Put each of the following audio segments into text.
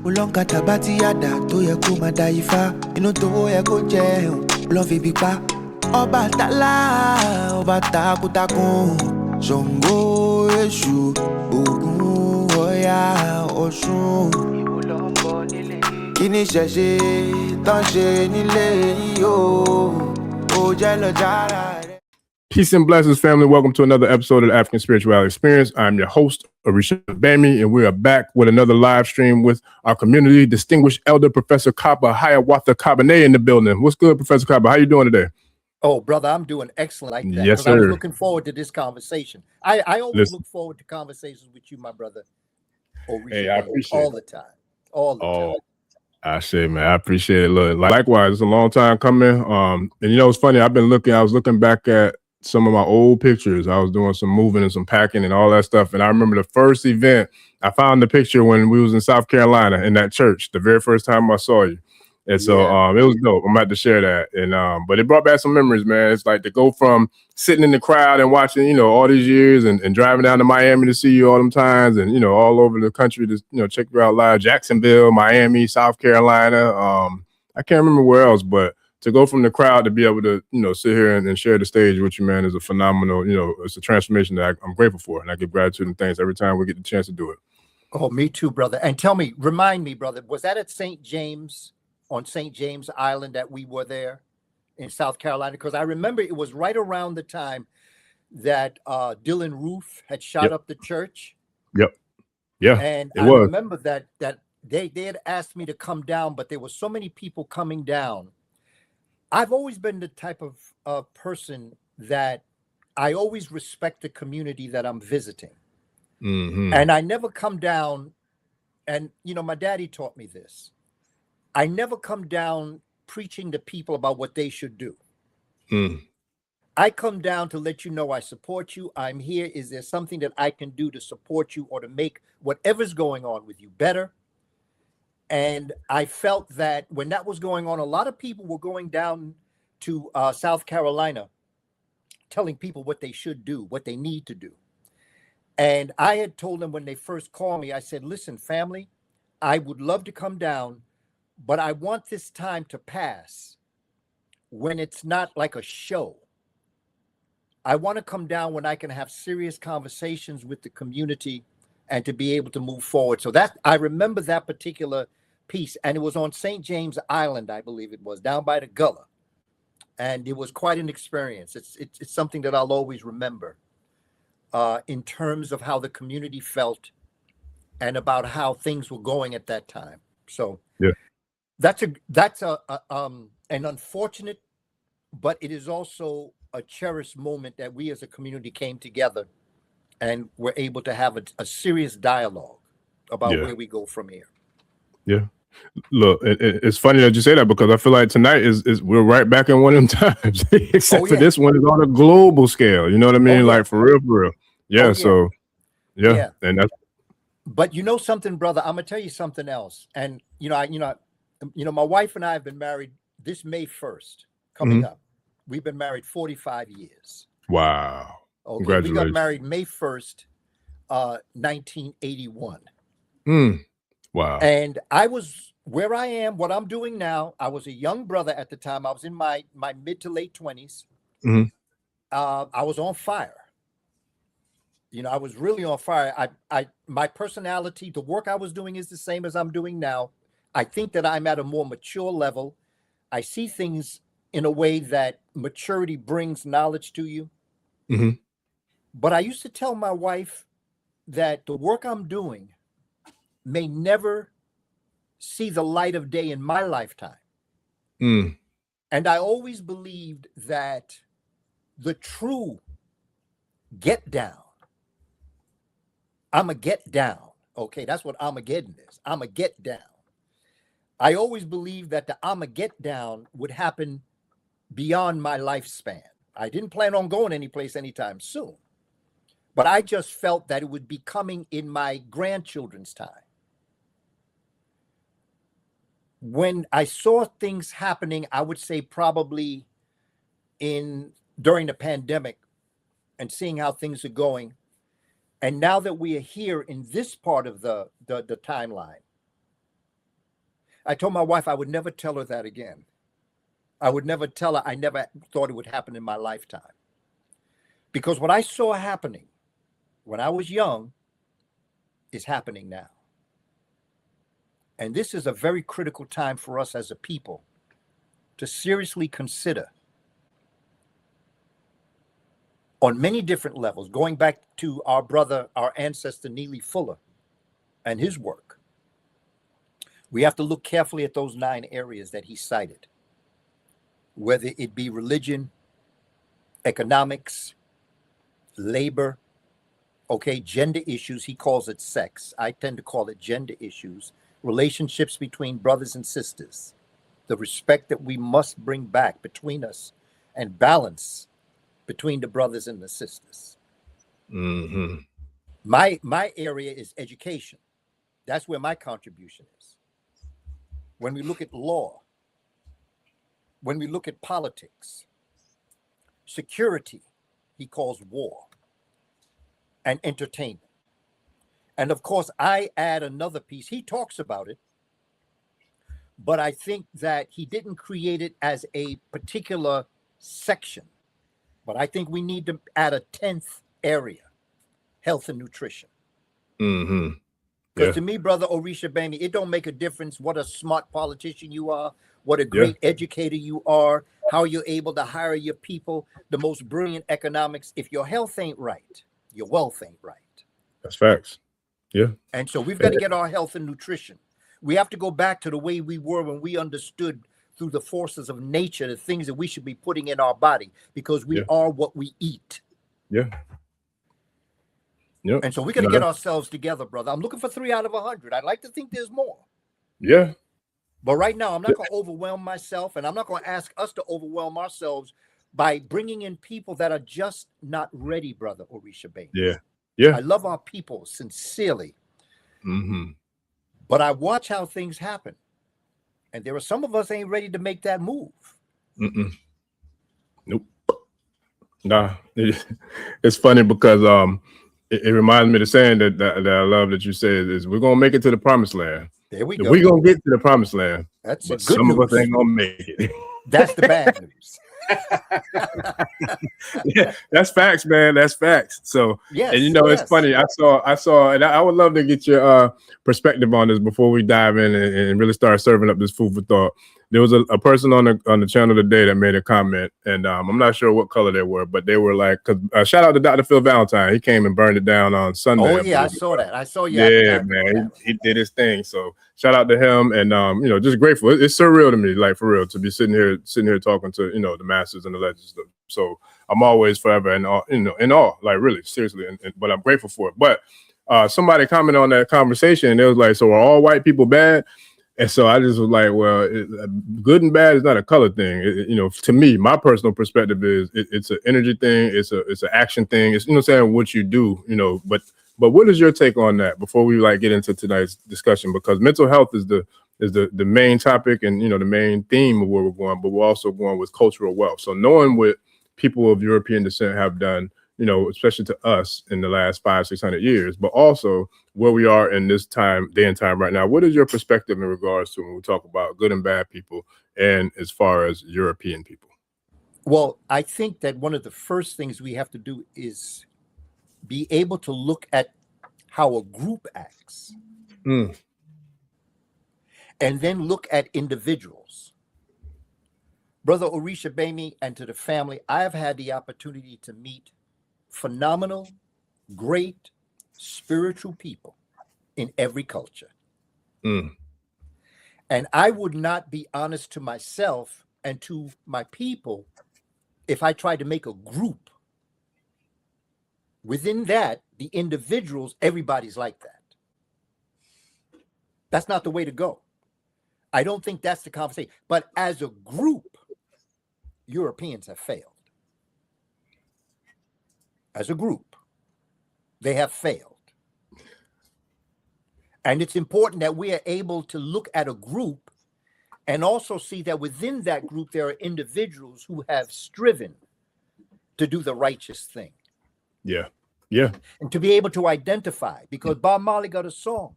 Ulonga tabati yada to ye kuma daifa. Inu to ye ko je love bipa. Oba tala, oba takutakun. Zongo eshu, ogun oya osun. Kini sheshe, tan she nile yo. O jalo jara. Peace and blessings, family. Welcome to another episode of the African Spirituality Experience. I'm your host, Orisha Bami, and we are back with another live stream with our community distinguished elder, Professor Kaba Hiawatha Kamene in the building. What's good, Professor Kaba? How you doing today? Oh, brother, I'm doing excellent like that. Yes, sir. I was looking forward to this conversation. I always look forward to conversations with you, my brother. Orisha, hey, I appreciate all the time. All the time. I say, man, I appreciate it. Look, likewise, it's a long time coming. And you know, it's funny. I was looking back at some of my old pictures. I was doing some moving and some packing and all that stuff. And I remember the first event, I found the picture when we was in South Carolina in that church, the very first time I saw you. And so it was dope. I'm about to share that. And but it brought back some memories, man. It's like to go from sitting in the crowd and watching, you know, all these years and driving down to Miami to see you all them times and, you know, all over the country to, you know, check you out live, Jacksonville, Miami, South Carolina. I can't remember where else, but to go from the crowd to be able to, you know, sit here and share the stage with you, man, is a phenomenal, you know, it's a transformation that I'm grateful for. And I give gratitude and thanks every time we get the chance to do it. Oh, me too, brother. And remind me, brother, was that at St. James, on St. James Island that we were there in South Carolina? Because I remember it was right around the time that Dylan Roof had shot up the church. Yep. Yeah. And I remember that they had asked me to come down, but there were so many people coming down. I've always been the type of person that I always respect the community that I'm visiting. Mm-hmm. And I never come down, and, you know, my daddy taught me this. I never come down preaching to people about what they should do. Mm. I come down to let you know I support you. I'm here. Is there something that I can do to support you or to make whatever's going on with you better? And I felt that when that was going on, a lot of people were going down to South Carolina, telling people what they should do, what they need to do. And I had told them when they first called me, I said, listen, family, I would love to come down, but I want this time to pass when it's not like a show. I want to come down when I can have serious conversations with the community and to be able to move forward. So that I remember that particular piece, and it was on St. James Island, I believe it was, down by the Gullah. And it was quite an experience. It's something that I'll always remember in terms of how the community felt and about how things were going at that time. So yeah. That's an unfortunate, but it is also a cherished moment that we as a community came together and were able to have a serious dialogue about where we go from here. Yeah. Look, it's funny that you say that because I feel like tonight is we're right back in one of them times, except for this one is on a global scale. You know what I mean? Like for real. Yeah. So yeah. And that's. But you know something, brother, I'm gonna tell you something else. And my wife and I have been married this May 1st coming up. We've been married 45 years. Wow. Okay. Congratulations. We got married May 1st, 1981. Wow. And I was where I am, what I'm doing now. I was a young brother at the time. I was in my mid to late 20s. I was on fire. You know, I was really on fire. My personality, the work I was doing is the same as I'm doing now. I think that I'm at a more mature level. I see things in a way that maturity brings knowledge to you. But I used to tell my wife that the work I'm doing may never see the light of day in my lifetime. And I always believed that the true get down, I'm a get down. Okay, that's what Armageddon is. I'm a get down. I always believed that the I'm a get down would happen beyond my lifespan. I didn't plan on going anyplace anytime soon, but I just felt that it would be coming in my grandchildren's time. When I saw things happening, I would say probably during the pandemic and seeing how things are going. And now that we are here in this part of the timeline, I told my wife I would never tell her that again. I would never tell her I never thought it would happen in my lifetime. Because what I saw happening when I was young is happening now. And this is a very critical time for us as a people to seriously consider on many different levels, going back to our brother, our ancestor, Neely Fuller, and his work. We have to look carefully at those 9 areas that he cited, whether it be religion, economics, labor, okay, gender issues. He calls it sex. I tend to call it gender issues, relationships between brothers and sisters, the respect that we must bring back between us, and balance between the brothers and the sisters. Mm-hmm. My area is education. That's where my contribution is. When we look at law, when we look at politics, security, he calls war, and entertainment. And of course, I add another piece. He talks about it, but I think that he didn't create it as a particular section. But I think we need to add a 10th area, health and nutrition. Mm-hmm. Because to me, brother Orisha Bami, it don't make a difference what a smart politician you are, what a great educator you are, how you're able to hire your people, the most brilliant economics. If your health ain't right, your wealth ain't right. That's facts. Yeah. And so we've got to get our health and nutrition. We have to go back to the way we were when we understood through the forces of nature the things that we should be putting in our body, because we are what we eat. Yeah. Yep. And so we got to get ourselves together, brother. I'm looking for 3 out of 100. I'd like to think there's more. Yeah. But right now, I'm not going to overwhelm myself, and I'm not going to ask us to overwhelm ourselves by bringing in people that are just not ready, brother Orisha Bami. Yeah. Yeah. I love our people sincerely. Mm-hmm. But I watch how things happen. And there are some of us ain't ready to make that move. Mm-mm. Nope. Nah. It's funny because it reminds me of the saying that I love that you said is we're gonna make it to the promised land. There we go. We're gonna get to the promised land. That's but good some news. of us ain't gonna make it. That's the bad news. Yeah, that's facts, man. That's facts. So, yes, and you know, it's funny. I saw, and I would love to get your perspective on this before we dive in and really start serving up this food for thought. There was a person on the channel today that made a comment, and I'm not sure what color they were, but they were like, "Cause shout out to Dr. Phil Valentine. He came and burned it down on Sunday." Oh yeah, I saw that. I saw you. Yeah, man, he did his thing. So shout out to him, and you know, just grateful. It's surreal to me, like for real, to be sitting here talking to the masters and the legends. So I'm always forever in awe, like really seriously, but I'm grateful for it. But somebody commented on that conversation, and it was like, "So are all white people bad?" And so I just was like, well, good and bad is not a color thing. To me, my personal perspective is it's an energy thing. It's an action thing. It's, saying what you do, but what is your take on that before we get into tonight's discussion? Because mental health is the main topic and, the main theme of where we're going, but we're also going with cultural wealth. So knowing what people of European descent have done, especially to us in the last 500-600 years, but also where we are in this day and time right now. What is your perspective in regards to when we talk about good and bad people and as far as European people? Well, I think that one of the first things we have to do is be able to look at how a group acts. And then look at individuals. Brother Orisha Bami, and to the family, I have had the opportunity to meet phenomenal, great, spiritual people in every culture. And I would not be honest to myself and to my people if I tried to make a group. Within that, the individuals, everybody's like that. That's not the way to go. I don't think that's the conversation. But as a group, Europeans have failed. As a group, they have failed. And it's important that we are able to look at a group and also see that within that group, there are individuals who have striven to do the righteous thing. Yeah. Yeah. And to be able to identify, because Bob Marley got a song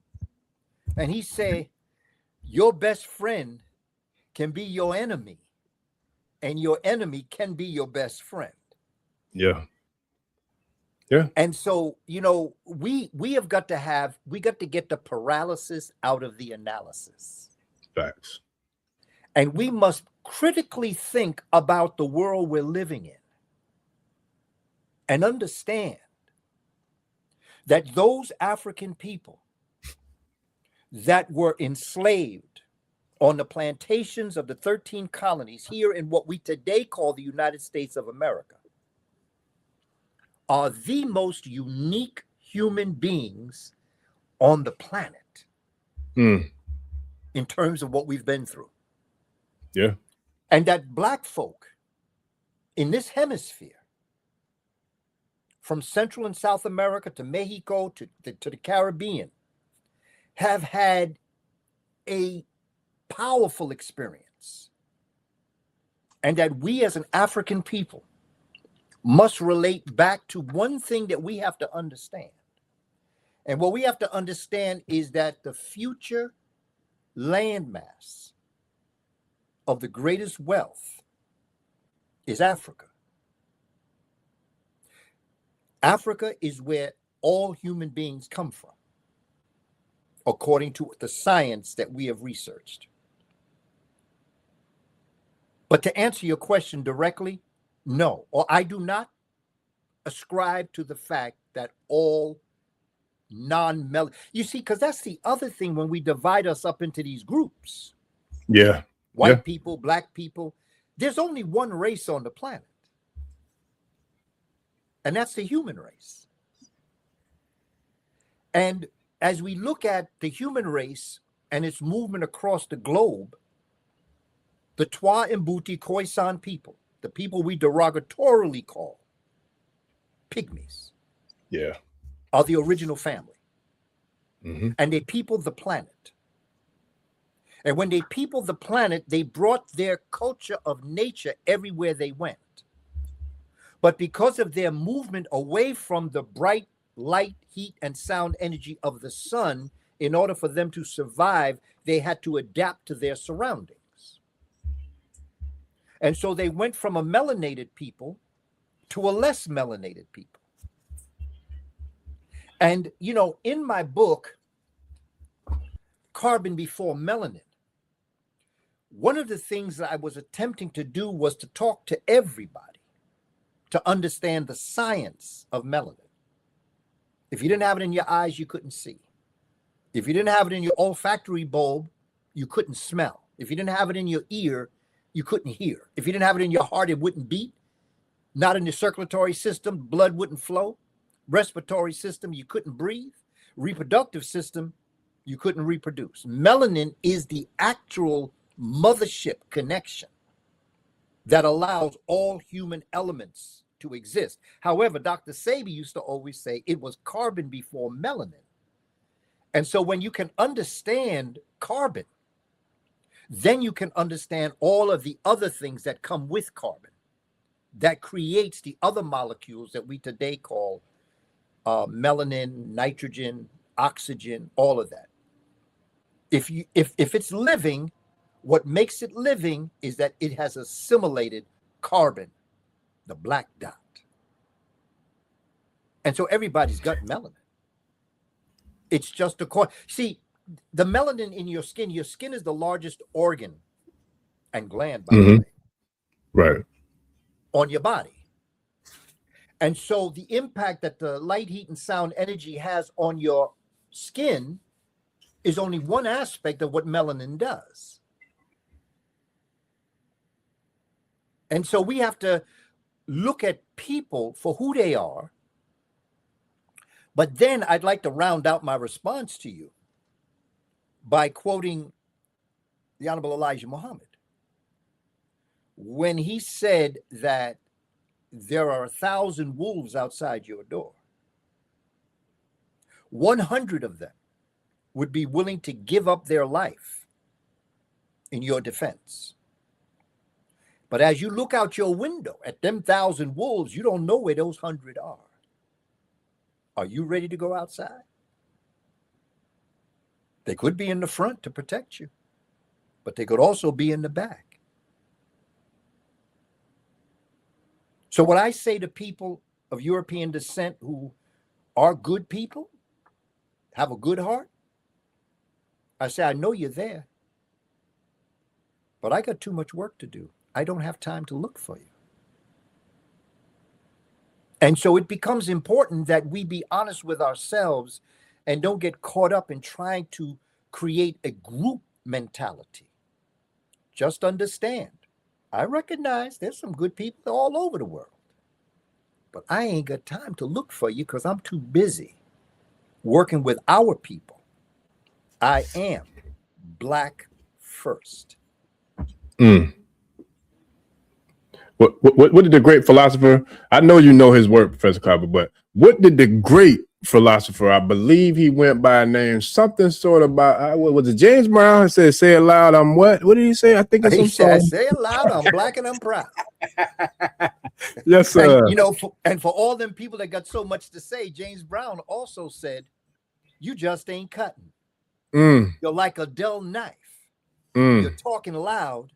and he said, Your best friend can be your enemy, and your enemy can be your best friend. Yeah. Yeah. And so, you know, we got to get the paralysis out of the analysis. Facts. And we must critically think about the world we're living in and understand that those African people that were enslaved on the plantations of the 13 colonies here in what we today call the United States of America are the most unique human beings on the planet in terms of what we've been through. Yeah. And that Black folk in this hemisphere, from Central and South America to Mexico to the Caribbean, have had a powerful experience. And that we as an African people must relate back to one thing that we have to understand. And what we have to understand is that the future landmass of the greatest wealth is Africa. Africa is where all human beings come from, according to the science that we have researched. But to answer your question directly, no, or I do not ascribe to the fact that all non-melanin, you see, because that's the other thing when we divide us up into these groups. Yeah. White people, Black people, there's only one race on the planet. And that's the human race. And as we look at the human race and its movement across the globe, the Twa Mbuti Khoisan people, the people we derogatorily call pygmies, are the original family. And they peopled the planet. And when they peopled the planet, they brought their culture of nature everywhere they went. But because of their movement away from the bright light, heat, and sound energy of the sun, in order for them to survive, they had to adapt to their surroundings. And so they went from a melanated people to a less melanated people. And, you know, in my book, Carbon Before Melanin, one of the things that I was attempting to do was to talk to everybody to understand the science of melanin. If you didn't have it in your eyes, you couldn't see. If you didn't have it in your olfactory bulb, you couldn't smell. If you didn't have it in your ear, you couldn't hear. If you didn't have it in your heart, it wouldn't beat. Not in your circulatory system, blood wouldn't flow. Respiratory system, you couldn't breathe. Reproductive system, you couldn't reproduce. Melanin is the actual mothership connection that allows all human elements to exist. However, Dr. Sebi used to always say it was carbon before melanin. And so when you can understand carbon, then you can understand all of the other things that come with carbon that creates the other molecules that we today call melanin, nitrogen, oxygen, all of that. If it's living, what makes it living is that it has assimilated carbon, the black dot. And so everybody's got melanin. It's just see, the melanin in your skin is the largest organ and gland, by the way. Right. On your body. And so the impact that the light, heat, and sound energy has on your skin is only one aspect of what melanin does. And so we have to look at people for who they are. But then I'd like to round out my response to you by quoting the Honorable Elijah Muhammad when he said that there are 1,000 wolves outside your door. 100 of them would be willing to give up their life in your defense. But as you look out your window at them 1,000 wolves, you don't know where those 100 are. Are you ready to go outside? They could be in the front to protect you. but they could also be in the back. So what I say to people of European descent who are good people, have a good heart, I say, I know you're there, but I got too much work to do. I don't have time to look for you. And so it becomes important that we be honest with ourselves and don't get caught up in trying to create a group mentality. Just understand, I recognize there's some good people all over the world, but I ain't got time to look for you because I'm too busy working with our people. I am Black first. Mm. What did the great philosopher, I know you know his work, Professor Kaba, but what did the great philosopher, I believe he went by a name, something sort of about, what was it, James Brown? He said, say it loud, I'm what? What did he say? I think it's He some said, song. say it loud, I'm Black and I'm proud. Yes, sir. And, you know, for all them people that got so much to say, James Brown also said, you just ain't cutting. Mm. You're like a dull knife. Mm. You're talking loud,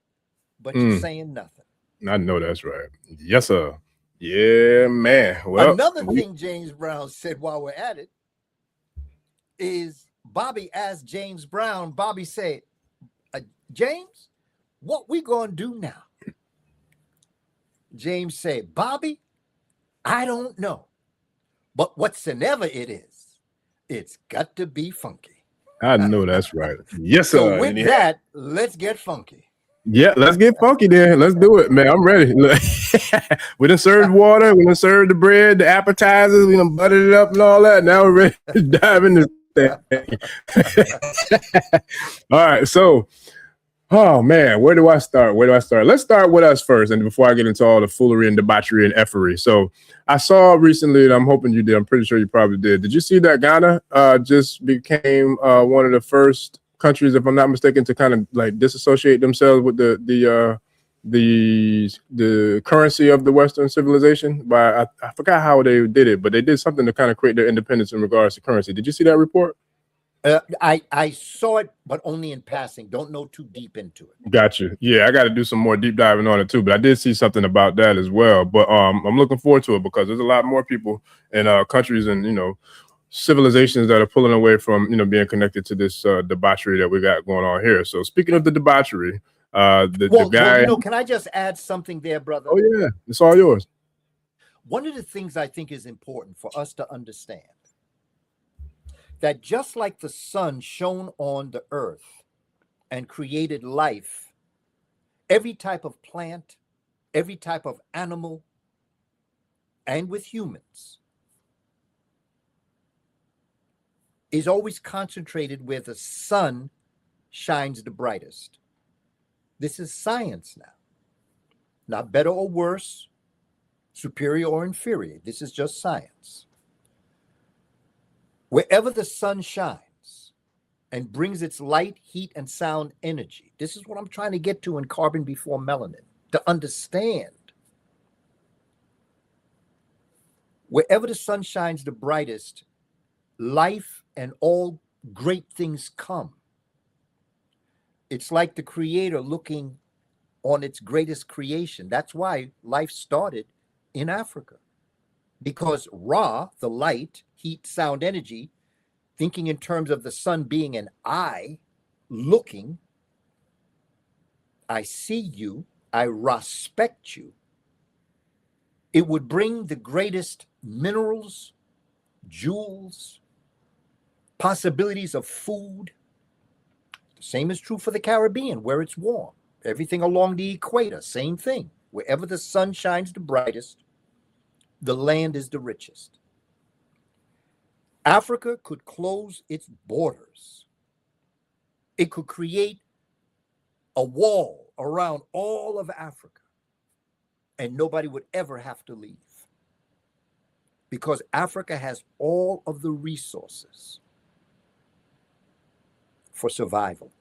but you're saying nothing. I know that's right. Yes, sir. Yeah, man. Well, another thing James Brown said while we're at it is Bobby asked James Brown, Bobby said, James, what we gonna do now? James said, Bobby, I don't know, but whatsoever it is, it's got to be funky. I know that's right. Yes, sir. So with that, let's get funky. Yeah, let's get funky then. Let's do it, man. I'm ready. We done served water. We done served the bread, the appetizers. We done buttered it up and all that. Now we're ready to dive into this thing. All right. So, oh, man, where do I start? Let's start with us first. And before I get into all the foolery and debauchery and effery. So I saw recently, and I'm hoping you did. I'm pretty sure you probably did. Did you see that Ghana just became one of the first countries, if I'm not mistaken, to kind of like disassociate themselves with the currency of the Western civilization? By I forgot how they did it, but they did something to kind of create their independence in regards to currency. Did you see that report? I saw it, but only in passing. Don't know too deep into it. Got you. Yeah, I got to do some more deep diving on it too. But I did see something about that as well. But I'm looking forward to it because there's a lot more people in countries and civilizations that are pulling away from being connected to this debauchery that we got going on here. So speaking of the debauchery, the guy. Well, can I just add something there, brother? Oh yeah, it's all yours. One of the things I think is important for us to understand that just like the sun shone on the earth and created life, every type of plant, every type of animal, and with humans, is always concentrated where the sun shines the brightest. This is science now. Not better or worse, superior or inferior. This is just science. Wherever the sun shines and brings its light, heat, and sound energy, this is what I'm trying to get to in Carbon Before Melanin, to understand. Wherever the sun shines the brightest, life and all great things come. It's like the creator looking on its greatest creation. That's why life started in Africa. Because Ra, the light, heat, sound, energy, thinking in terms of the sun being an eye, looking, I see you, I respect you. It would bring the greatest minerals, jewels, possibilities of food. The same is true for the Caribbean, where it's warm. Everything along the equator, same thing. Wherever the sun shines the brightest, the land is the richest. Africa could close its borders. It could create a wall around all of Africa, and nobody would ever have to leave. Because Africa has all of the resources for survival.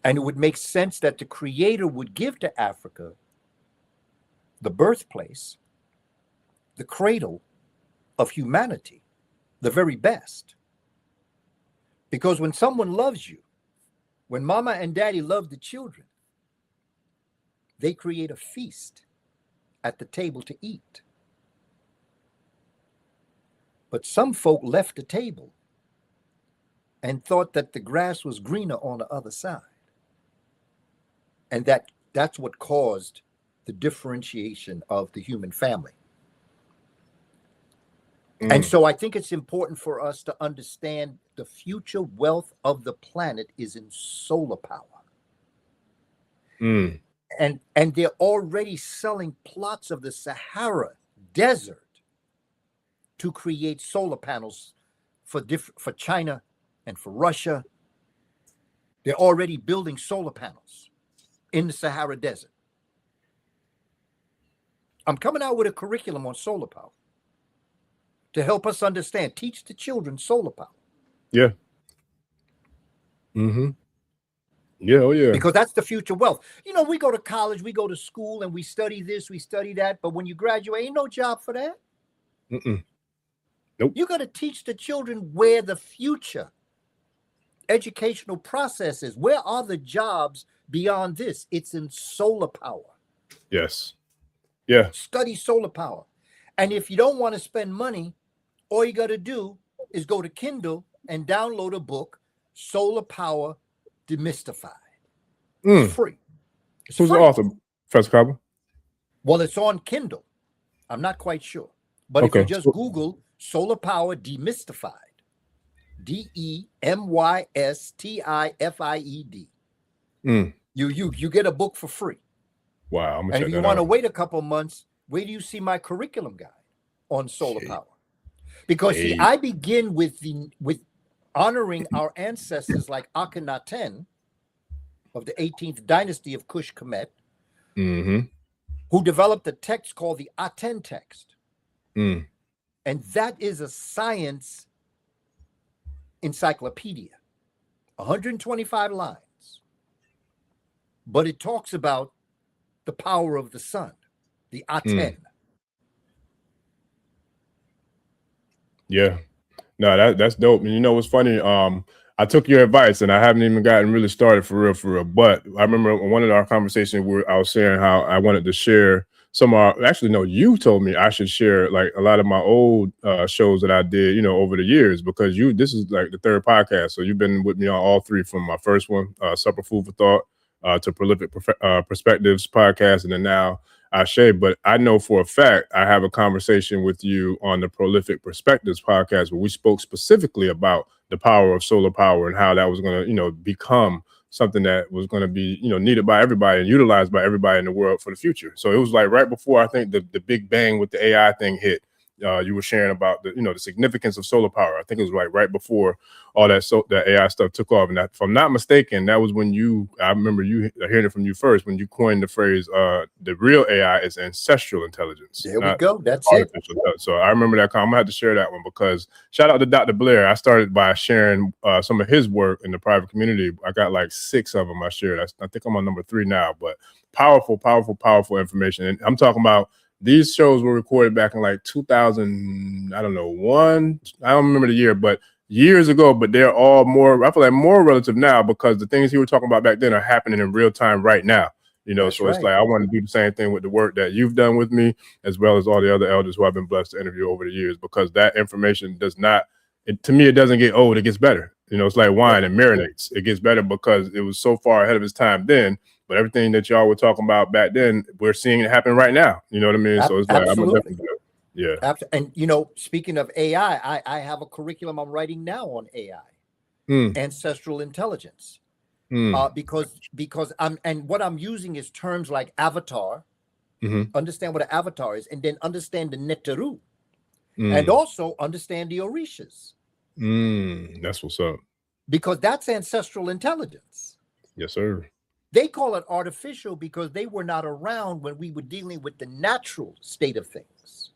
And it would make sense that the Creator would give to Africa the birthplace, the cradle of humanity, the very best. Because when someone loves you, When mama and daddy love the children, they create a feast at the table to eat. But some folk left the table and thought that the grass was greener on the other side. And that's what caused the differentiation of the human family. And so I think it's important for us to understand the future wealth of the planet is in solar power. And they're already selling plots of the Sahara Desert to create solar panels for China and for Russia. They're already building solar panels in the Sahara Desert. I'm coming out with a curriculum on solar power to help us understand, teach the children solar power. Yeah. Yeah, oh yeah. Because that's the future wealth. You know, we go to college, we go to school, and we study this, we study that, but when you graduate, ain't no job for that. Nope. You got to teach the children where the future educational process is. Where are the jobs beyond this? It's in solar power. Yes. Yeah. Study solar power. And if you don't want to spend money, all you got to do is go to Kindle and download a book, Solar Power Demystified. It's free. Who's the author, Professor Kaba? Well, it's on Kindle. I'm not quite sure. But if you just Google Solar Power Demystified, Demystified, you get a book for free. Wow. And if you want to wait a couple months, wait till you see my curriculum guide on solar power. Because see, I begin with honoring our ancestors like Akhenaten of the 18th dynasty of Kush Kemet, who developed a text called the Aten text. And that is a science encyclopedia, 125 lines. But it talks about the power of the sun, the Aten. Yeah. No, that's dope. And you know what's funny? I took your advice and I haven't even gotten really started for real. But I remember one of our conversations where I was sharing how I wanted to share some of our, actually, no, you told me I should share like a lot of my old shows that I did, you know, over the years, because this is like the third podcast. So you've been with me on all three, from my first one, Supper Food for Thought, to Prolific Perspectives podcast, and then now Ashe. But I know for a fact I have a conversation with you on the Prolific Perspectives podcast where we spoke specifically about the power of solar power and how that was going to, you know, become something that was going to be, you know, needed by everybody and utilized by everybody in the world for the future. So it was like right before I think the big bang with the AI thing hit. You were sharing about the, you know, the significance of solar power. I think it was like right before all that AI stuff took off. And that, if I'm not mistaken, that was when I remember you hearing it from you first, when you coined the phrase, the real AI is ancestral intelligence. There we go. That's artificial intelligence. So I remember that. I'm gonna have to share that one, because shout out to Dr. Blair. I started by sharing some of his work in the private community. I got like 6 of them I shared. I think I'm on number 3 now, but powerful information. And I'm talking about, these shows were recorded back in like 2000, I don't know, 1. I don't remember the year, but years ago. But they're all more, I feel like more relative now, because the things you were talking about back then are happening in real time right now. You know, so it's like I want to do the same thing with the work that you've done with me, as well as all the other elders who I've been blessed to interview over the years, because that information does not, to me, it doesn't get old. It gets better. You know, it's like wine, it marinates. It gets better because it was so far ahead of its time then. But everything that y'all were talking about back then, we're seeing it happen right now. You know what I mean? So it's like, I'm definitely, yeah. And, you know, speaking of AI, I have a curriculum I'm writing now on AI, ancestral intelligence, because what I'm using is terms like avatar, understand what an avatar is, and then understand the Neteru, and also understand the Orishas. That's what's up. Because that's ancestral intelligence. Yes, sir. They call it artificial because they were not around when we were dealing with the natural state of things.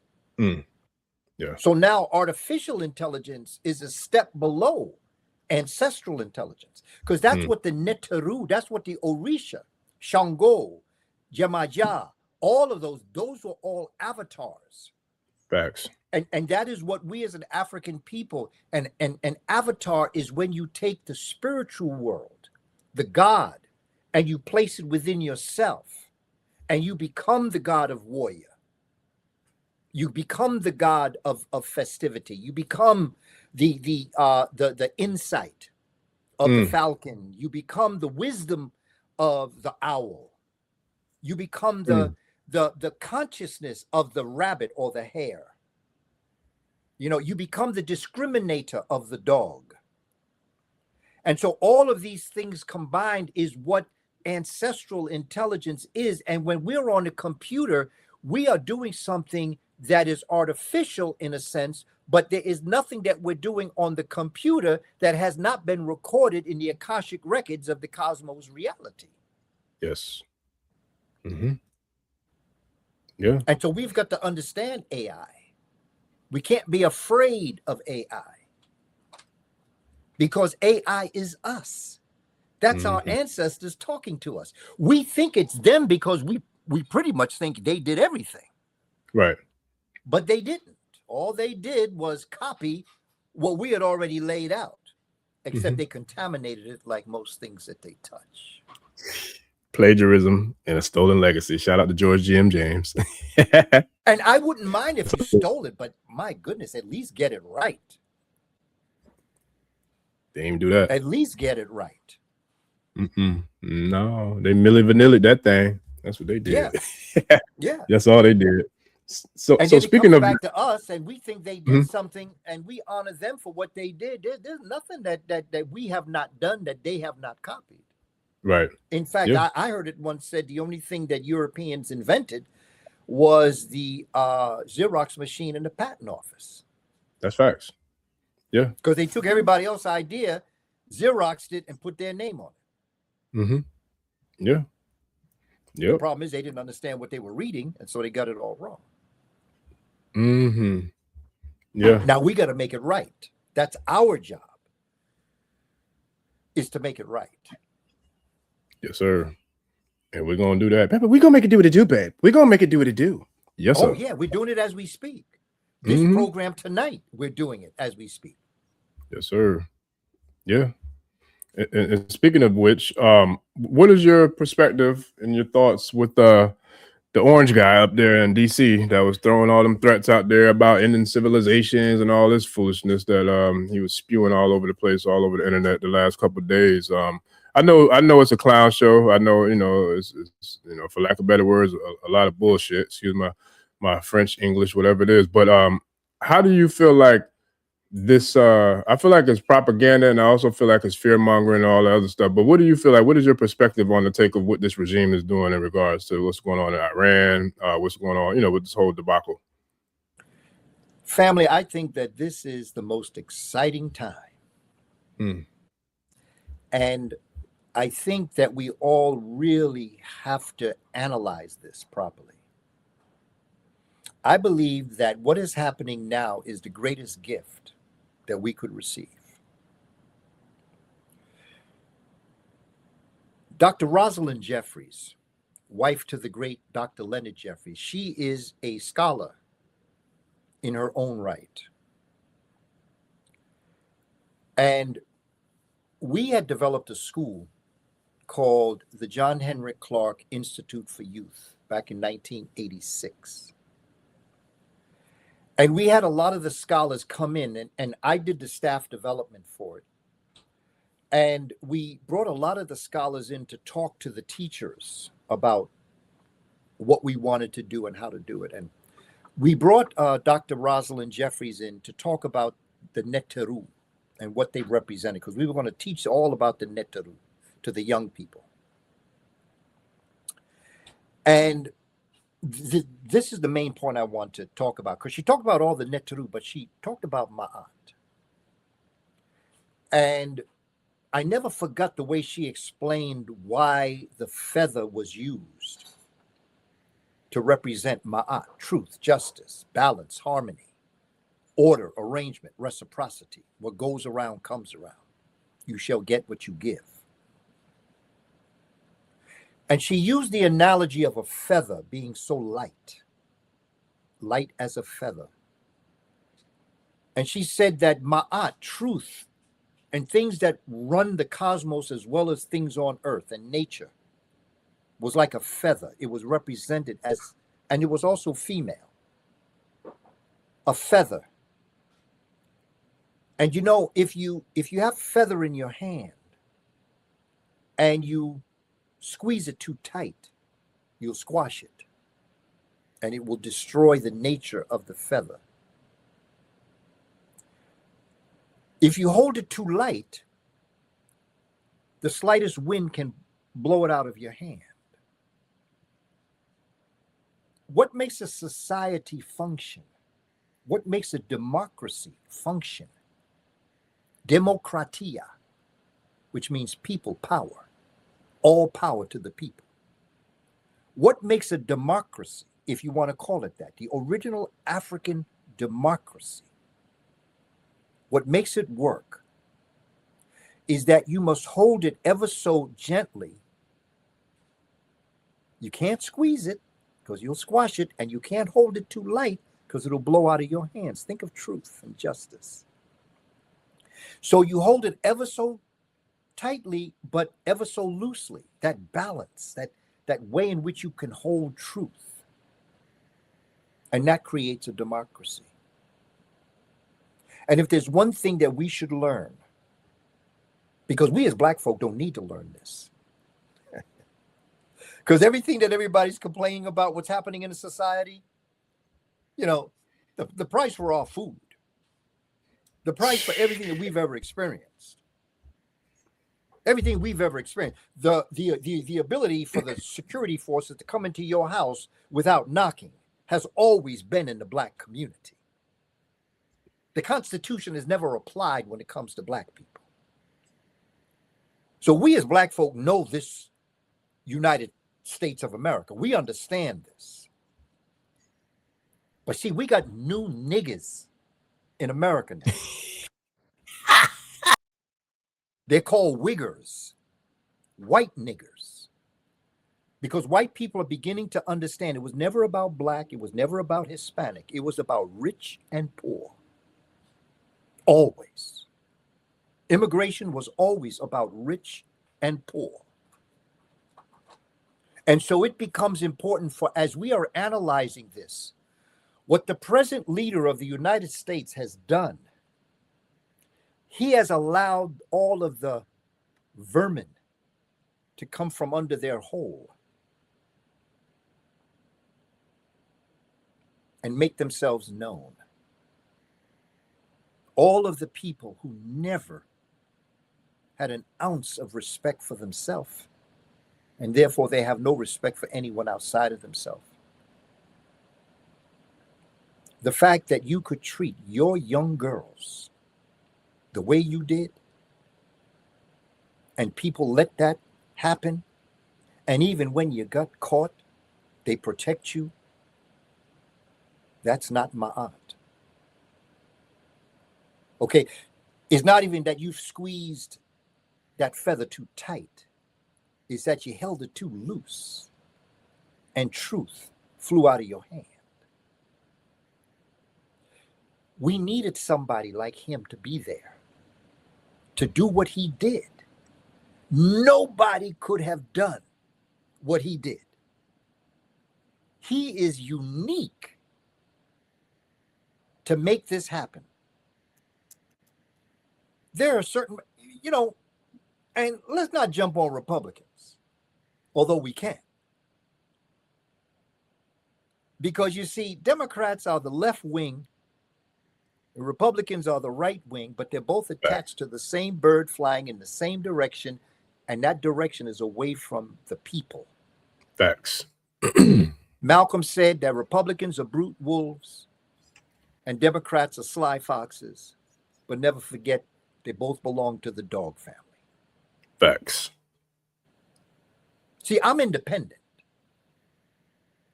Yeah. So now artificial intelligence is a step below ancestral intelligence, because that's what the Neteru, that's what the Orisha, Shango, Jemaja, all of those were all avatars. Facts. And that is what we as an African people, and an avatar is when you take the spiritual world the God, and you place it within yourself, and you become the God of warrior. You become the God of festivity. You become the insight of the falcon. You become the wisdom of the owl. You become the consciousness of the rabbit or the hare. You know, you become the discriminator of the dog. And so all of these things combined is what ancestral intelligence is. And when we're on a computer, we are doing something that is artificial in a sense, but there is nothing that we're doing on the computer that has not been recorded in the Akashic records of the cosmos reality. Yes. Yeah. And so we've got to understand AI. We can't be afraid of AI because AI is us. That's our ancestors talking to us. We think it's them because we pretty much think they did everything. Right. But they didn't. All they did was copy what we had already laid out, except they contaminated it like most things that they touch. Plagiarism and a stolen legacy. Shout out to George G.M. James. And I wouldn't mind if you stole it, but my goodness, at least get it right. They didn't do that. At least get it right. No, they Milli Vanilli that thing. That's what they did. Yeah. Yeah. That's all they did. So speaking of back to us, and we think they did something, and we honor them for what they did. There's nothing that we have not done that they have not copied. Right. In fact, I heard it once said the only thing that Europeans invented was the Xerox machine in the patent office. That's facts. Yeah. Because they took everybody else's idea, Xeroxed it, and put their name on it. Yeah. Yeah. The problem is they didn't understand what they were reading, and so they got it all wrong. Yeah. Now we got to make it right. That's our job, is to make it right. Yes, sir. And we're gonna do that. Baby, we're gonna make it do what it do, babe. We're gonna make it do what it do. Yes, sir. Oh, yeah, we're doing it as we speak. This program tonight, we're doing it as we speak. Yes, sir. Yeah. And speaking of which, what is your perspective and your thoughts with the orange guy up there in DC that was throwing all them threats out there about ending civilizations and all this foolishness that he was spewing all over the place, all over the internet the last couple of days? I know it's a clown show. I know, it's for lack of better words, a lot of bullshit. Excuse my French, English, whatever it is. But how do you feel like this? I feel like it's propaganda, and I also feel like it's fear mongering and all the other stuff. But what do you feel like? What is your perspective on the take of what this regime is doing in regards to what's going on in Iran? What's going on, with this whole debacle? Family, I think that this is the most exciting time. And I think that we all really have to analyze this properly. I believe that what is happening now is the greatest gift that we could receive. Dr. Rosalind Jeffries, wife to the great Dr. Leonard Jeffries, she is a scholar in her own right. And we had developed a school called the John Henrik Clark Institute for Youth back in 1986. And we had a lot of the scholars come in, and I did the staff development for it. And we brought a lot of the scholars in to talk to the teachers about what we wanted to do and how to do it. And we brought Dr. Rosalind Jeffries in to talk about the Neteru and what they represented, because we were going to teach all about the Neteru to the young people. And this is the main point I want to talk about, because she talked about all the Neteru, but she talked about Maat. And I never forgot the way she explained why the feather was used to represent Maat: truth, justice, balance, harmony, order, arrangement, reciprocity. What goes around comes around. You shall get what you give. And she used the analogy of a feather being so light as a feather. And she said that Ma'at, truth and things that run the cosmos as well as things on earth and nature was like a feather. It was represented as, and it was also female, a feather. And you know, if you have feather in your hand and you squeeze it too tight, you'll squash it, and it will destroy the nature of the feather. If you hold it too light, the slightest wind can blow it out of your hand. What makes a society function? What makes a democracy function? Demokratia, which means people power, all power to the people. What makes a democracy, if you want to call it that, the original African democracy? What makes it work is that you must hold it ever so gently. You can't squeeze it because you'll squash it, and you can't hold it too light because it'll blow out of your hands. Think of truth and justice. So you hold it ever so tightly, but ever so loosely. That balance, that way in which you can hold truth. And that creates a democracy. And if there's one thing that we should learn, because we as Black folk don't need to learn this, because everything that everybody's complaining about what's happening in the society, you know, the price for our food, the price for everything that we've ever experienced, everything we've ever experienced, the ability for the security forces to come into your house without knocking has always been in the Black community. The Constitution is never applied when it comes to Black people. So we as Black folk know this United States of America. We understand this. But see, we got new niggas in America now. They're called wiggers, white niggers. Because white people are beginning to understand it was never about Black, it was never about Hispanic, it was about rich and poor. Always. Immigration was always about rich and poor. And so it becomes important for, as we are analyzing this, what the present leader of the United States has done, he has allowed all of the vermin to come from under their hole and make themselves known. All of the people who never had an ounce of respect for themselves, and therefore they have no respect for anyone outside of themselves. The fact that you could treat your young girls the way you did, and people let that happen, and even when you got caught, they protect you, that's not Maat. Okay, it's not even that you've squeezed that feather too tight. It's that you held it too loose and truth flew out of your hand. We needed somebody like him to be there, to do what he did. Nobody could have done what he did. He is unique to make this happen. There are certain, you know, and let's not jump on Republicans, although we can. Because you see, Democrats are the left wing, the Republicans are the right wing, but they're both attached to the same bird flying in the same direction, and that direction is away from the people. Facts. Malcolm said that Republicans are brute wolves and Democrats are sly foxes, but never forget they both belong to the dog family. Facts. See, I'm independent.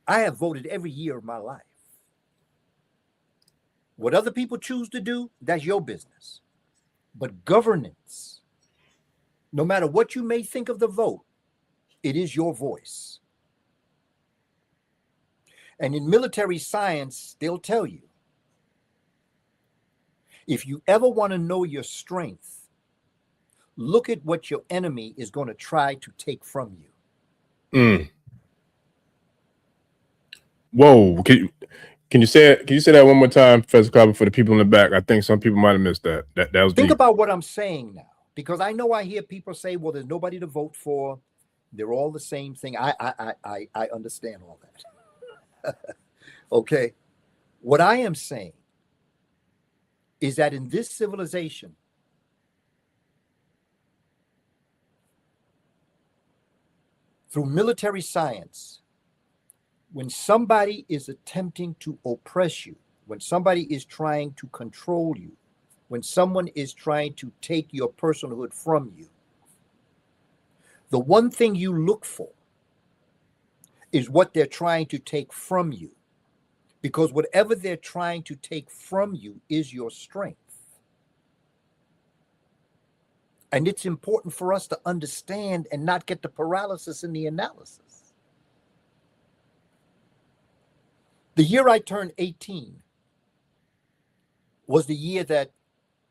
I have voted every year of my life. What other people choose to do, that's your business. But governance, no matter what you may think of the vote, it is your voice. And in military science, they'll tell you, if you ever want to know your strength, look at what your enemy is going to try to take from you. Whoa. Can you say it? Can you say that one more time, Professor Kaba, for the people in the back? I think some people might have missed that. That was Think deep. about what I'm saying now, because I know I hear people say, well, there's nobody to vote for. They're all the same thing. I understand all that. Okay. What I am saying is that in this civilization, through military science, when somebody is attempting to oppress you, when somebody is trying to control you, when someone is trying to take your personhood from you, the one thing you look for is what they're trying to take from you, because whatever they're trying to take from you is your strength. And it's important for us to understand and not get the paralysis in the analysis. The year I turned 18 was the year that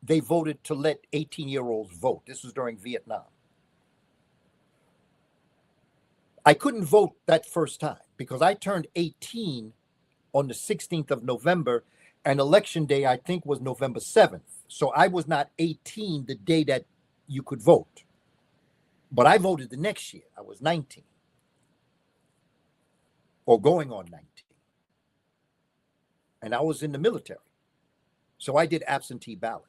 they voted to let 18-year-olds vote. This was during Vietnam. I couldn't vote that first time because I turned 18 on the 16th of November, and election day, I think, was November 7th. So I was not 18 the day that you could vote. But I voted the next year. I was 19. Or going on 19. And I was in the military. So I did absentee ballot.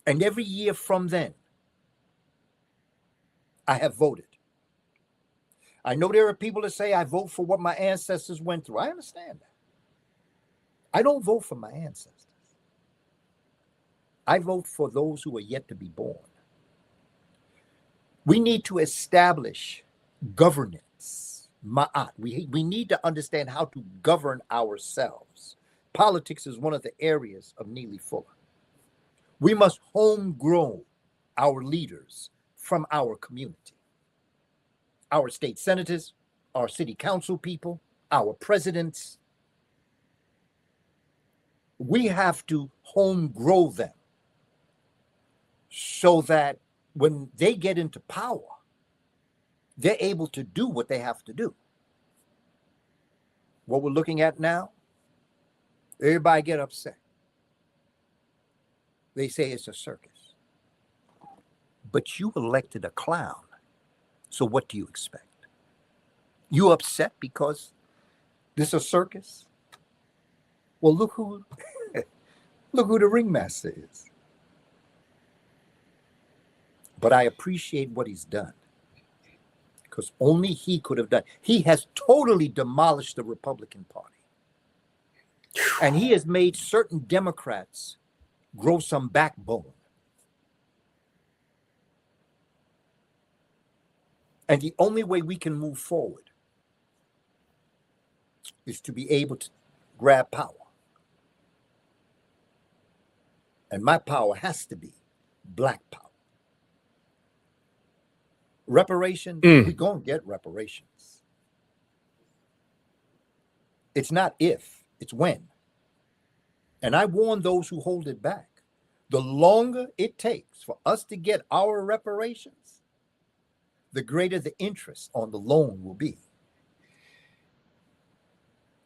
And every year from then, I have voted. I know there are people that say I vote for what my ancestors went through. I understand that. I don't vote for my ancestors. I vote for those who are yet to be born. We need to establish governance, Maat. We need to understand how to govern ourselves. Politics is one of the areas of Neely Fuller. We must homegrow our leaders from our community. Our state senators, our city council people, our presidents. We have to homegrow them so that when they get into power, they're able to do what they have to do. What we're looking at now, everybody get upset. They say it's a circus. But you elected a clown. So what do you expect? You upset because this is a circus? Well, look who the ringmaster is. But I appreciate what he's done, because only he could have done. He has totally demolished the Republican Party. And he has made certain Democrats grow some backbone. And the only way we can move forward is to be able to grab power. And my power has to be Black power. Reparations, we're going to get reparations. It's not if, it's when. And I warn those who hold it back. The longer it takes for us to get our reparations, the greater the interest on the loan will be.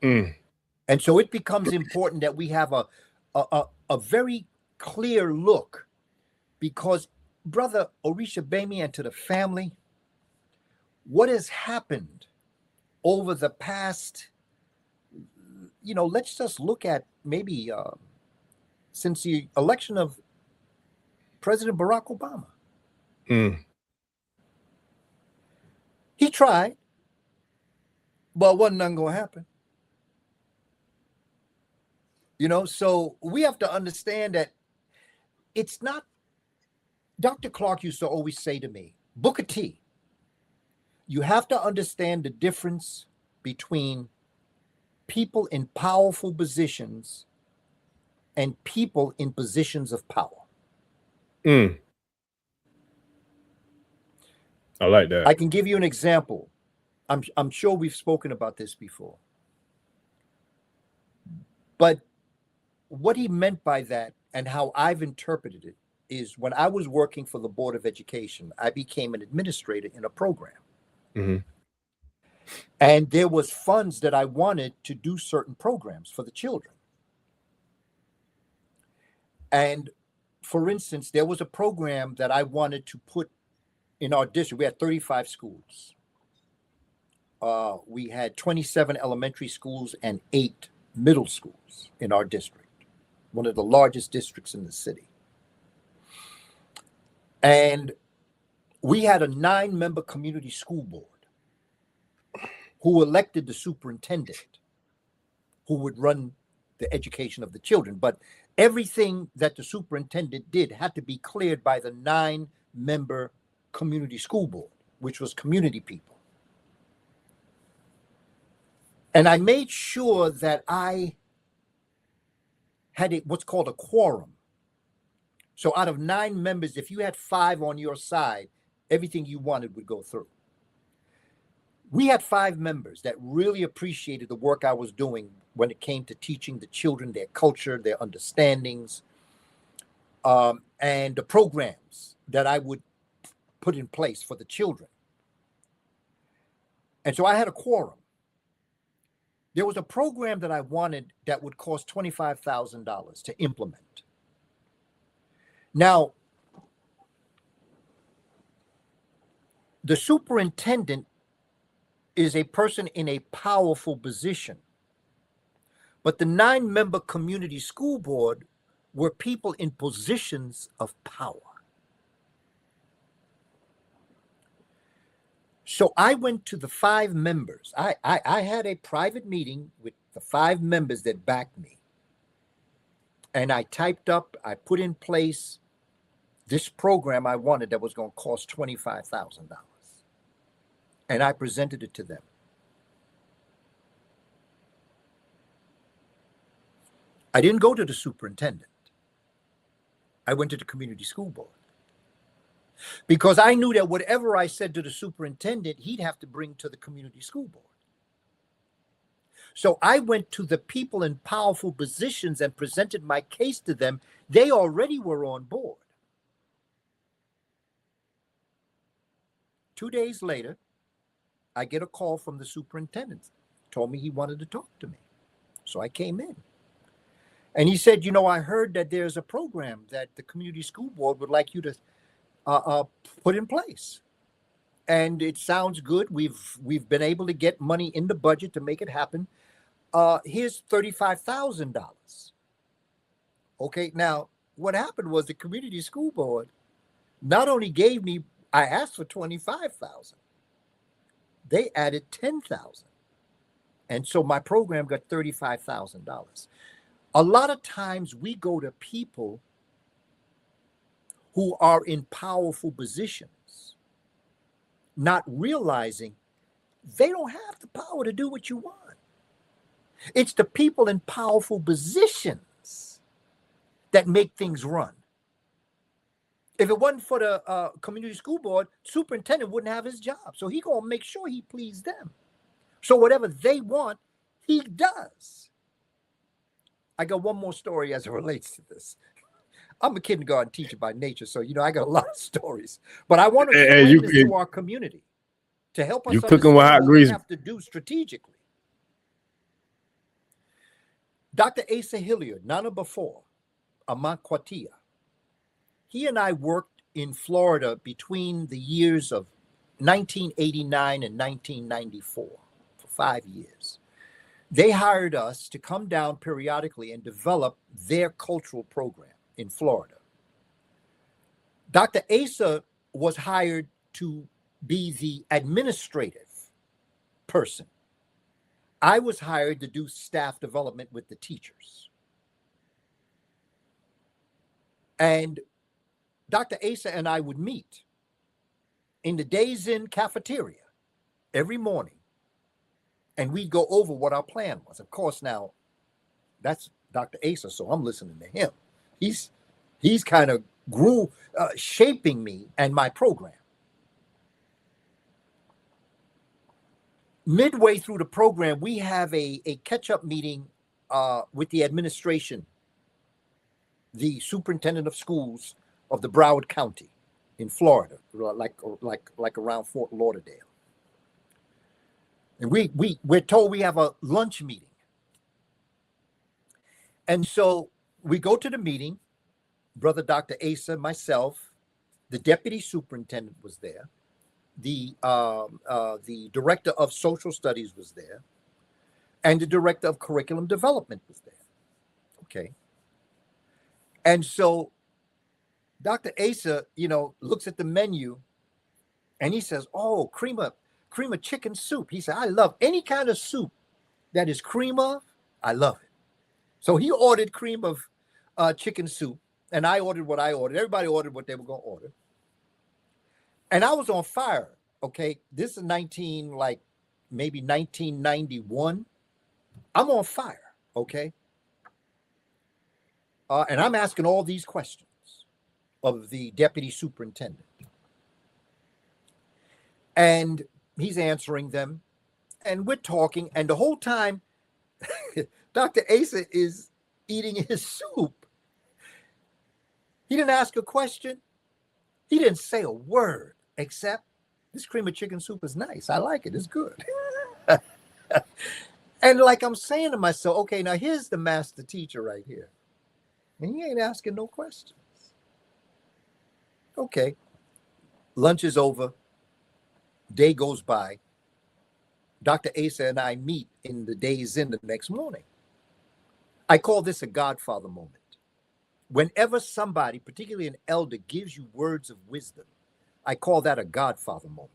And so it becomes important that we have a very clear look, because Brother Orisha Bemi, and to the family, what has happened over the past, let's just look at maybe since the election of President Barack Obama. He tried, but wasn't nothing going to happen. So we have to understand that it's not. Dr. Clark used to always say to me, Booker T, you have to understand the difference between people in powerful positions and people in positions of power. I like that. I can give you an example. I'm sure we've spoken about this before. But what he meant by that, and how I've interpreted it, is when I was working for the Board of Education, I became an administrator in a program. Mm-hmm. And there was funds that I wanted to do certain programs for the children. And for instance, there was a program that I wanted to put in our district. We had 35 schools. We had 27 elementary schools and 8 middle schools in our district, one of the largest districts in the city. And we had a 9-member community school board who elected the superintendent who would run the education of the children. But everything that the superintendent did had to be cleared by the 9-member community school board, which was community people. And I made sure that I had what's called a quorum. So out of 9 members, if you had 5 on your side, everything you wanted would go through. We had 5 members that really appreciated the work I was doing when it came to teaching the children their culture, their understandings, and the programs that I would put in place for the children. And so I had a quorum. There was a program that I wanted that would cost $25,000 to implement. Now, the superintendent is a person in a powerful position, but the 9-member community school board were people in positions of power. So I went to the 5 members. I had a private meeting with the 5 members that backed me. And I typed up, I put in place this program I wanted that was going to cost $25,000. And I presented it to them. I didn't go to the superintendent. I went to the community school board. Because I knew that whatever I said to the superintendent, he'd have to bring to the community school board. So I went to the people in powerful positions and presented my case to them. They already were on board. 2 days later, I get a call from the superintendent. Told me he wanted to talk to me. So I came in. And he said, you know, I heard that there's a program that the community school board would like you to put in place. And it sounds good. We've been able to get money in the budget to make it happen. Here's $35,000. Okay, now what happened was the community school board not only gave me, I asked for $25,000. They added $10,000. And so my program got $35,000. A lot of times we go to people who are in powerful positions, not realizing they don't have the power to do what you want. It's the people in powerful positions that make things run. If it wasn't for the community school board, superintendent wouldn't have his job. So he's going to make sure he pleases them. So whatever they want, he does. I got one more story as it relates to this. I'm a kindergarten teacher by nature, so, you know, I got a lot of stories. But I want to explain this to our community to help us understand what we have to do strategically. Dr. Asa Hilliard, Nana before, Amant Kwatia, he and I worked in Florida between the years of 1989 and 1994 for 5 years. They hired us to come down periodically and develop their cultural program in Florida. Dr. Asa was hired to be the administrative person. I was hired to do staff development with the teachers. And Dr. Asa and I would meet in the Days Inn cafeteria every morning, and we'd go over what our plan was. Of course, now that's Dr. Asa, so I'm listening to him. He's kind of shaping me and my program. Midway through the program, we have a catch-up meeting with the administration, the superintendent of schools, of the Broward County in Florida, like around Fort Lauderdale. And we're told we have a lunch meeting. And so we go to the meeting, Brother Dr. Asa, myself, the deputy superintendent was there. The director of social studies was there. And the director of curriculum development was there. Okay. And so Dr. Asa, looks at the menu and he says, oh, cream of chicken soup. He said, I love any kind of soup that is cream of, I love it. So he ordered cream of chicken soup, and I ordered what I ordered. Everybody ordered what they were going to order. And I was on fire, okay? This is maybe 1991. I'm on fire, okay? And I'm asking all these questions of the deputy superintendent. And he's answering them, and we're talking, and the whole time, Dr. Asa is eating his soup. He didn't ask a question. He didn't say a word, except this cream of chicken soup is nice. I like it. It's good. And like I'm saying to myself, okay, now here's the master teacher right here. And he ain't asking no questions. Okay. Lunch is over. Day goes by. Dr. Asa and I meet in the days in the next morning. I call this a Godfather moment. Whenever somebody, particularly an elder, gives you words of wisdom, I call that a Godfather moment.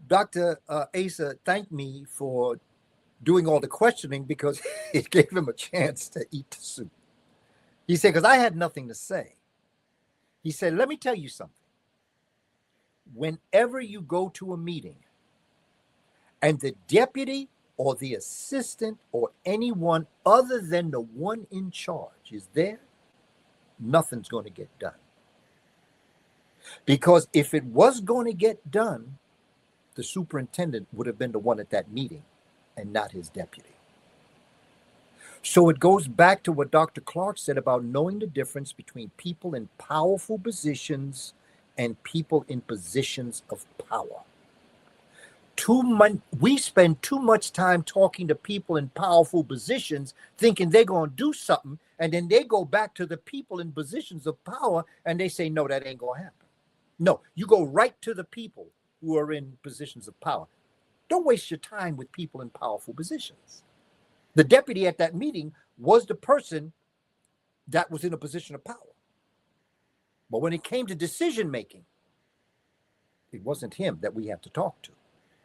Dr. Asa thanked me for doing all the questioning because it gave him a chance to eat the soup. He said, because I had nothing to say. He said, let me tell you something. Whenever you go to a meeting and the deputy or the assistant or anyone other than the one in charge is there, nothing's going to get done. Because if it was going to get done, the superintendent would have been the one at that meeting and not his deputy. So it goes back to what Dr. Clark said about knowing the difference between people in powerful positions and people in positions of power. We spend too much time talking to people in powerful positions, thinking they're going to do something, and then they go back to the people in positions of power and they say, no, that ain't going to happen. No, you go right to the people who are in positions of power. Don't waste your time with people in powerful positions. The deputy at that meeting was the person that was in a position of power. But when it came to decision making, it wasn't him that we had to talk to.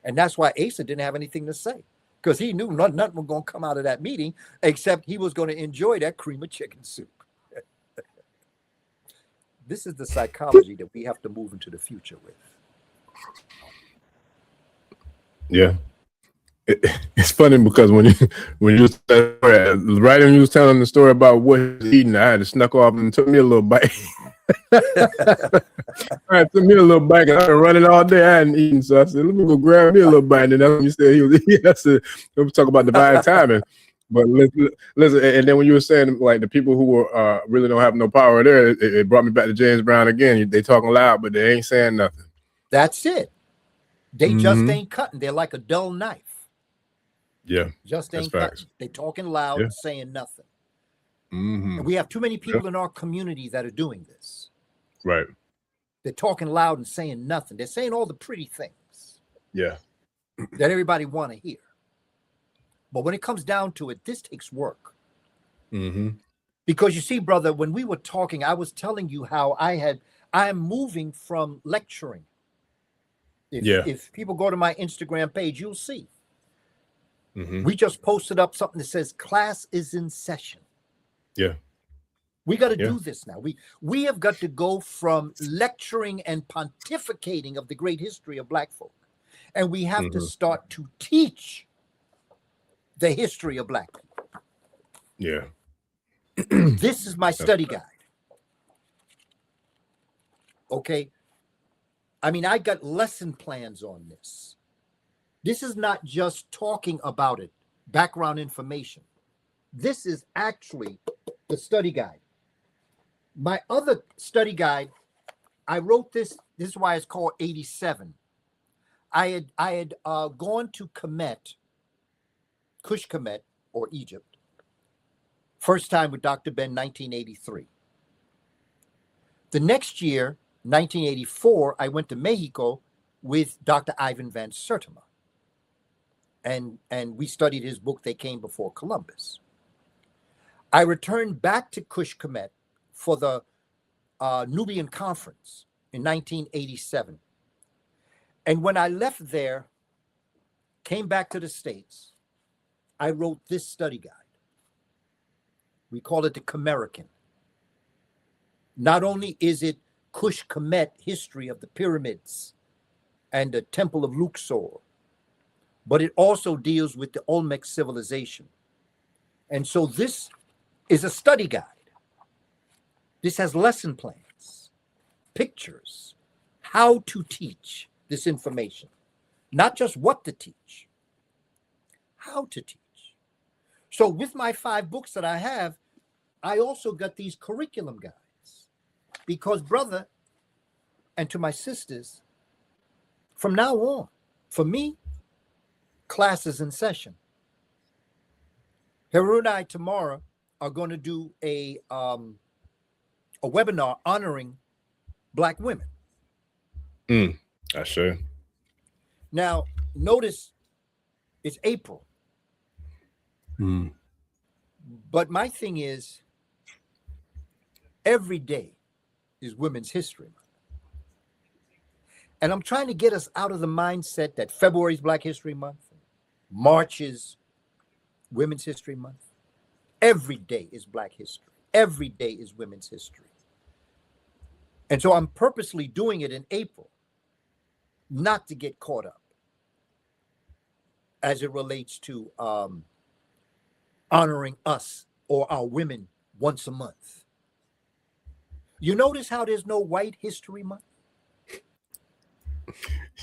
And that's why Asa didn't have anything to say, because he knew nothing was going to come out of that meeting except he was going to enjoy that cream of chicken soup. This is the psychology that we have to move into the future with. Yeah. It's funny because when you right when you was telling the story about what he was eating, I had to snuck off and took me a little bite. I took me a little bite, and I've been running all day. I hadn't eaten, so I said, "Let me go grab me a little bite." And that's when you said I said, "Let's talk about divine timing." But listen, and then when you were saying like the people who were really don't have no power there, it brought me back to James Brown again. They talking loud, but they ain't saying nothing. That's it. They just ain't cutting. They're like a dull knife. Yeah, just ain't cutting. They talking loud, saying nothing. And we have too many people in our community that are doing this. Right. They're talking loud and saying nothing. They're saying all the pretty things. Yeah. That everybody want to hear. But when it comes down to it, this takes work. Because you see, brother, when we were talking, I was telling you how I'm moving from lecturing. If people go to my Instagram page, you'll see. We just posted up something that says class is in session. Yeah. We got to do this now. We have got to go from lecturing and pontificating of the great history of Black folk. And we have to start to teach the history of Black people. Yeah. This is my study guide. Okay. I mean, I got lesson plans on this. This is not just talking about it, background information. This is actually the study guide. My other study guide, I wrote this. This is why it's called 87. I had gone to Kemet, Kush Kemet, or Egypt, first time with Dr. Ben, 1983. The next year, 1984, I went to Mexico with Dr. Ivan Van Sertima. And we studied his book, They Came Before Columbus. I returned back to Kush Kemet for the Nubian Conference in 1987. And when I left there, came back to the States, I wrote this study guide. We call it the Khmerican. Not only is it Kush Kemet history of the pyramids and the Temple of Luxor, but it also deals with the Olmec civilization. And so this is a study guide. This has lesson plans, pictures, how to teach this information, not just what to teach, how to teach. So with my 5 books that I have, I also got these curriculum guides because, brother, and to my sisters, from now on, for me, class is in session. Heru and I tomorrow are going to do a webinar honoring Black women. I sure. Now, notice it's April. But my thing is, every day is Women's History Month. And I'm trying to get us out of the mindset that February is Black History Month, March is Women's History Month. Every day is Black history. Every day is Women's history. And so I'm purposely doing it in April, not to get caught up as it relates to honoring us or our women once a month. You notice how there's no White History Month?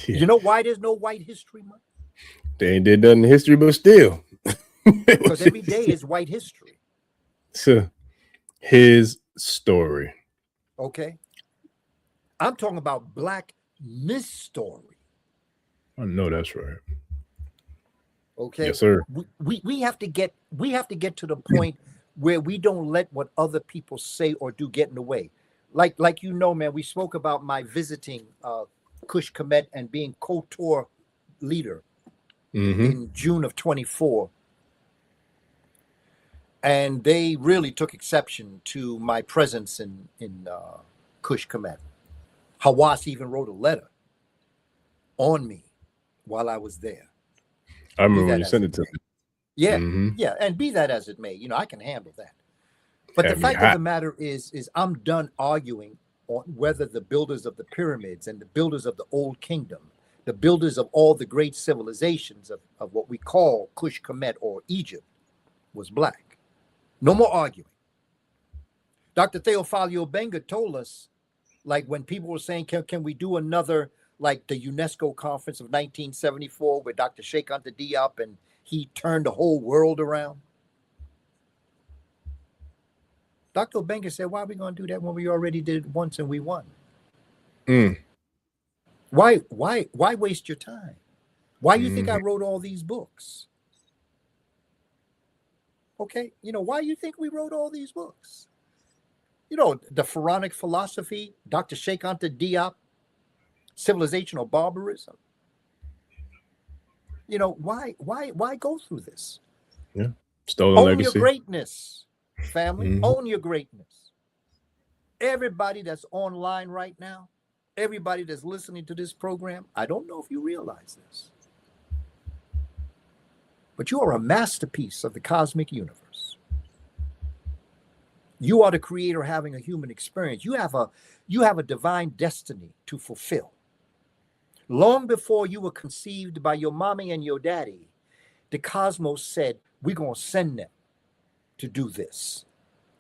Yeah. You know why there's no White History Month? They ain't did nothing in history, but still. Because every day is White history. So, his story. Okay? I'm talking about Black Miss Story. I know that's right. Okay? Yes, sir. We have to get to the point where we don't let what other people say or do get in the way. Like you know, man, we spoke about my visiting Kush Kemet and being co-tour leader in June of 24. And they really took exception to my presence in Kush Kemet. Hawass even wrote a letter on me while I was there. I remember when you sent it to me. Yeah, yeah. And be that as it may, you know, I can handle that. But the fact of the matter is I'm done arguing on whether the builders of the pyramids and the builders of the Old Kingdom, the builders of all the great civilizations of what we call Kush Kemet or Egypt was Black. No more arguing. Dr. Theophilus Benga told us, like when people were saying, can we do another, like the UNESCO conference of 1974 with Dr. Sheikh Anta Diop and he turned the whole world around? Dr. Benga said, why are we going to do that when we already did it once and we won? Why waste your time? Why do you think I wrote all these books? Okay, you know, why do you think we wrote all these books? You know, the Pharaonic philosophy, Dr. Sheikh Anta Diop, civilizational barbarism. You know, why go through this? Yeah, stolen Own legacy. your greatness, family. Own your greatness. Everybody that's online right now, everybody that's listening to this program, I don't know if you realize this, but you are a masterpiece of the cosmic universe. You are the creator having a human experience. You have a divine destiny to fulfill. Long before you were conceived by your mommy and your daddy, the cosmos said, we're going to send them to do this.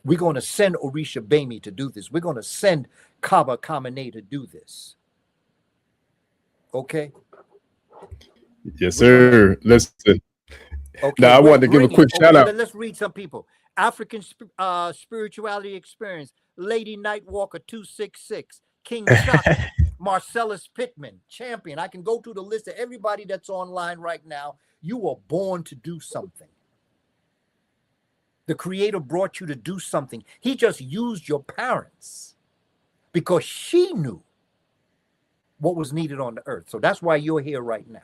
We're going to send Orisha Bami to do this. We're going to send Kaba Kamene to do this. Okay? Yes, sir. Listen. Okay. Now, I wanted to give a quick shout out. Let's read some people. African spirituality experience, Lady Nightwalker 266, King Chakra, Marcellus Pittman, champion. I can go through the list of everybody that's online right now. You were born to do something. The Creator brought you to do something. He just used your parents because she knew what was needed on the earth. So that's why you're here right now.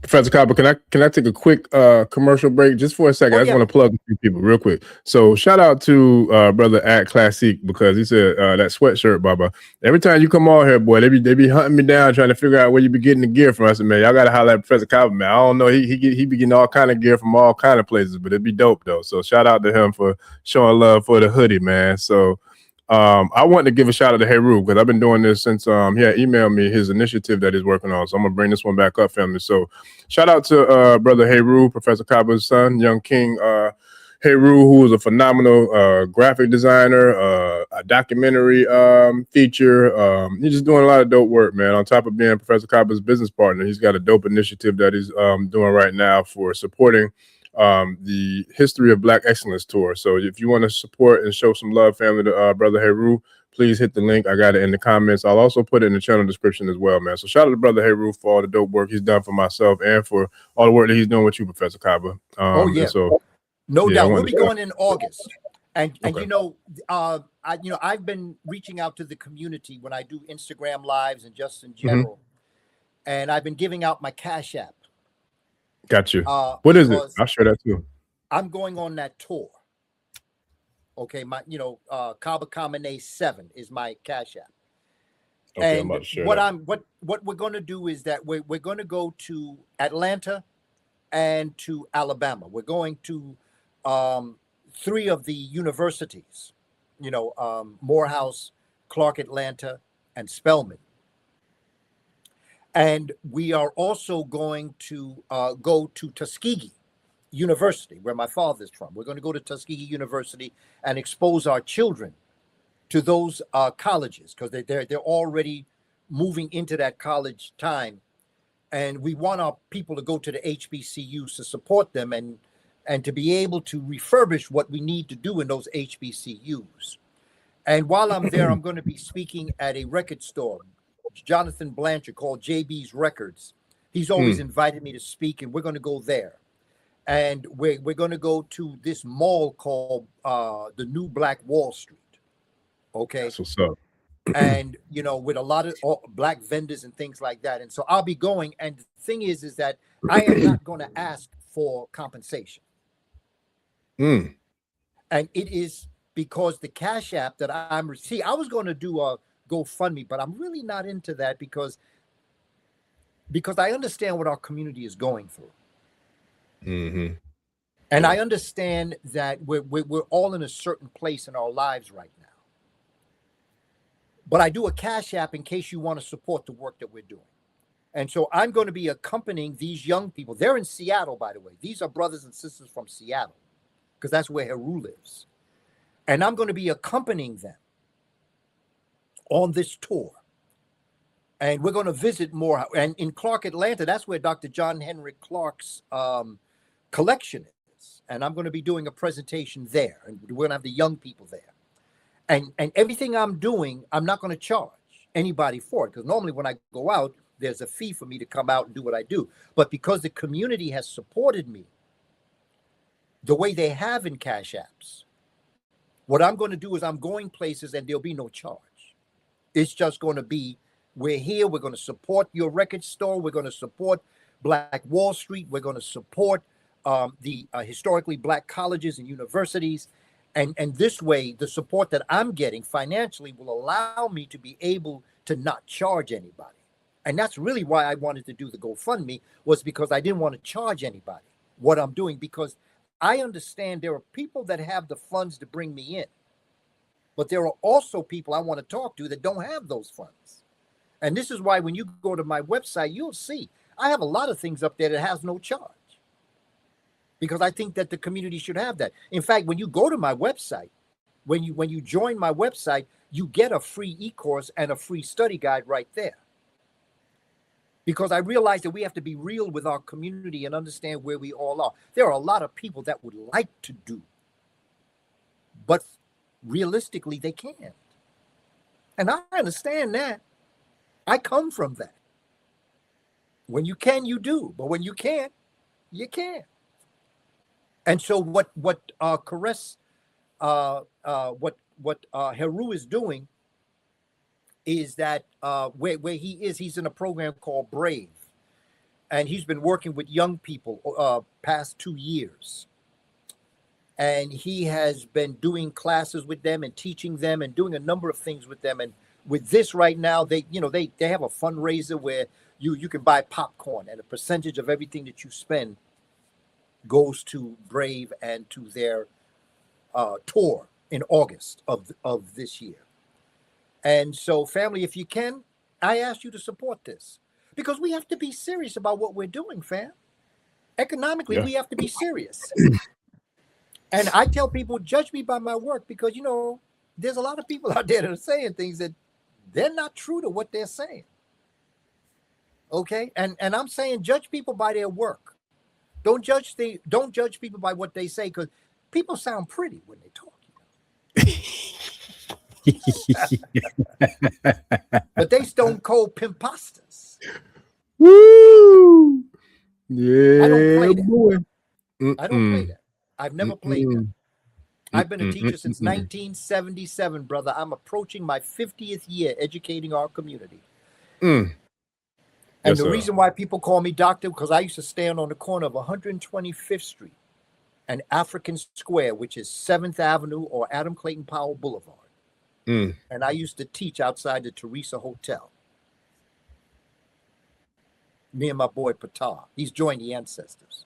Professor Kaba, can I take a quick commercial break just for a second? I just want to plug a few people real quick. So shout out to brother at Classic, because he said that sweatshirt, Baba. Every time you come on here, boy, they be hunting me down trying to figure out where you be getting the gear from. I said, man, y'all gotta holler at Professor Kaba, man. I don't know, he be getting all kind of gear from all kind of places, but it'd be dope though. So shout out to him for showing love for the hoodie, man. So I want to give a shout out to Heru, because I've been doing this since he had emailed me his initiative that he's working on. So I'm gonna bring this one back up, family. So shout out to brother Heru, Professor Kaba's son, young King Heru, who is a phenomenal graphic designer, a documentary feature. He's just doing a lot of dope work, man. On top of being Professor Kaba's business partner, he's got a dope initiative that he's doing right now for supporting the History of Black Excellence Tour. So if you want to support and show some love, family, to brother Heru, please hit the link. I got it in the comments. I'll also put it in the channel description as well, man. So shout out to brother Heru for all the dope work he's done for myself and for all the work that he's doing with you, Professor Kaba. So no doubt we'll be going in August. And you know, I've been reaching out to the community when I do Instagram lives and just in general. And I've been giving out my Cash App. Got you. What is it? I'll share that too. I'm going on that tour. Okay, my Kaba Kamene 7 is my Cash App. Okay, and I'm about to share what we're going to do is that we're going to go to Atlanta and to Alabama. We're going to 3 of the universities, Morehouse, Clark Atlanta, and Spelman. And we are also going to go to Tuskegee University, where my father's from. We're going to go to Tuskegee University and expose our children to those colleges, because they're already moving into that college time. And we want our people to go to the HBCUs to support them and to be able to refurbish what we need to do in those HBCUs. And while I'm there, I'm going to be speaking at a record store, Jonathan Blanchard, called JB's Records. He's always invited me to speak, and we're going to go there. And we're going to go to this mall called the New Black Wall Street. Okay. That's what's up. And, with a lot of black vendors and things like that. And so I'll be going. And the thing is that I am not going to ask for compensation. And it is because the Cash App that I was going to do a GoFundMe, but I'm really not into that because I understand what our community is going through. And I understand that we're all in a certain place in our lives right now. But I do a Cash App in case you want to support the work that we're doing. And so I'm going to be accompanying these young people. They're in Seattle, by the way. These are brothers and sisters from Seattle, because that's where Heru lives. And I'm going to be accompanying them on this tour. And we're going to visit more. And in Clark, Atlanta, that's where Dr. John Henry Clark's collection is. And I'm going to be doing a presentation there. And we're going to have the young people there. And everything I'm doing, I'm not going to charge anybody for it. Because normally when I go out, there's a fee for me to come out and do what I do. But because the community has supported me the way they have in Cash Apps, what I'm going to do is I'm going places and there'll be no charge. It's just going to be, we're here, we're going to support your record store, we're going to support Black Wall Street, we're going to support the historically black colleges and universities. And this way, the support that I'm getting financially will allow me to be able to not charge anybody. And that's really why I wanted to do the GoFundMe, was because I didn't want to charge anybody what I'm doing, because I understand there are people that have the funds to bring me in. But there are also people I want to talk to that don't have those funds. And this is why when you go to my website, you'll see I have a lot of things up there that has no charge, because I think that the community should have that. In fact, when you go to my website, when you join my website, you get a free e-course and a free study guide right there. because I realize that we have to be real with our community and understand where we all are. There are a lot of people that would like to do, but realistically, they can't. And I understand that. I come from that. When you can, you do. But when you can't, you can't. And so what Heru is doing is that where he is, he's in a program called Brave. And he's been working with young people past 2 years. And he has been doing classes with them and teaching them and doing a number of things with them. And with this right now, they have a fundraiser where you can buy popcorn, and a percentage of everything that you spend goes to Brave and to their tour in August of this year. And so, family, if you can, I ask you to support this, because we have to be serious about what we're doing, fam. Economically, we have to be serious. And I tell people, judge me by my work, because, there's a lot of people out there that are saying things that they're not true to what they're saying. Okay? And I'm saying judge people by their work. Don't judge people by what they say, because people sound pretty when they talk. But they stone cold pimpastas. Woo! Yeah, I don't play that. boy. I don't play that. I've never played that. I've been a teacher since 1977, brother. I'm approaching my 50th year educating our community. And the reason why people call me doctor, because I used to stand on the corner of 125th Street and African Square, which is 7th Avenue or Adam Clayton Powell Boulevard. And I used to teach outside the Teresa Hotel. Me and my boy Patah. He's joined the Ancestors.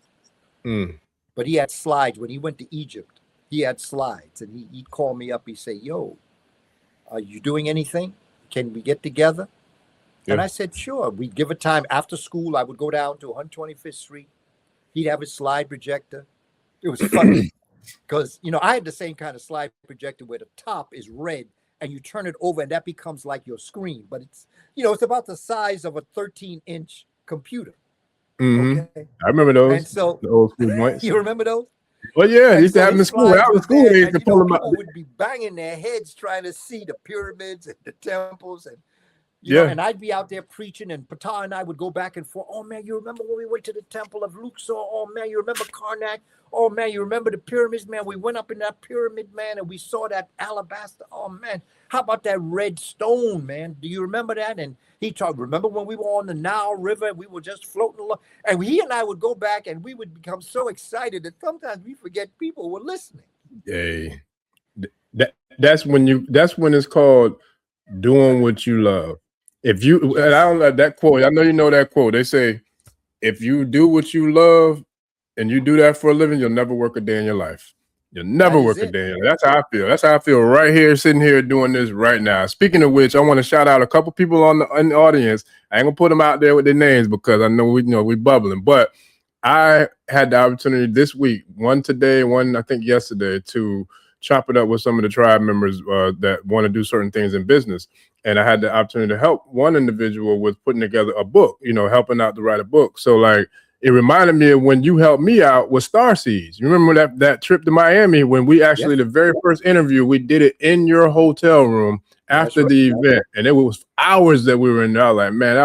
But he had slides. When he went to Egypt, he had slides. And he'd call me up. He'd say, yo, are you doing anything? Can we get together? And I said, sure. We'd give a time after school. I would go down to 125th Street. He'd have his slide projector. It was funny because, I had the same kind of slide projector where the top is red and you turn it over and that becomes like your screen. But it's, it's about the size of a 13-inch computer. Okay? I remember those. And so, the old school joints. You remember those? Well, yeah, you used to have them in school. When I was in school, they used to pull them out. People would be banging their heads trying to see the pyramids and the temples and You know, and I'd be out there preaching, and Patah and I would go back and forth. Oh, man, you remember when we went to the temple of Luxor? Oh, man, you remember Karnak? Oh, man, you remember the pyramids, man? We went up in that pyramid, man, and we saw that alabaster. Oh, man, how about that red stone, man? Do you remember that? And he talked, remember when we were on the Nile River and we were just floating along? And he and I would go back and we would become so excited that sometimes we forget people were listening. Hey, that's when it's called doing what you love. If you, and I don't like that quote. I know you know that quote. They say, if you do what you love and you do that for a living, you'll never work a day in your life. You'll never work a day. That's how I feel. That's how I feel right here, sitting here doing this right now. Speaking of which, I want to shout out a couple people in the audience. I ain't gonna put them out there with their names because I know we bubbling. But I had the opportunity this week, one today, one I think yesterday, to chop it up with some of the tribe members that want to do certain things in business. And I had the opportunity to help one individual with putting together a book, helping out to write a book. So like, it reminded me of when you helped me out with Star Seeds. You remember that trip to Miami when we actually, the very first interview, we did it in your hotel room after the event. And it was hours that we were in there. I was like, man,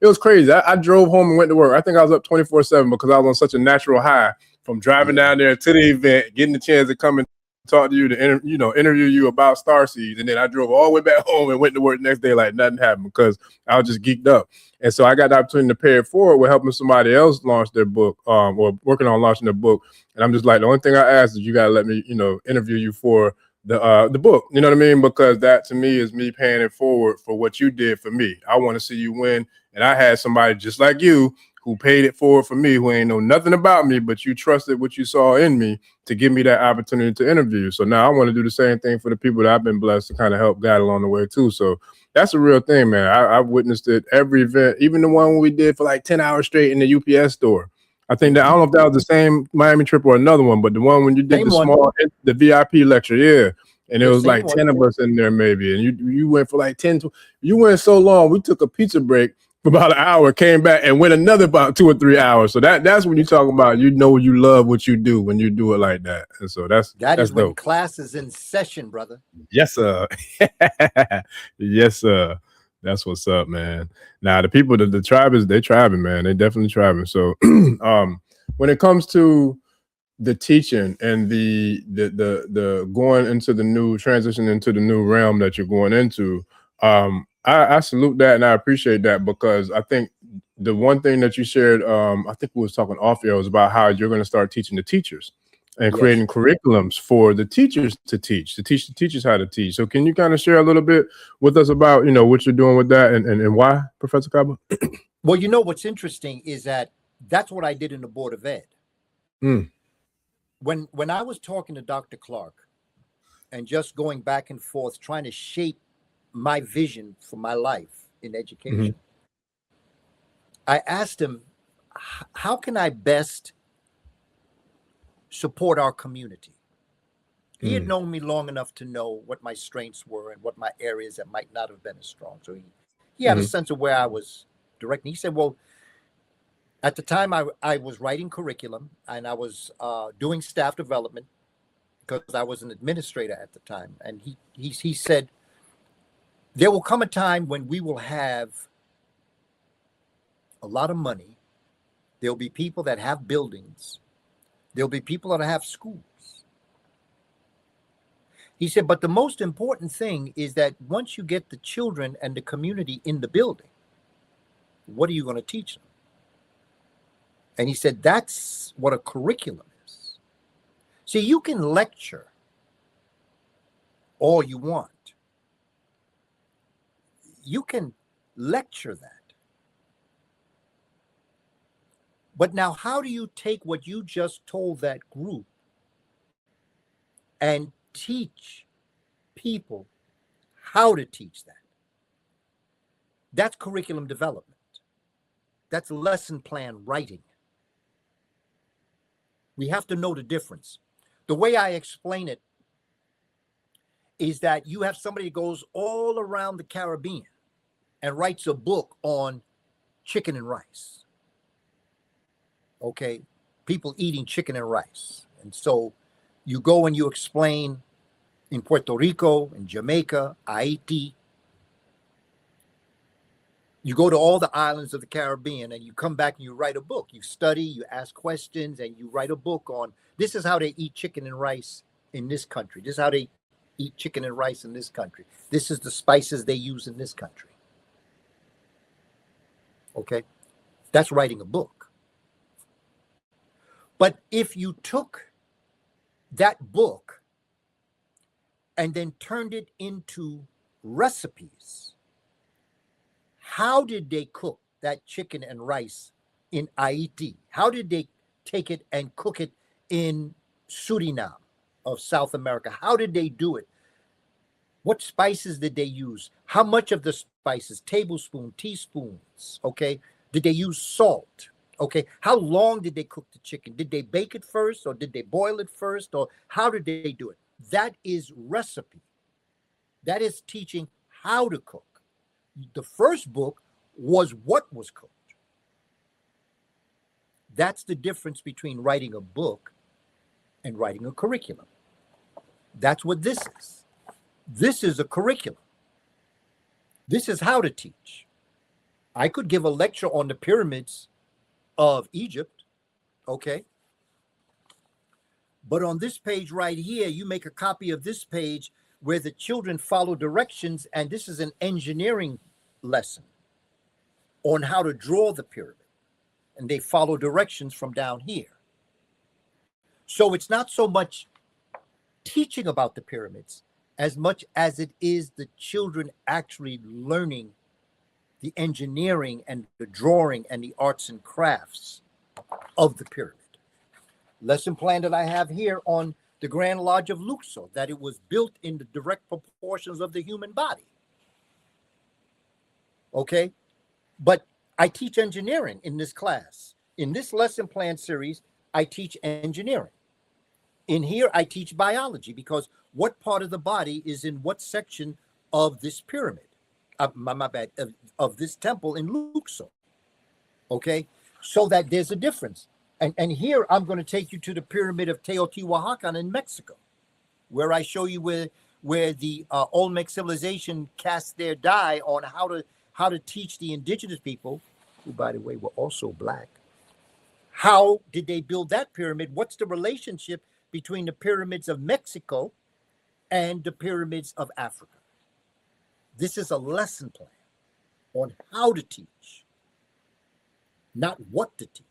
it was crazy. I drove home and went to work. I think I was up 24/7 because I was on such a natural high from driving down there to the event, getting the chance to come and talk to you to interview you about Star Seeds, and then I drove all the way back home and went to work the next day like nothing happened because I was just geeked up. And so I got the opportunity to pay it forward with helping somebody else launch their book, or working on launching their book. And I'm just like, the only thing I ask is you gotta let me, interview you for the book. You know what I mean? Because that to me is me paying it forward for what you did for me. I want to see you win, and I had somebody just like you who paid it forward for me, who ain't know nothing about me, but you trusted what you saw in me to give me that opportunity to interview. So now I want to do the same thing for the people that I've been blessed to kind of help guide along the way too. So that's a real thing, man. I've witnessed it every event, even the one we did for like 10 hours straight in the UPS store. I think that, I don't know if that was the same Miami trip or another one, but the one when you did the VIP lecture, yeah. And it was like 10 of us in there maybe. And you went for like 10, you went so long, we took a pizza break for about an hour, came back and went another about 2 or 3 hours. So that's when you talk about, you love what you do when you do it like that. And so that's when dope. class is in session, brother. Yes, sir. Yes, sir. That's what's up, man. Now the people, the tribe is, they tribing, man. They definitely tribing. So when it comes to the teaching and the going into the new transition into the new realm that you're going into, I salute that and I appreciate that, because I think the one thing that you shared, I think we was talking off air, was about how you're going to start teaching the teachers and creating curriculums for the teachers to teach the teachers how to teach. So can you kind of share a little bit with us about, what you're doing with that and why, Professor Kaba? Well, what's interesting is that that's what I did in the Board of Ed. When I was talking to Dr. Clark and just going back and forth, trying to shape my vision for my life in education, I asked him, how can I best support our community? He had known me long enough to know what my strengths were and what my areas that might not have been as strong. So he had a sense of where I was directing. He said, well, at the time I was writing curriculum and I was doing staff development because I was an administrator at the time. And he said, there will come a time when we will have a lot of money. There'll be people that have buildings. There'll be people that have schools. He said, but the most important thing is that once you get the children and the community in the building, what are you going to teach them? And he said, that's what a curriculum is. See, you can lecture all you want. You can lecture that. But now, how do you take what you just told that group and teach people how to teach that? That's curriculum development. That's lesson plan writing. We have to know the difference. The way I explain it is that you have somebody who goes all around the Caribbean and writes a book on chicken and rice. Okay, people eating chicken and rice. And so you go and you explain in Puerto Rico, in Jamaica, Haiti. You go to all the islands of the Caribbean and you come back and you write a book. You study, you ask questions, and you write a book on this is how they eat chicken and rice in this country. This is how they eat chicken and rice in this country. This is the spices they use in this country. Okay, that's writing a book. But if you took that book and then turned it into recipes, how did they cook that chicken and rice in Haiti? How did they take it and cook it in Suriname of South America? How did they do it? What spices did they use? How much of the spices? Tablespoon, teaspoons, okay? Did they use salt? Okay, how long did they cook the chicken? Did they bake it first, or did they boil it first, or how did they do it? That is recipe. That is teaching how to cook. The first book was what was cooked. That's the difference between writing a book and writing a curriculum. That's what this is. This is a curriculum. This is how to teach. I could give a lecture on the pyramids of Egypt, okay? But on this page right here, you make a copy of this page where the children follow directions, and this is an engineering lesson on how to draw the pyramid, and they follow directions from down here. So it's not so much teaching about the pyramids as much as it is the children actually learning the engineering and the drawing and the arts and crafts of the pyramid. Lesson plan that I have here on the Grand Lodge of Luxor, that it was built in the direct proportions of the human body. Okay, but I teach engineering in this class. In this lesson plan series, I teach engineering. In here, I teach biology, because what part of the body is in what section of this pyramid? my bad, of this temple in Luxor. Okay, so that there's a difference. And here I'm going to take you to the pyramid of Teotihuacan in Mexico, where I show you where the Olmec civilization cast their die on how to teach the indigenous people, who by the way were also black. How did they build that pyramid? What's the relationship between the pyramids of Mexico and the pyramids of Africa? This is a lesson plan on how to teach, not what to teach.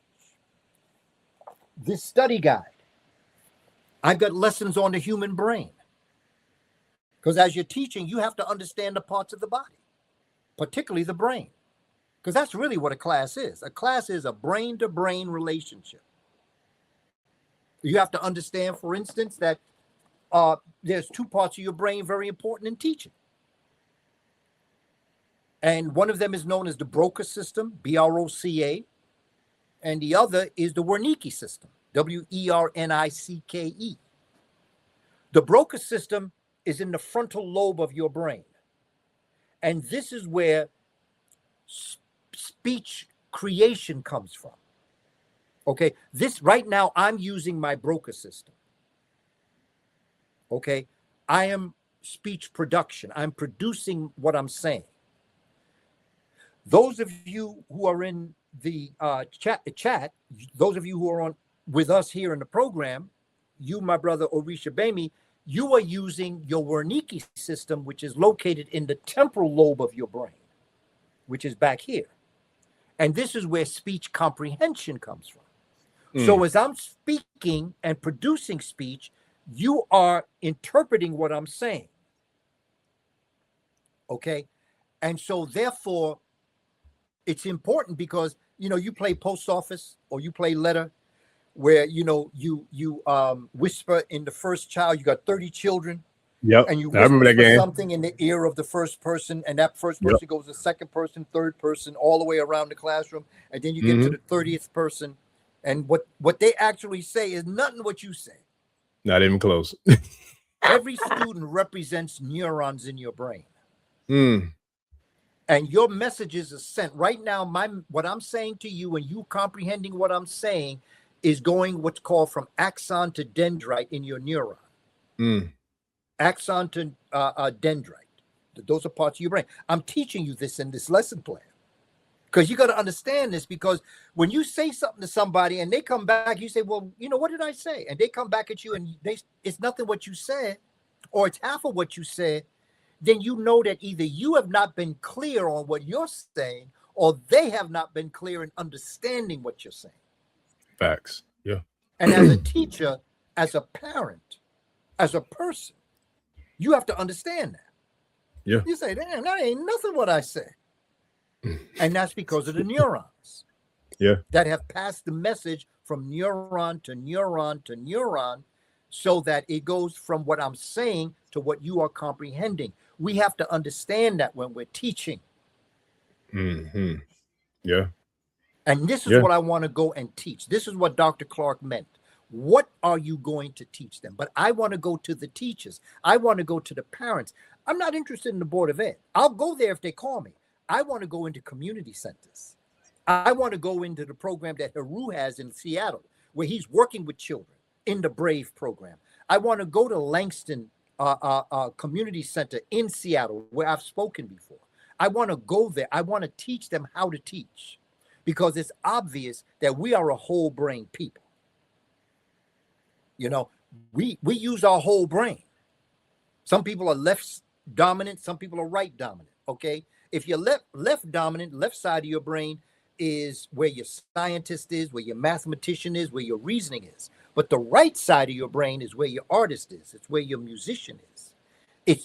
This study guide, I've got lessons on the human brain. Because as you're teaching, you have to understand the parts of the body, particularly the brain. Because that's really what a class is. A class is a brain-to-brain relationship. You have to understand, for instance, that there's two parts of your brain very important in teaching. And one of them is known as the Broca system, B-R-O-C-A. And the other is the Wernicke system, W-E-R-N-I-C-K-E. The Broca system is in the frontal lobe of your brain. And this is where speech creation comes from. Okay, this right now, I'm using my Broca system. Okay, I am speech production. I'm producing what I'm saying. Those of you who are in the chat, those of you who are on with us here in the program, you, my brother Orisha Bemi, you are using your Wernicke system, which is located in the temporal lobe of your brain, which is back here. And this is where speech comprehension comes from. So as I'm speaking and producing speech, you are interpreting what I'm saying. Okay? And so therefore, it's important because, you know, you play post office or you play letter where, you know, you whisper in the first child, you got 30 children. Yep. And you I remember that whisper game. something in the ear of the first person, and that first person goes to second person, third person, all the way around the classroom. And then you get to the 30th person. And what they actually say is nothing what you say. Not even close. Every student represents neurons in your brain. Mm. And your messages are sent. Right now, what I'm saying to you and you comprehending what I'm saying is going what's called from axon to dendrite in your neuron. Mm. Axon to dendrite. Those are parts of your brain. I'm teaching you this in this lesson plan. Because you got to understand this, because when you say something to somebody and they come back, you say, well, you know, what did I say? And they come back at you and it's nothing what you said, or it's half of what you said. Then you know that either you have not been clear on what you're saying, or they have not been clear in understanding what you're saying. Facts. Yeah. And as a teacher, as a parent, as a person, you have to understand that. Yeah. You say, damn, that ain't nothing what I said. And that's because of the neurons. Yeah. That have passed the message from neuron to neuron to neuron, so that it goes from what I'm saying to what you are comprehending. We have to understand that when we're teaching. Mm-hmm. Yeah. And this is what I want to go and teach. This is what Dr. Clark meant. What are you going to teach them? But I want to go to the teachers. I want to go to the parents. I'm not interested in the Board of Ed. I'll go there if they call me. I want to go into community centers. I want to go into the program that Haru has in Seattle, where he's working with children in the BRAVE program. I want to go to Langston Community Center in Seattle, where I've spoken before. I want to go there. I want to teach them how to teach, because it's obvious that we are a whole brain people. You know, we use our whole brain. Some people are left dominant, some people are right dominant, okay? If you're left dominant, left side of your brain is where your scientist is, where your mathematician is, where your reasoning is. But the right side of your brain is where your artist is. It's where your musician is.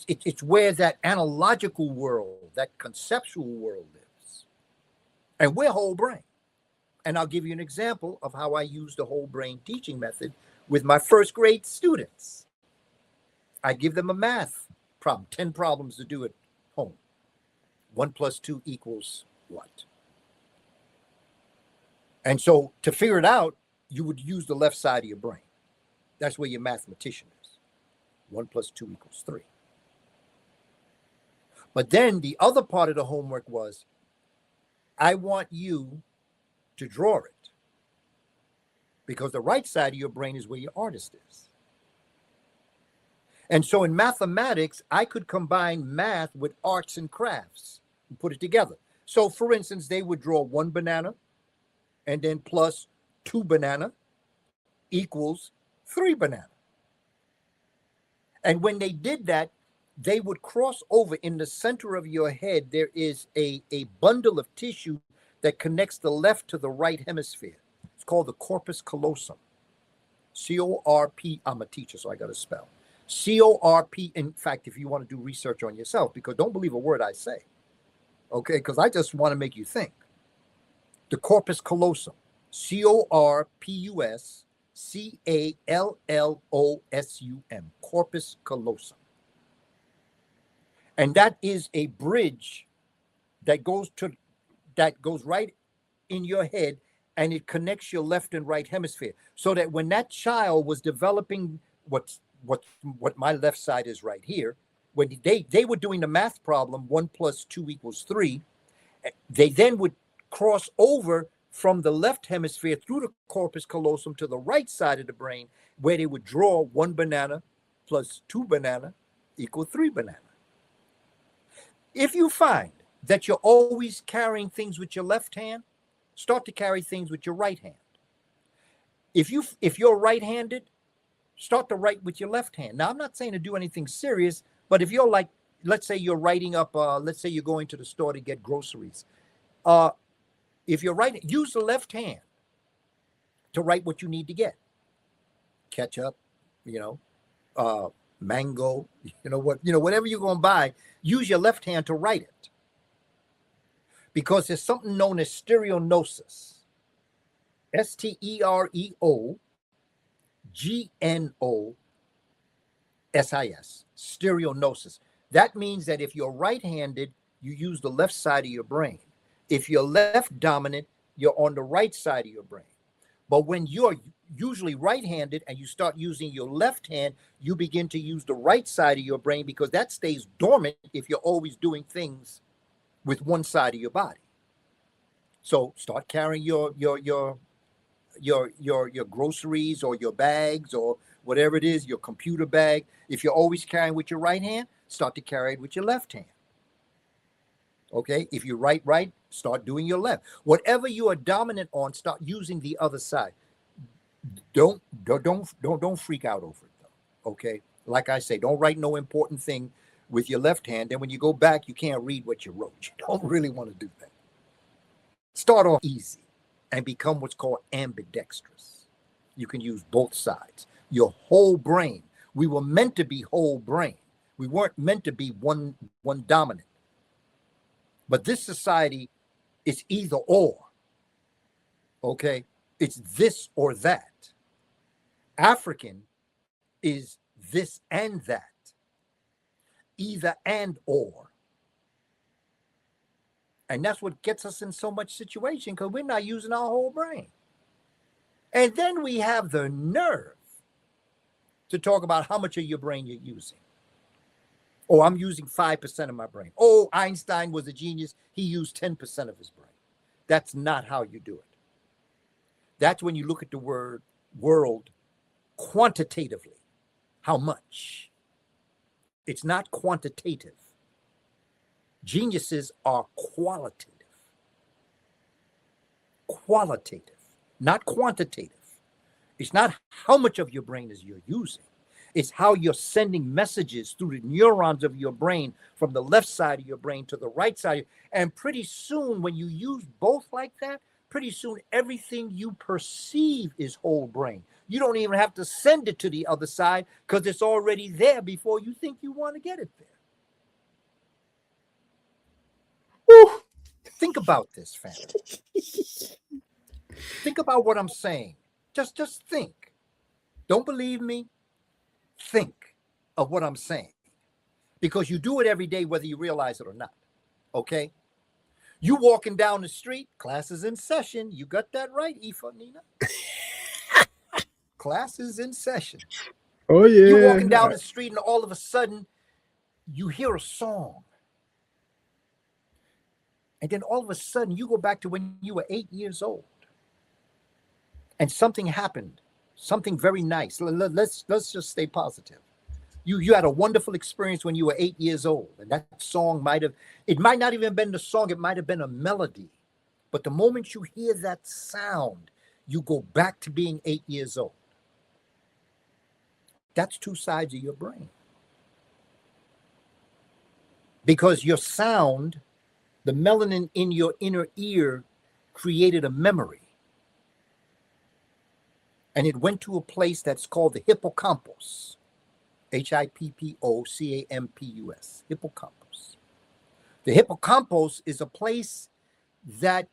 It's where that analogical world, that conceptual world lives. And we're whole brain. And I'll give you an example of how I use the whole brain teaching method with my first grade students. I give them a math problem, 10 problems to do at home. 1 + 2 = what? And so to figure it out, you would use the left side of your brain. That's where your mathematician is. 1 + 2 = 3. But then the other part of the homework was, I want you to draw it, because the right side of your brain is where your artist is. And so in mathematics, I could combine math with arts and crafts and put it together. So for instance, they would draw 1 banana and then plus 2 banana equals 3 banana. And when they did that, they would cross over. In the center of your head, there is a bundle of tissue that connects the left to the right hemisphere. It's called the corpus callosum. C-O-R-P. I'm a teacher, so I got to spell. C-O-R-P. In fact, if you want to do research on yourself, because don't believe a word I say, okay? Because I just want to make you think. The corpus callosum. C-O-R-P-U-S-C-A-L-L-O-S-U-M. Corpus callosum. And that is a bridge that goes right in your head, and it connects your left and right hemisphere. So that when that child was developing what my left side is right here, when they were doing the math problem, 1 + 2 = 3, they then would cross over from the left hemisphere through the corpus callosum to the right side of the brain, where they would draw 1 banana plus 2 banana = 3 banana. If you find that you're always carrying things with your left hand, start to carry things with your right hand. If you're right-handed, start to write with your left hand. Now, I'm not saying to do anything serious, but if you're like, let's say you're writing up, let's say you're going to the store to get groceries. If you're writing, use the left hand to write what you need to get. Ketchup, mango, whatever you're going to buy, use your left hand to write it. Because there's something known as stereognosis. S-T-E-R-E-O-G-N-O-S-I-S. Stereognosis. That means that if you're right-handed, you use the left side of your brain. If you're left dominant, you're on the right side of your brain. But when you're usually right-handed and you start using your left hand, you begin to use the right side of your brain, because that stays dormant if you're always doing things with one side of your body. So start carrying your groceries or your bags or whatever it is, your computer bag. If you're always carrying with your right hand, start to carry it with your left hand. Okay, if you write right, start doing your left. Whatever you are dominant on, start using the other side. Don't freak out over it though. Okay, like I say, don't write no important thing with your left hand. Then when you go back, you can't read what you wrote. You don't really want to do that. Start off easy and become what's called ambidextrous. You can use both sides. Your whole brain. We were meant to be whole brain. We weren't meant to be one dominant. But this society is either or. Okay? It's this or that. African is this and that. Either and or. And that's what gets us in so much situation, because we're not using our whole brain. And then we have the nerve to talk about how much of your brain you're using. Oh, I'm using 5% of my brain. Oh, Einstein was a genius. He used 10% of his brain. That's not how you do it. That's when you look at the world quantitatively. How much? It's not quantitative. Geniuses are qualitative. Qualitative, not quantitative. It's not how much of your brain is you're using. It's how you're sending messages through the neurons of your brain from the left side of your brain to the right side. And pretty soon, when you use both like that, pretty soon everything you perceive is whole brain. You don't even have to send it to the other side, because it's already there before you think you want to get it there. Woo. Think about this, family. Think about what I'm saying. Just think. Don't believe me? Think of what I'm saying, because you do it every day, whether you realize it or not. Okay? You walking down the street, class is in session. You got that right, Ifa Nina. Class is in session. Oh yeah. You're walking down the street, and all of a sudden you hear a song. And then all of a sudden you go back to when you were 8 years old and something happened, something very nice. Let's just stay positive. You had a wonderful experience when you were 8 years old, and that song might not even have been the song, it might have been a melody. But the moment you hear that sound, you go back to being 8 years old. That's two sides of your brain. Because your sound, the melanin in your inner ear created a memory. And it went to a place that's called the hippocampus. Hippocampus. Hippocampus. The hippocampus is a place that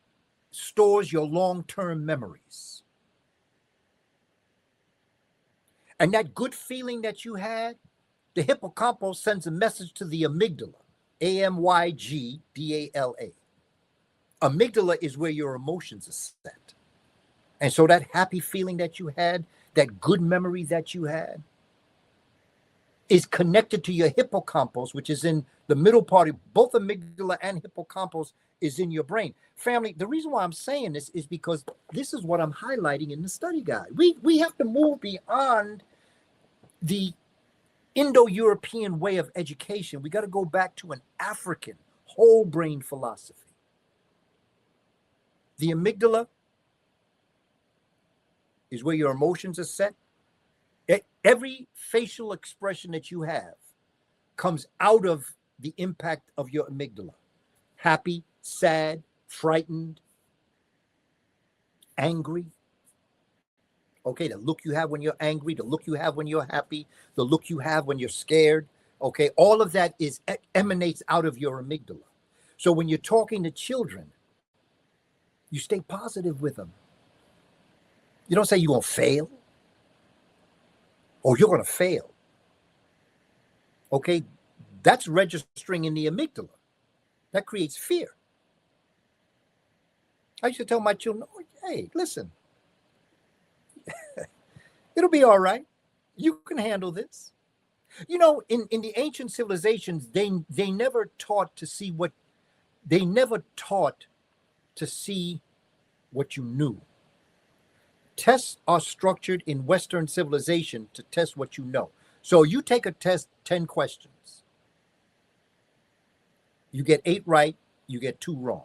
stores your long-term memories. And that good feeling that you had, the hippocampus sends a message to the amygdala, Amygdala. Amygdala is where your emotions are set. And so that happy feeling that you had, that good memory that you had, is connected to your hippocampus, which is in the middle part of both amygdala and hippocampus is in your brain. Family, the reason why I'm saying this is because this is what I'm highlighting in the study guide. We have to move beyond the Indo-European way of education. We got to go back to an African whole brain philosophy. The amygdala is where your emotions are set. Every facial expression that you have comes out of the impact of your amygdala. Happy, sad, frightened, angry. Okay, the look you have when you're angry, the look you have when you're happy, the look you have when you're scared. Okay, all of that emanates out of your amygdala. So when you're talking to children, you stay positive with them. You don't say you're going to fail. Or you're going to fail. Okay, that's registering in the amygdala. That creates fear. I used to tell my children, oh, hey, listen, it'll be all right. You can handle this. You know, in the ancient civilizations, they never taught to see what you knew. Tests are structured in Western civilization to test what you know. So you take a test, 10 questions. You get 8 right, you get 2 wrong.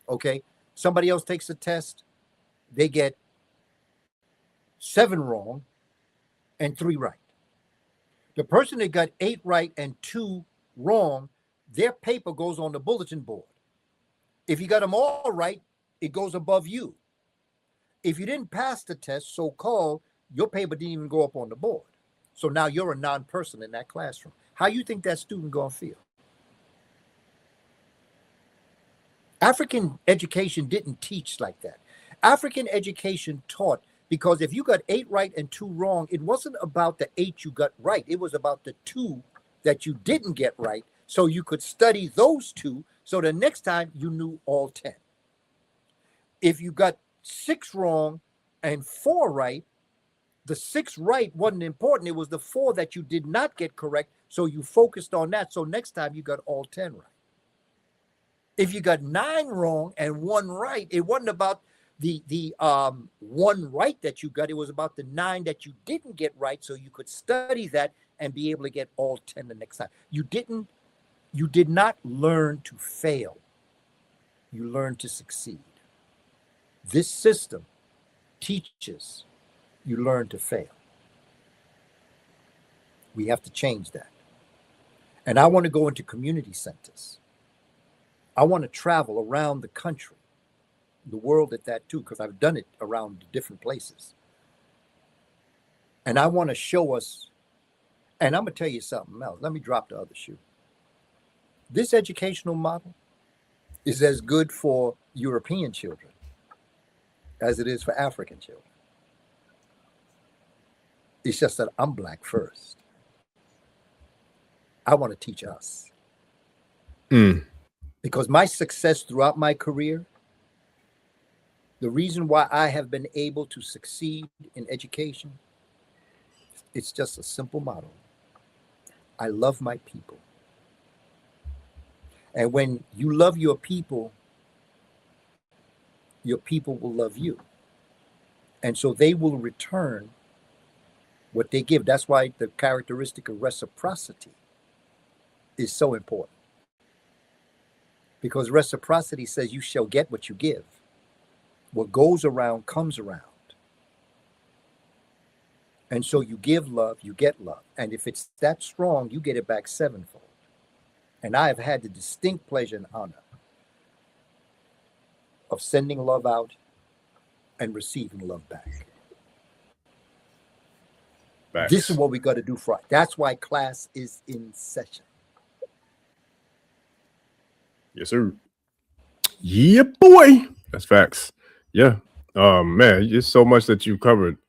Okay? Somebody else takes a test, they get 7 wrong and 3 right. The person that got 8 right and 2 wrong, their paper goes on the bulletin board. If you got them all right, it goes above you. If you didn't pass the test, so-called, your paper didn't even go up on the board. So now you're a non-person in that classroom. How you think that student gonna feel? African education didn't teach like that. African education taught, because if you got 8 right and 2 wrong, it wasn't about the 8 you got right. It was about the 2 that you didn't get right, so you could study those 2, so the next time you knew all 10. If you got 6 wrong and 4 right, the 6 right wasn't important. It was the 4 that you did not get correct, so you focused on that. So next time you got all 10 right. If you got 9 wrong and 1 right, it wasn't about the 1 right that you got. It was about the 9 that you didn't get right, so you could study that and be able to get all 10 the next time. You did not learn to fail. You learned to succeed. This system teaches you learn to fail. We have to change that. And I want to go into community centers. I want to travel around the country, the world at that too, because I've done it around different places. And I want to show us, and I'm going to tell you something else. Let me drop the other shoe. This educational model is as good for European children as it is for African children. It's just that I'm Black first. I want to teach us. Because my success throughout my career, the reason why I have been able to succeed in education, it's just a simple model. I love my people. And when you love your people will love you. And so they will return what they give. That's why the characteristic of reciprocity is so important. Because reciprocity says you shall get what you give. What goes around comes around. And so you give love, you get love. And if it's that strong, you get it back sevenfold. And I have had the distinct pleasure and honor of sending love out and receiving love back. Facts. This is what we got to do Friday. That's why class is in session. Yes, sir. Yeah, boy. That's facts. Yeah. Man, just so much that you covered.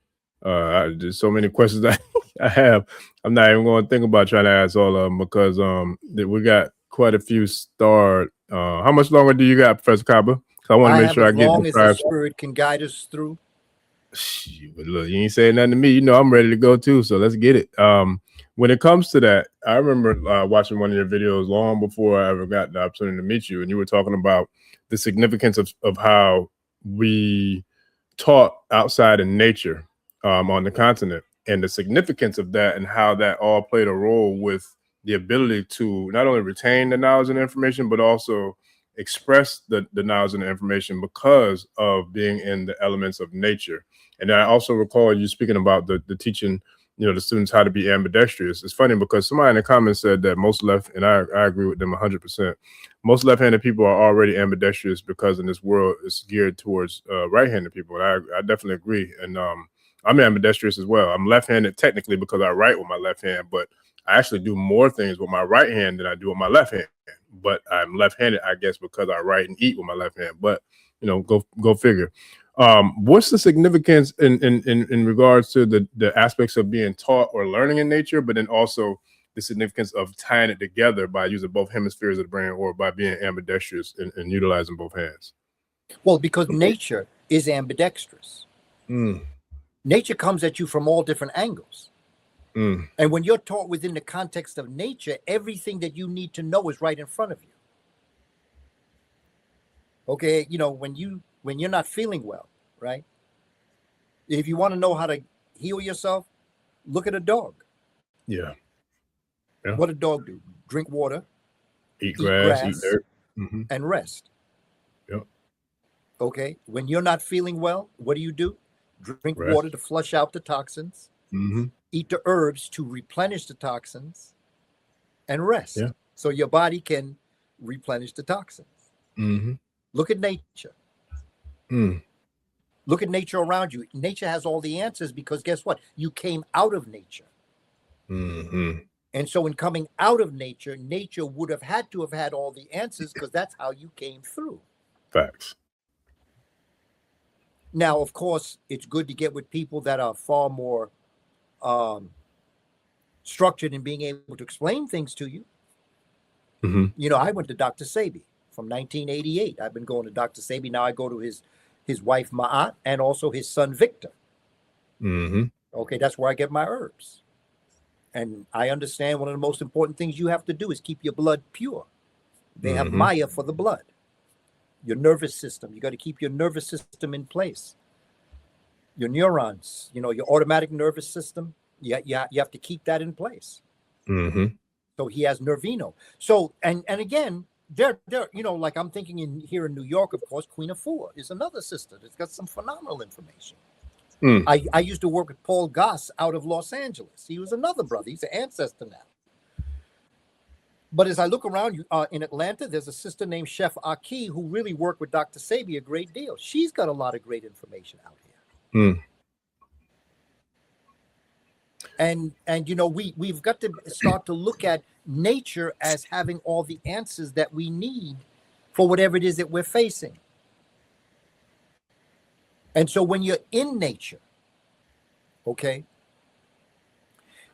There's so many questions that I have. I'm not even going to think about trying to ask all of them because we got quite a few starred. How much longer do you got, Professor Kaba? I want to make sure I get as long as the spirit can guide us through. But look, you ain't saying nothing to me. You know I'm ready to go too, so let's get it. When it comes to that, I remember watching one of your videos long before I ever got the opportunity to meet you, and you were talking about the significance of how we taught outside in nature on the continent, and the significance of that, and how that all played a role with the ability to not only retain the knowledge and information, but also express the knowledge and the information because of being in the elements of nature. And I also recall you speaking about the teaching, the students how to be ambidextrous. It's funny because somebody in the comments said that most left, and I agree with them 100%. Most left-handed people are already ambidextrous because in this world it's geared towards right-handed people. And I definitely agree. And I'm ambidextrous as well. I'm left-handed technically because I write with my left hand, but I actually do more things with my right hand than I do with my left hand. But I'm left-handed, I guess, because I write and eat with my left hand. But go figure. What's the significance in regards to the aspects of being taught or learning in nature, but then also the significance of tying it together by using both hemispheres of the brain or by being ambidextrous and utilizing both hands? Well, because nature is ambidextrous. Nature comes at you from all different angles. And when you're taught within the context of nature, everything that you need to know is right in front of you. Okay, when you're not feeling well, right? If you want to know how to heal yourself, look at a dog. Yeah. What a dog do? Drink water, eat grass, eat dirt, and rest. Yep. Okay, when you're not feeling well, what do? Drink water to flush out the toxins. Eat the herbs to replenish the toxins, and rest. Yeah. So your body can replenish the toxins. Look at nature. Look at nature around you. Nature has all the answers because guess what? You came out of nature. And so in coming out of nature, nature would have had to have had all the answers because that's how you came through. Facts. Now, of course, it's good to get with people that are far more structured in being able to explain things to you. I went to Dr. Sebi from 1988. I've been going to Dr. Sebi. Now I go to his wife, Maat, and also his son, Victor. Okay, that's where I get my herbs. And I understand one of the most important things you have to do is keep your blood pure. They have Maya for the blood. Your nervous system, you got to keep your nervous system in place. Your neurons, your automatic nervous system, you have to keep that in place. So he has Nervino. So, and again, they're like I'm thinking here in New York, of course, Queen Afua is another sister that's got some phenomenal information. I used to work with Paul Goss out of Los Angeles. He was another brother. He's an ancestor now. But as I look around in Atlanta, there's a sister named Chef Aki who really worked with Dr. Sebi a great deal. She's got a lot of great information out here. And we've got to start to look at nature as having all the answers that we need for whatever it is that we're facing. And so when you're in nature, okay,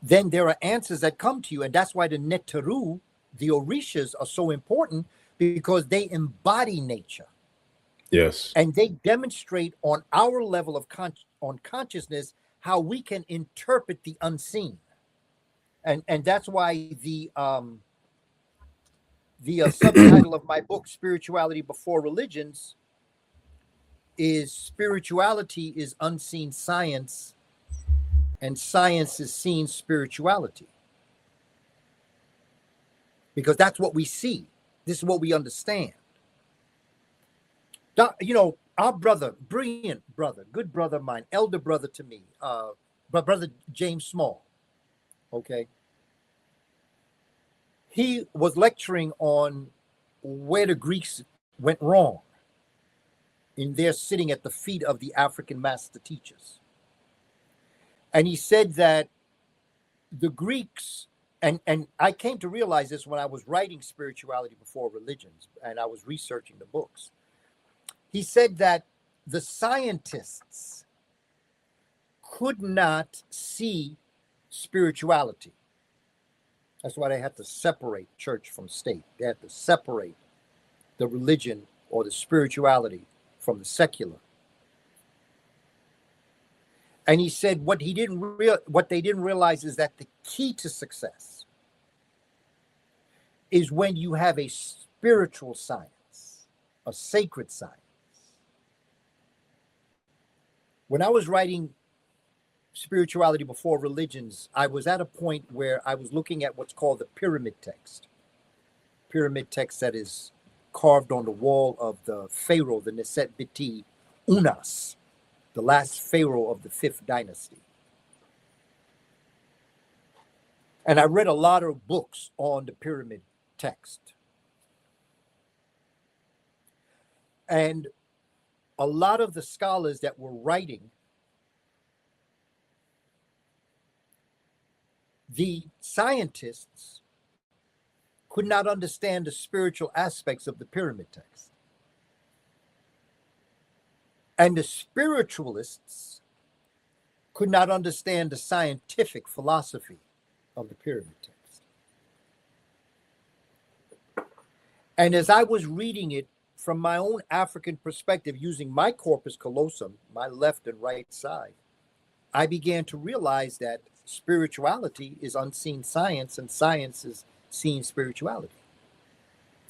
then there are answers that come to you. And that's why the Neteru, the Orishas, are so important because they embody nature. Yes. And they demonstrate on our level of consciousness how we can interpret the unseen. And that's why the The subtitle of my book, Spirituality Before Religions, is Spirituality is Unseen Science, and Science is Seen Spirituality. Because that's what we see. This is what we understand. You know, our brother, brilliant brother, good brother of mine, elder brother to me, brother James Small, okay? He was lecturing on where the Greeks went wrong in their sitting at the feet of the African master teachers. And he said that the Greeks, and I came to realize this when I was writing Spirituality Before Religions, and I was researching the books. He said that the scientists could not see spirituality. That's why they had to separate church from state. They had to separate the religion or the spirituality from the secular. And he said what they didn't realize is that the key to success is when you have a spiritual science, a sacred science. When I was writing Spirituality Before Religions, I was at a point where I was looking at what's called the pyramid text. Pyramid text that is carved on the wall of the Pharaoh, the Neset Biti Unas, the last Pharaoh of the 5th dynasty. And I read a lot of books on the pyramid text. And a lot of the scholars that were writing the scientists could not understand the spiritual aspects of the pyramid text. And the spiritualists could not understand the scientific philosophy of the pyramid text. And as I was reading it from my own African perspective, using my corpus callosum, my left and right side, I began to realize that spirituality is unseen science and science is seen spirituality.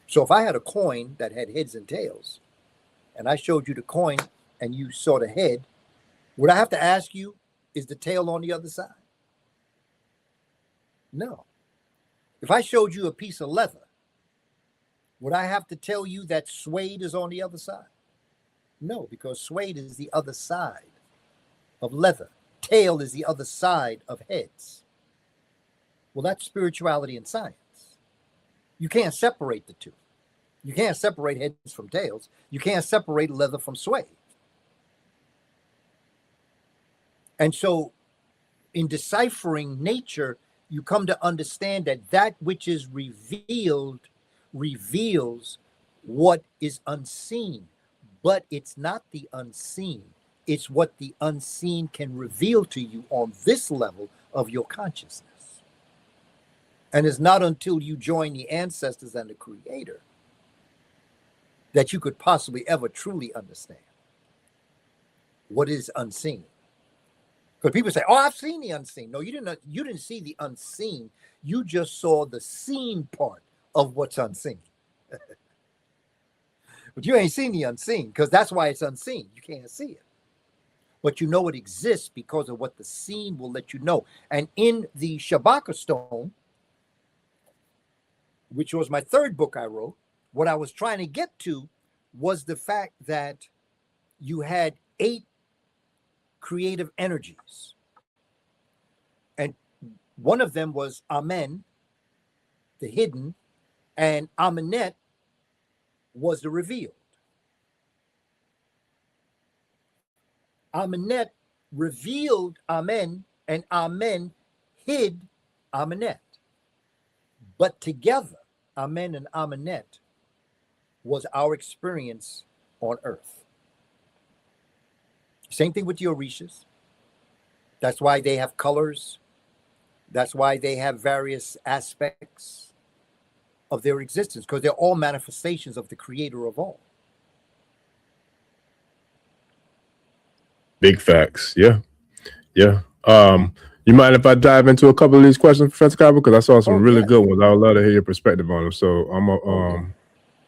So if I had a coin that had heads and tails, and I showed you the coin and you saw the head, would I have to ask you, is the tail on the other side? No. If I showed you a piece of leather, would I have to tell you that suede is on the other side? No, because suede is the other side of leather. Tail is the other side of heads. Well, that's spirituality and science. You can't separate the two. You can't separate heads from tails. You can't separate leather from suede. And so in deciphering nature, you come to understand that that which is revealed reveals what is unseen, but it's not the unseen. It's what the unseen can reveal to you on this level of your consciousness. And it's not until you join the ancestors and the creator that you could possibly ever truly understand what is unseen. Because people say, oh, I've seen the unseen. No, you didn't see the unseen. You just saw the seen part of what's unseen. But you ain't seen the unseen, because that's why it's unseen. You can't see it. But you know it exists because of what the seen will let you know. And in the Shabaka stone, which was my third book I wrote, what I was trying to get to was the fact that you had 8 creative energies. And one of them was Amen, the hidden, and Amenet was the revealed. Amenet revealed Amen, and Amen hid Amenet. But together, Amen and Amenet was our experience on earth. Same thing with the Orishas. That's why they have colors. That's why they have various aspects of their existence, because they're all manifestations of the creator of all. Big facts. Yeah. Yeah. You mind if I dive into a couple of these questions, Professor Kaba? Because I saw some really yeah. good ones. I would love to hear your perspective on them. So I'm gonna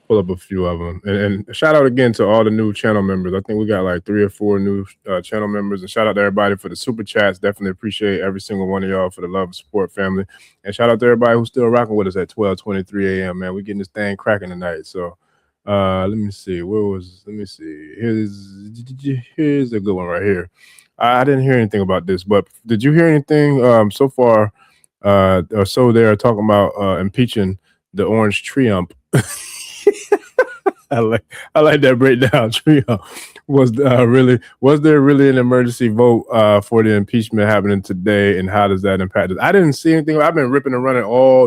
pull up a few of them. And shout out again to all the new channel members. I think we got like 3 or 4 new channel members. And shout out to everybody for the super chats. Definitely appreciate every single one of y'all for the love and support, family. And shout out to everybody who's still rocking with us at 12:23 a.m. Man, we getting this thing cracking tonight. So let me see. Let me see. Here's a good one right here. I didn't hear anything about this, but did you hear anything so far or so they're talking about impeaching the Orange Triumph? I like that breakdown. Triumph. Was there really an emergency vote for the impeachment happening today, and how does that impact us? I didn't see anything. I've been ripping and running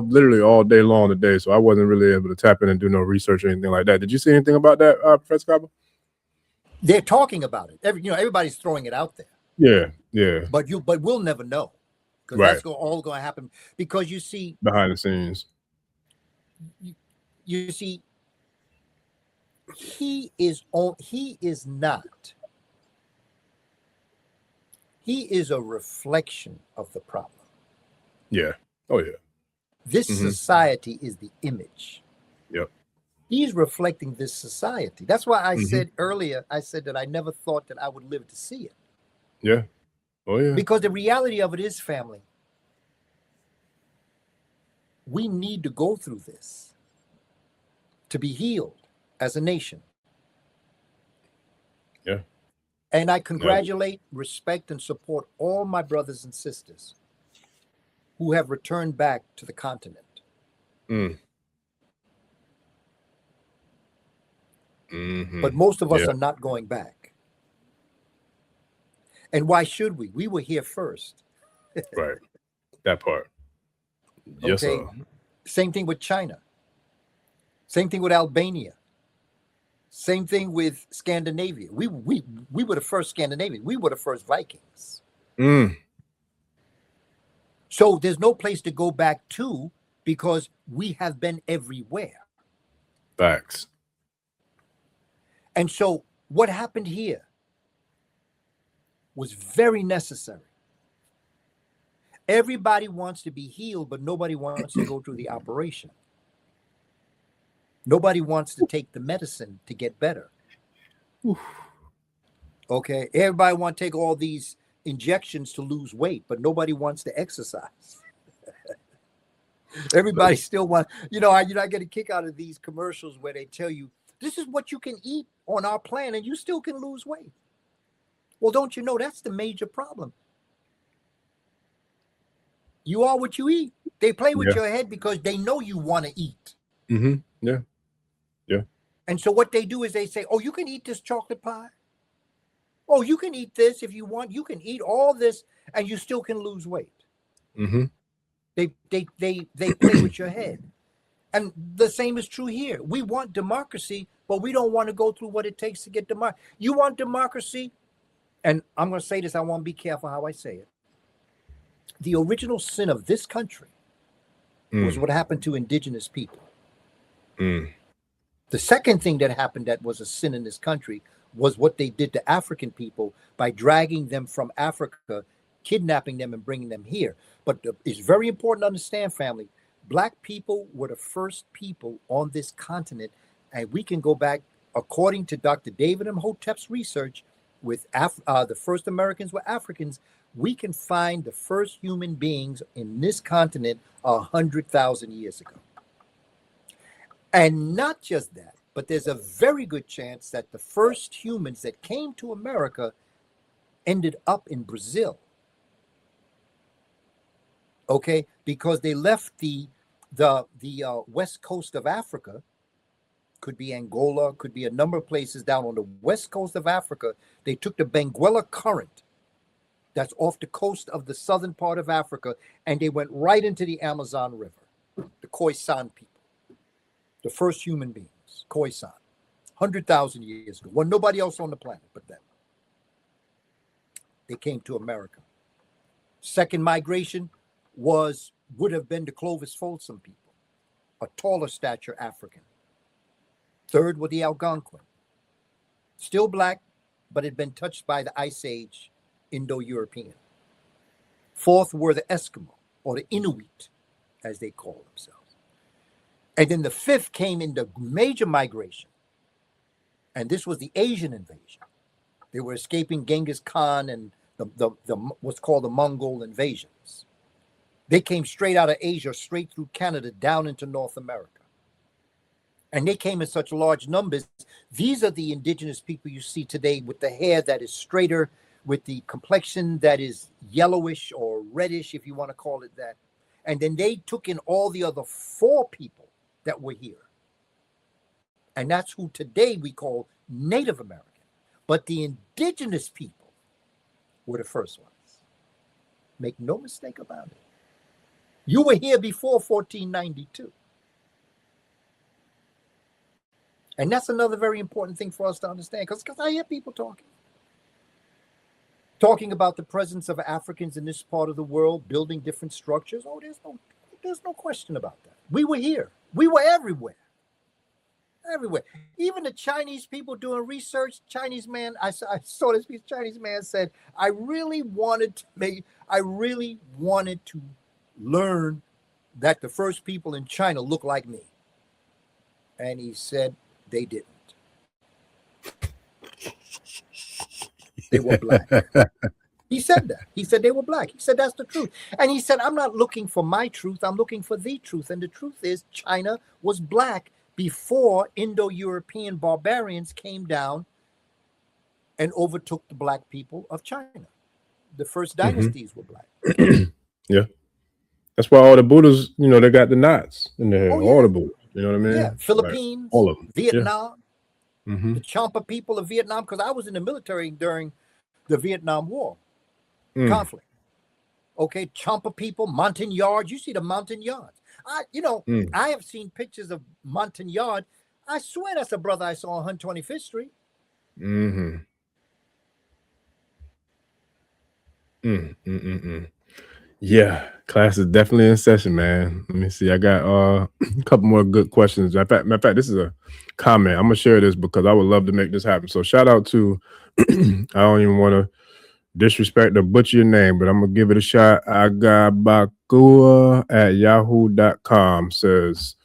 literally all day long today, so I wasn't really able to tap in and do no research or anything like that. Did you see anything about that, Professor Kaba? They're talking about it. Everybody's throwing it out there. Yeah. But we'll never know, because that's all going to happen. Because you see, behind the scenes, you see, he is a reflection of the problem. Yeah. Oh yeah. This society is the image. Yep. He's reflecting this society. That's why I said earlier, that I never thought that I would live to see it. Yeah. Oh yeah. Because the reality of it is, family, we need to go through this to be healed as a nation. Yeah. And I congratulate, respect, and support all my brothers and sisters who have returned back to the continent. But most of us are not going back. And why should we? We were here first. Right. That part. Yes, okay. Same thing with China. Same thing with Albania. Same thing with Scandinavia. We were the first Scandinavians. We were the first Vikings. So there's no place to go back to, because we have been everywhere. Facts. And so what happened here was very necessary. Everybody wants to be healed, but nobody wants to go through the operation. Nobody wants to take the medicine to get better. Okay, everybody wants to take all these injections to lose weight, but nobody wants to exercise. Everybody still wants, I get a kick out of these commercials where they tell you, this is what you can eat on our plan and you still can lose weight. Well, don't you know that's the major problem? You are what you eat. They play with your head because they know you want to eat. Yeah. And so what they do is they say, oh, you can eat this chocolate pie. Oh, you can eat this if you want. You can eat all this and you still can lose weight. They play with your head. And the same is true here. We want democracy, but we don't want to go through what it takes to get democracy. You want democracy? And I'm going to say this. I want to be careful how I say it. The original sin of this country was what happened to indigenous people. The second thing that happened that was a sin in this country was what they did to African people by dragging them from Africa, kidnapping them and bringing them here. But it's very important to understand, family, Black people were the first people on this continent. And we can go back, according to Dr. David Imhotep's research, with the first Americans were Africans. We can find the first human beings in this continent 100,000 years ago. And not just that, but there's a very good chance that the first humans that came to America ended up in Brazil. Okay, because they left the west coast of Africa, could be Angola, could be a number of places down on the west coast of Africa. They took the Benguela Current, that's off the coast of the southern part of Africa, and they went right into the Amazon River, the Khoisan people. The first human beings, Khoisan, 100,000 years ago. Well, nobody else on the planet but them. They came to America. Second migration would have been the Clovis Folsom people, a taller stature African. Third were the Algonquin, still Black, but had been touched by the Ice Age Indo-European. Fourth were the Eskimo, or the Inuit, as they call themselves. And then the fifth came in the major migration. And this was the Asian invasion. They were escaping Genghis Khan and the what's called the Mongol invasions. They came straight out of Asia, straight through Canada, down into North America. And they came in such large numbers. These are the indigenous people you see today with the hair that is straighter, with the complexion that is yellowish or reddish, if you want to call it that. And then they took in all the other four people that were here. And that's who today we call Native American. But the indigenous people were the first ones. Make no mistake about it. You were here before 1492. And that's another very important thing for us to understand, because I hear people talking about the presence of Africans in this part of the world, building different structures. Oh, there's no question about that. We were here. We were everywhere. Everywhere. Even the Chinese people doing research, Chinese man, I saw this piece, Chinese man said, I really wanted to learn that the first people in China look like me. And he said they didn't. They were black. He said that. He said they were black. He said that's the truth. And he said, I'm not looking for my truth. I'm looking for the truth. And the truth is China was black before Indo-European barbarians came down and overtook the black people of China. The first dynasties were black. Yeah. That's why all the Buddhas, they got the knots in their hair. Oh, yeah. All the Buddhas. You know what I mean? Yeah. Philippines, like, all of them. Vietnam, yeah. The Champa people of Vietnam, because I was in the military during the Vietnam War conflict. Okay, Champa people, Montagnards. You see the Montagnards. I have seen pictures of Montagnard. I swear that's a brother I saw on 125th Street. Yeah, class is definitely in session, man. Let me see. I got a couple more good questions. Matter of fact, this is a comment. I'm gonna share this because I would love to make this happen. So shout out to I don't even want to disrespect or butcher your name, but I'm gonna give it a shot. Agabakua@yahoo.com says,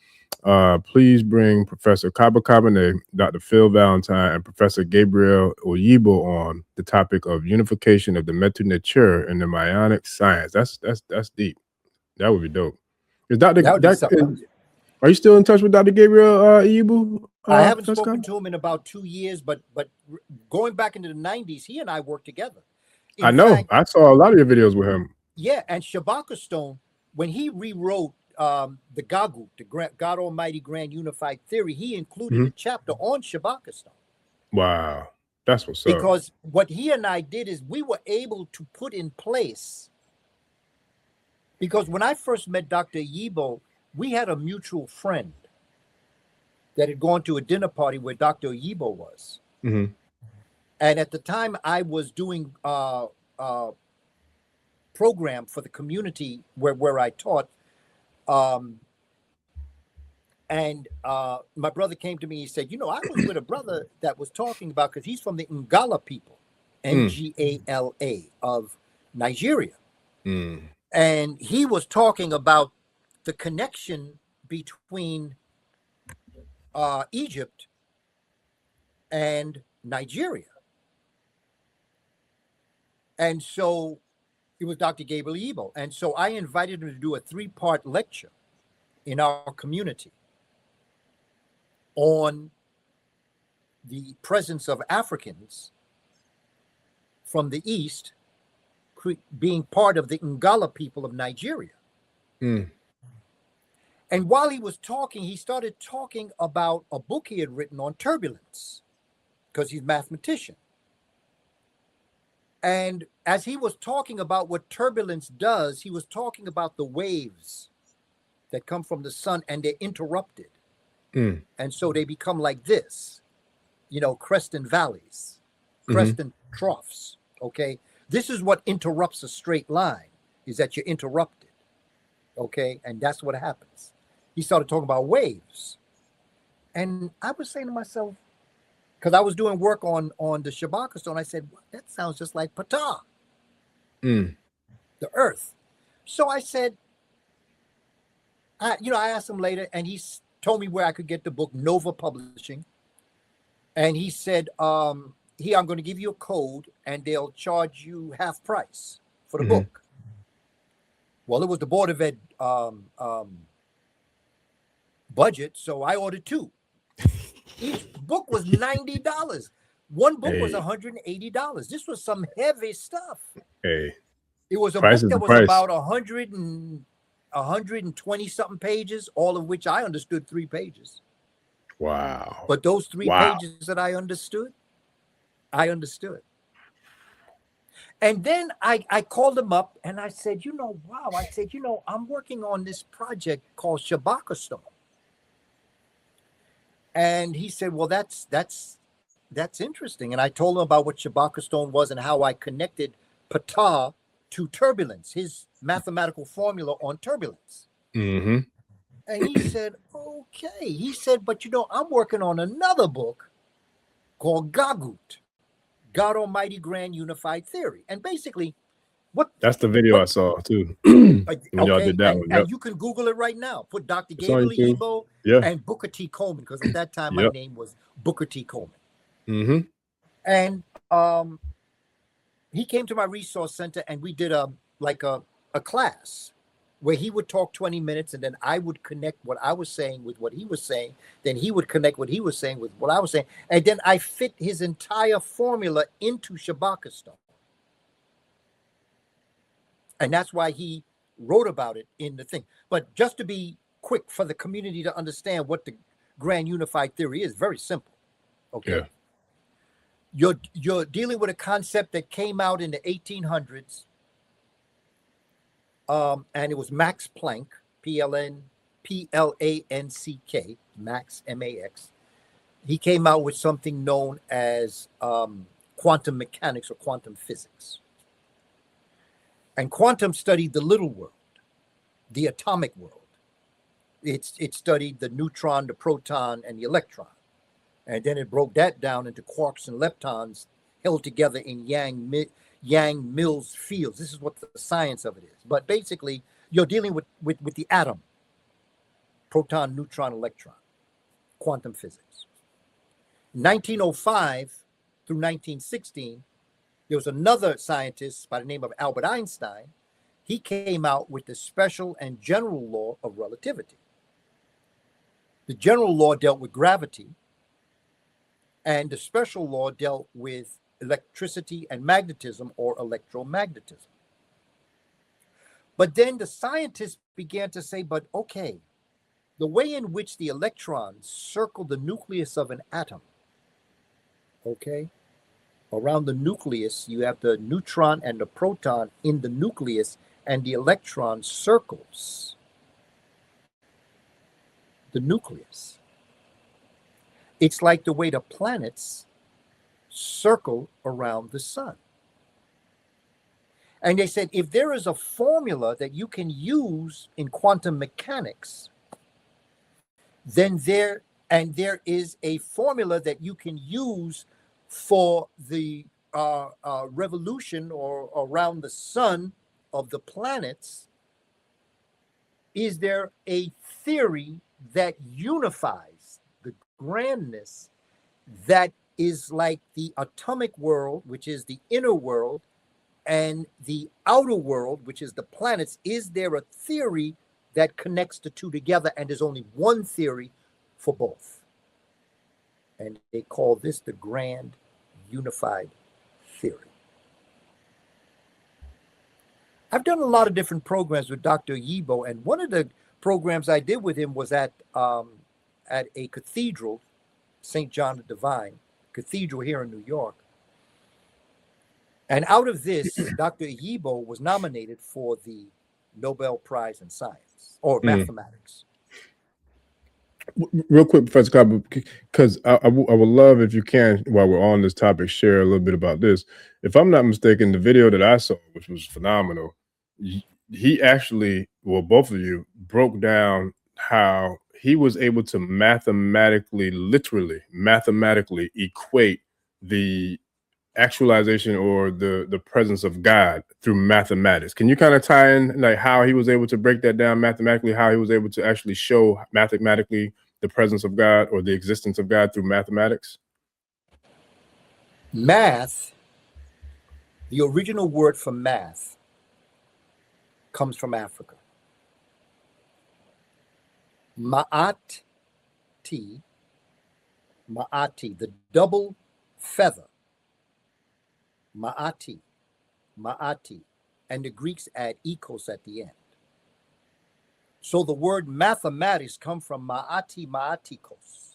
please bring Professor Kaba Kamene, Dr. Phil Valentine, and Professor Gabriel Oyibo on the topic of unification of the Metu Nature and the Mayanic science. That's deep. That would be dope. Are you still in touch with Dr. Gabriel Oyibo? I haven't spoken to him in about 2 years, but going back into the 90s, he and I worked together. I know. I saw a lot of your videos with him. Yeah, and Shabaka Stone, when he rewrote the Gagu, the God Almighty Grand Unified Theory, he included a chapter on Shabaka Stone. Wow, that's what's up. Because what he and I did is we were able to put in place, because when I first met Dr. Oyibo, we had a mutual friend that had gone to a dinner party where Dr. Oyibo was. And at the time I was doing program for the community where I taught. My brother came to me, he said, I was with a brother that was talking about, because he's from the Ngala people, Ngala of Nigeria. And he was talking about the connection between Egypt and Nigeria. And so it was Dr. Gabriel Oyibo. And so I invited him to do a 3-part lecture in our community on the presence of Africans from the East being part of the Ngala people of Nigeria. And while he was talking, he started talking about a book he had written on turbulence, because he's a mathematician. And as he was talking about what turbulence does, he was talking about the waves that come from the sun, and they're interrupted. And so they become like this, crest and valleys, crest and troughs. Okay. This is what interrupts a straight line, is that you're interrupted. Okay. And that's what happens. He started talking about waves. And I was saying to myself, because I was doing work on the Shabaka Stone, I said, that sounds just like Ptah. the Earth. So I said, I asked him later, and he told me where I could get the book, Nova Publishing. And he said, here, I'm going to give you a code, and they'll charge you half price for the book. Well, it was the Board of Ed budget, so I ordered 2. Each book was $90. One book was $180. This was some heavy stuff. It was a book that was about 120 something pages, all of which I understood 3 pages. Wow. But those 3 pages that I understood. And then I called him up and I said, wow. I said, I'm working on this project called Shabaka Stone. And he said, well, that's interesting. And I told him about what Shabaka Stone was and how I connected Ptah to turbulence, his mathematical formula on turbulence. And he said, okay. He said, but I'm working on another book called Gagut, God Almighty Grand Unified Theory. And basically, that's the video I saw too. When y'all did that one. And you can Google it right now. Put Dr. Gabriel Oyibo and Booker T. Coleman, because at that time my name was Booker T. Coleman. And he came to my resource center and we did a class where he would talk 20 minutes and then I would connect what I was saying with what he was saying. Then he would connect what he was saying with what I was saying. And then I fit his entire formula into Shabaka Stone. And that's why he wrote about it in the thing. But just to be quick for the community to understand what the Grand Unified Theory is, very simple. Okay. You're dealing with a concept that came out in the 1800s. And it was Max Planck, P-L-A-N-C-K, Max, M-A-X. He came out with something known as quantum mechanics or quantum physics. And quantum studied the little world, the atomic world. It studied the neutron, the proton, and the electron. And then it broke that down into quarks and leptons held together in Yang-Mills fields. This is what the science of it is. But basically, you're dealing with the atom, proton, neutron, electron, quantum physics. 1905 through 1916, there was another scientist by the name of Albert Einstein. He came out with the special and general law of relativity. The general law dealt with gravity, and the special law dealt with electricity and magnetism or electromagnetism. But then the scientists began to say, but okay, the way in which the electrons circle the nucleus of an atom, okay, around the nucleus, you have the neutron and the proton in the nucleus, and the electron circles the nucleus. It's like the way the planets circle around the sun. And they said, if there is a formula that you can use in quantum mechanics, then there is a formula that you can use for the revolution or around the sun of the planets. Is there a theory that unifies the grandness that is like the atomic world, which is the inner world, and the outer world, which is the planets? Is there a theory that connects the two together? And there's only one theory for both. And they call this the Grand Unified Theory. I've done a lot of different programs with Dr. Oyibo, and one of the programs I did with him was at a cathedral, St. John the Divine Cathedral here in New York. And out of this, Dr. Oyibo was nominated for the Nobel Prize in Science or Mathematics. Real quick, Professor Kaba, because I would love if you can, while we're on this topic, share a little bit about this. If I'm not mistaken, the video that I saw, which was phenomenal, he actually, well, both of you broke down how he was able to mathematically equate the actualization or the presence of God through mathematics. Can you kind of tie in like how he was able to break that down mathematically, how he was able to actually show mathematically the presence of God or the existence of God through mathematics? Math, the original word for math, comes from Africa. Maat, Maati, the double feather. Maati, and the Greeks add ekos at the end. So the word mathematics come from maatikos,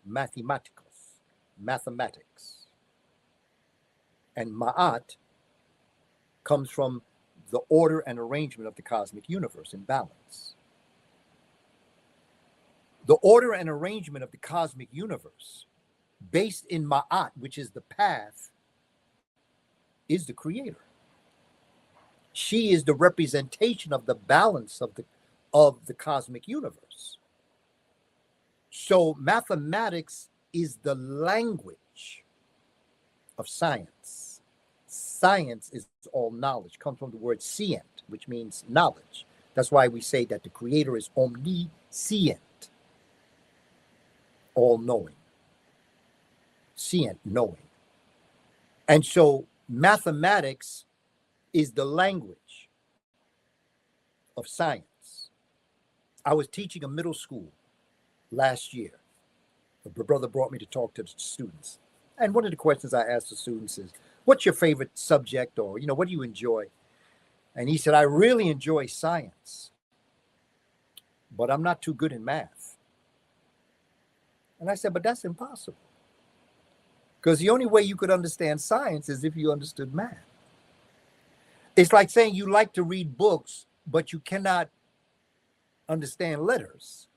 mathematicos, mathematics. And Maat comes from the order and arrangement of the cosmic universe in balance. The order and arrangement of the cosmic universe, based in Maat, which is the path, is the creator. She is the representation of the balance of the cosmic universe. So mathematics is the language of science. Science is all knowledge, comes from the word scient, which means knowledge. That's why we say that the creator is omniscient, all-knowing. Scient, knowing. And so mathematics is the language of science. I was teaching a middle school last year. The brother brought me to talk to the students. And one of the questions I asked the students is, what's your favorite subject, or, what do you enjoy? And he said, I really enjoy science, but I'm not too good in math. And I said, but that's impossible. Because the only way you could understand science is if you understood math. It's like saying you like to read books, but you cannot understand letters.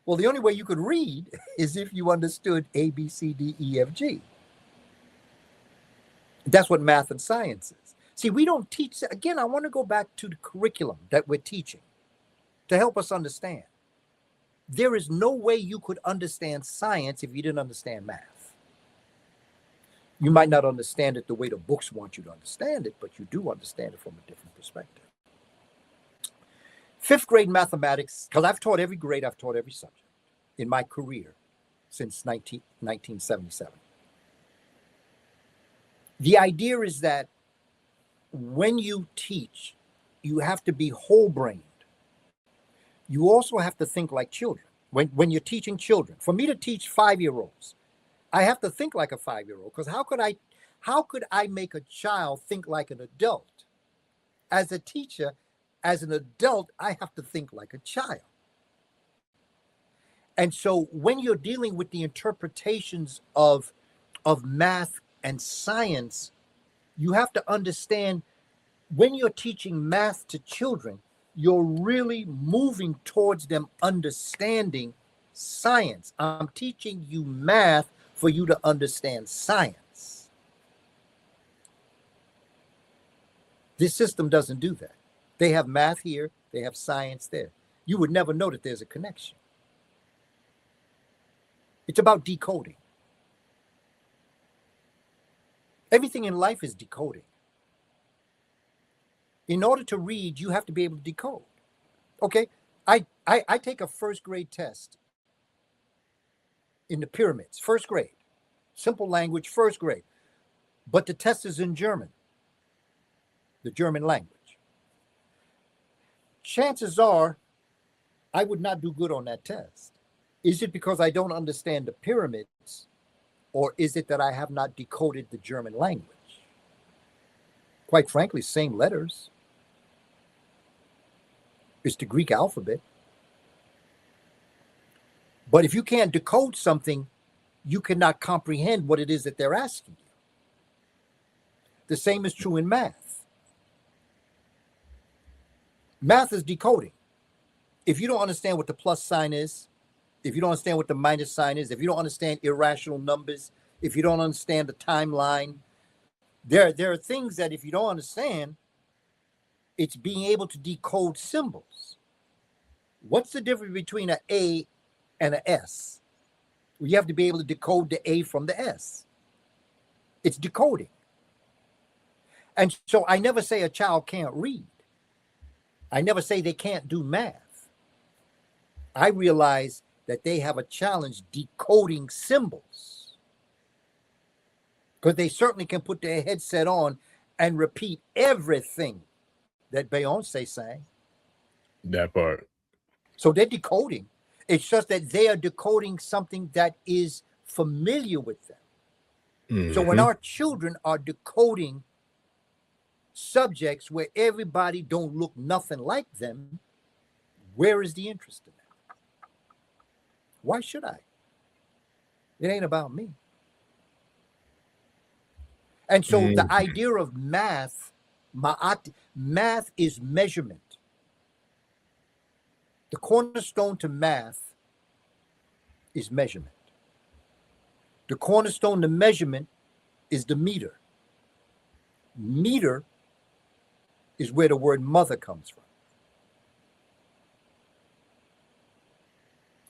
Well, the only way you could read is if you understood A, B, C, D, E, F, G. That's what math and science is. See, we don't teach. Again, I want to go back to the curriculum that we're teaching to help us understand. There is no way you could understand science if you didn't understand math. You might not understand it the way the books want you to understand it, but you do understand it from a different perspective. 5th grade mathematics, because I've taught every grade, I've taught every subject in my career since 1977. The idea is that when you teach, you have to be whole-brained. You also have to think like children. When you're teaching children, for me to teach 5-year-olds, I have to think like a 5-year-old, because how could I make a child think like an adult? As a teacher, as an adult, I have to think like a child. And so when you're dealing with the interpretations of math and science, you have to understand when you're teaching math to children, you're really moving towards them understanding science. I'm teaching you math for you to understand science. This system doesn't do that. They have math here, they have science there. You would never know that there's a connection. It's about decoding. Everything in life is decoding. In order to read, you have to be able to decode. Okay, I take a 1st grade test in the pyramids, 1st grade, simple language, 1st grade, but the test is in German, the German language. Chances are I would not do good on that test. Is it because I don't understand the pyramids, or is it that I have not decoded the German language? Quite frankly, same letters. It's the Greek alphabet. But if you can't decode something, you cannot comprehend what it is that they're asking you. The same is true in math. Math is decoding. If you don't understand what the plus sign is, if you don't understand what the minus sign is, if you don't understand irrational numbers, if you don't understand the timeline, there are things that if you don't understand, it's being able to decode symbols. What's the difference between an A and an S? Well, you have to be able to decode the A from the S. It's decoding. And so I never say a child can't read. I never say they can't do math. I realize that they have a challenge decoding symbols, because they certainly can put their headset on and repeat everything that Beyonce sang. That part. So they're decoding. It's just that they are decoding something that is familiar with them. Mm-hmm. So when our children are decoding subjects where everybody don't look nothing like them, where is the interest in that? Why should I? It ain't about me. And so the idea of math, Maat, math is measurement. The cornerstone to math is measurement. The cornerstone to measurement is the meter. Meter is where the word mother comes from.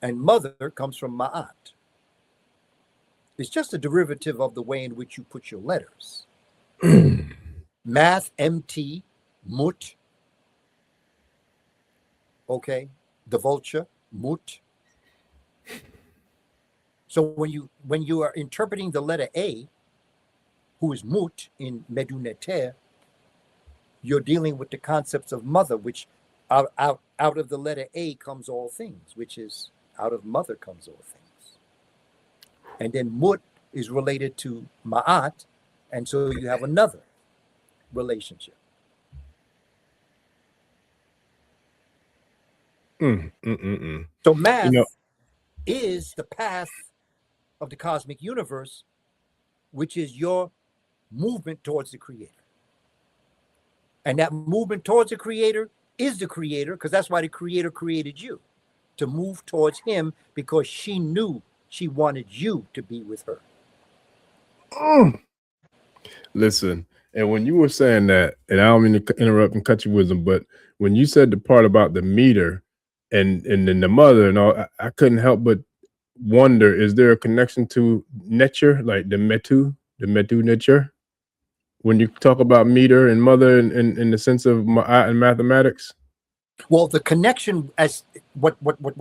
And mother comes from Maat. It's just a derivative of the way in which you put your letters. Math, MT, Mut. Okay, the vulture, Mut. So when you are interpreting the letter A, who is Mut in Meduneter, you're dealing with the concepts of mother, which out of the letter A comes all things, which is out of mother comes all things. And then Mut is related to Maat, and so you have another relationship. So math is the path of the cosmic universe, which is your movement towards the creator. And that movement towards the creator is the creator, because that's why the creator created you, to move towards him, because she knew she wanted you to be with her. Listen, and when you were saying that, and I don't mean to interrupt and cut your wisdom, but when you said the part about the meter and then the mother and all, I couldn't help but wonder, is there a connection to nature, like the metu nature? When you talk about meter and mother in the sense of mathematics? Well, the connection, as what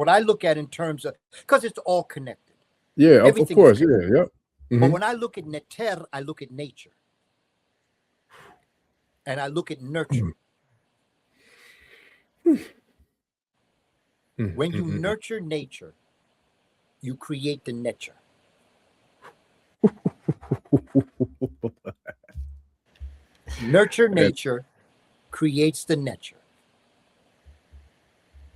I look at in terms of, because it's all connected. Yeah, of course. Yeah, yep. Mm-hmm. But when I look at neter, I look at nature. And I look at nurture. When you nurture nature, you create the nature. Nurture nature creates the nature.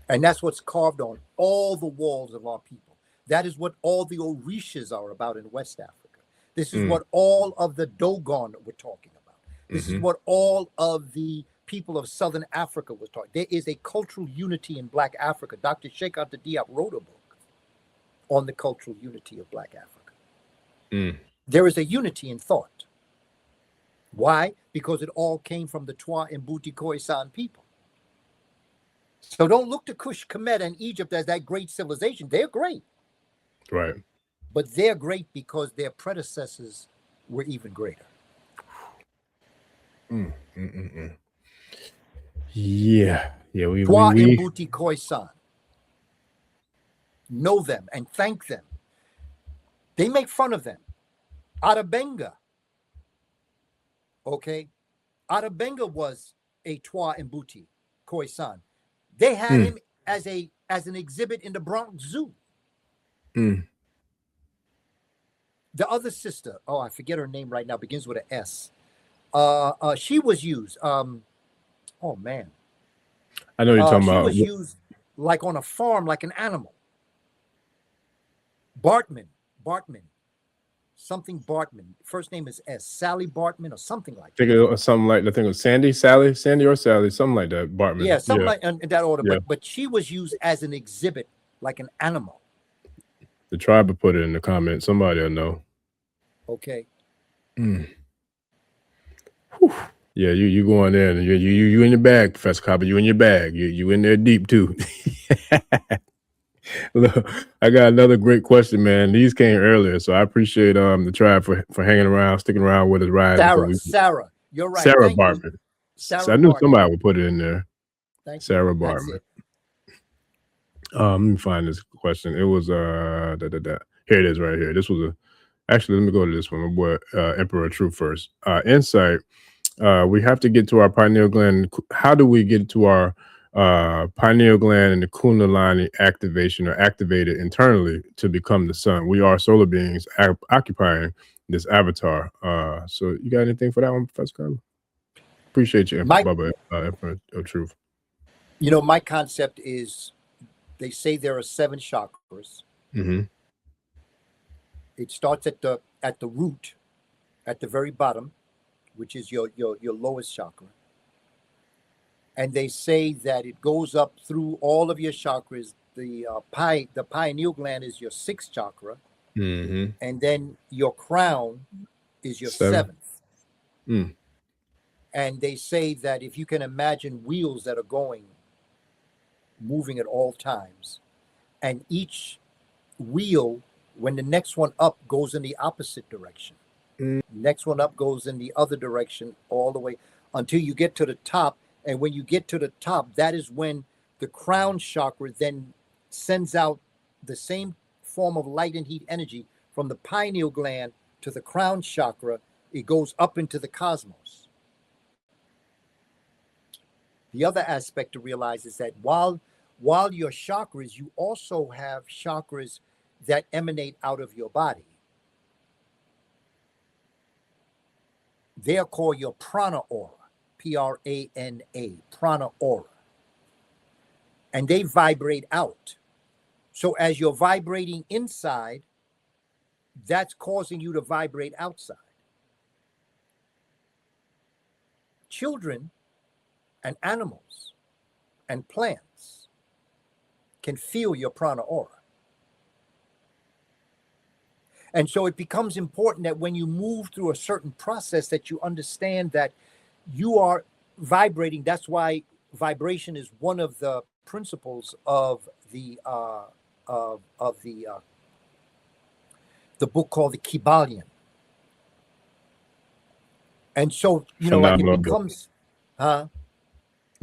And that's what's carved on all the walls of our people. That is what all the Orishas are about in West Africa. This is what all of the Dogon were talking about. This is what all of the people of Southern Africa was talking. There is a cultural unity in Black Africa. Dr. Sheikh Anta Diop wrote a book on the cultural unity of Black Africa. There is a unity in thought. Why? Because it all came from the Twa and Mbuti Khoisan people. So don't look to Kush, Kemet, and Egypt as that great civilization. They're great. Right. But they're great because their predecessors were even greater. Yeah. Yeah. Twa and Mbuti Khoisan. Know them and thank them. They make fun of them. Arabenga. Okay. Arabenga was a Twa and Mbuti Khoisan. They had him as an exhibit in the Bronx Zoo. The other sister, I forget her name right now, begins with an S. She was used. Oh man. I know you're talking about. She was used like on a farm, like an animal. Bartman. Something Bartman. First name is S. Sally Bartman or something like that. I think it was Sandy or Sally, something like that. Bartman. Yeah, something like in that order. Yeah. But she was used as an exhibit, like an animal. The tribe will put it in the comments. Somebody will know. Okay. Yeah, you going in. You in your bag, Professor Kaba. You in your bag. You in there deep too. Look, I got another great question, man. These came earlier, so I appreciate the tribe for hanging around, sticking around with us, riding. Sarah, you're right. Sarah Thank you. Bartman. So Sarah I knew Bartman. somebody would put it in there. Thank Sarah you. That's Bartman. it. Let me find this question. It was Here it is right here. This was actually, let me go to this one. My boy Emperor True first. Insight. We have to get to our pineal gland. How do we get to our pineal gland and the Kundalini activation or activated internally to become the sun? We are solar beings occupying this avatar. So you got anything for that one, Professor Kaba? Appreciate you, Bubba, Emperor of Truth. You know, my concept is, they say there are 7 chakras. Mm-hmm. It starts at the root, at the very bottom, which is your lowest chakra. And they say that it goes up through all of your chakras. The pineal gland is your 6th chakra. Mm-hmm. And then your crown is your 7th. Mm. And they say that if you can imagine wheels that are moving at all times, and each wheel, when the next one up goes in the opposite direction, next one up goes in the other direction, all the way until you get to the top. And when you get to the top, that is when the crown chakra then sends out the same form of light and heat energy from the pineal gland to the crown chakra. It goes up into the cosmos. The other aspect to realize is that while your chakras, you also have chakras that emanate out of your body. They are called your prana aura, Prana, prana aura. And they vibrate out. So as you're vibrating inside, that's causing you to vibrate outside. Children and animals and plants can feel your prana aura. And so it becomes important that when you move through a certain process, that you understand that you are vibrating. That's why vibration is one of the principles of the book called the Kybalion. And so, you know, like it becomes, No,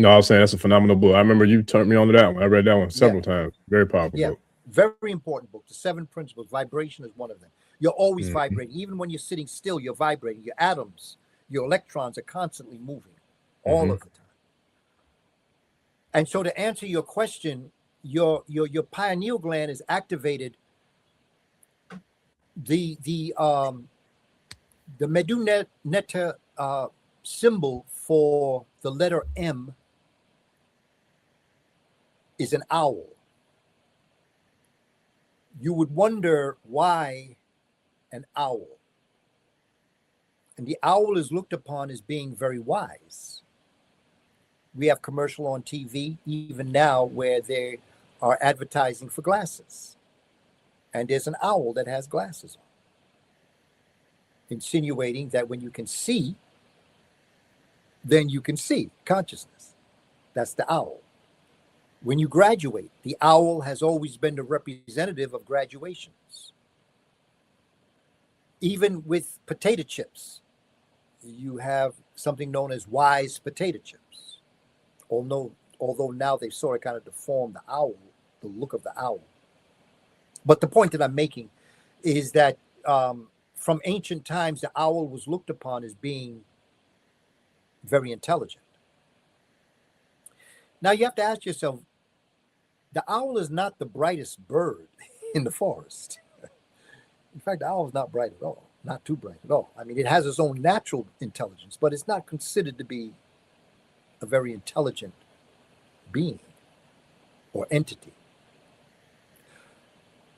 I was saying that's a phenomenal book. I remember you turned me on to that one. I read that one several times. Very powerful book. Very important book. The 7 principles. Vibration is one of them. You're always vibrating. Even when you're sitting still, you're vibrating. Your atoms, your electrons are constantly moving all of the time. And so to answer your question, your pineal gland is activated. The Meduneta symbol for the letter M is an owl. You would wonder why an owl. And the owl is looked upon as being very wise. We have commercial on TV, even now, where they are advertising for glasses. And there's an owl that has glasses on, insinuating that when you can see, then you can see consciousness. That's the owl. When you graduate, the owl has always been the representative of graduations. Even with potato chips, you have something known as wise potato chips. Although now they've sort of kind of deformed the owl, the look of the owl. But the point that I'm making is that from ancient times, the owl was looked upon as being very intelligent. Now you have to ask yourself, the owl is not the brightest bird in the forest. In fact, the owl is not bright at all, not too bright at all. I mean, it has its own natural intelligence, but it's not considered to be a very intelligent being or entity.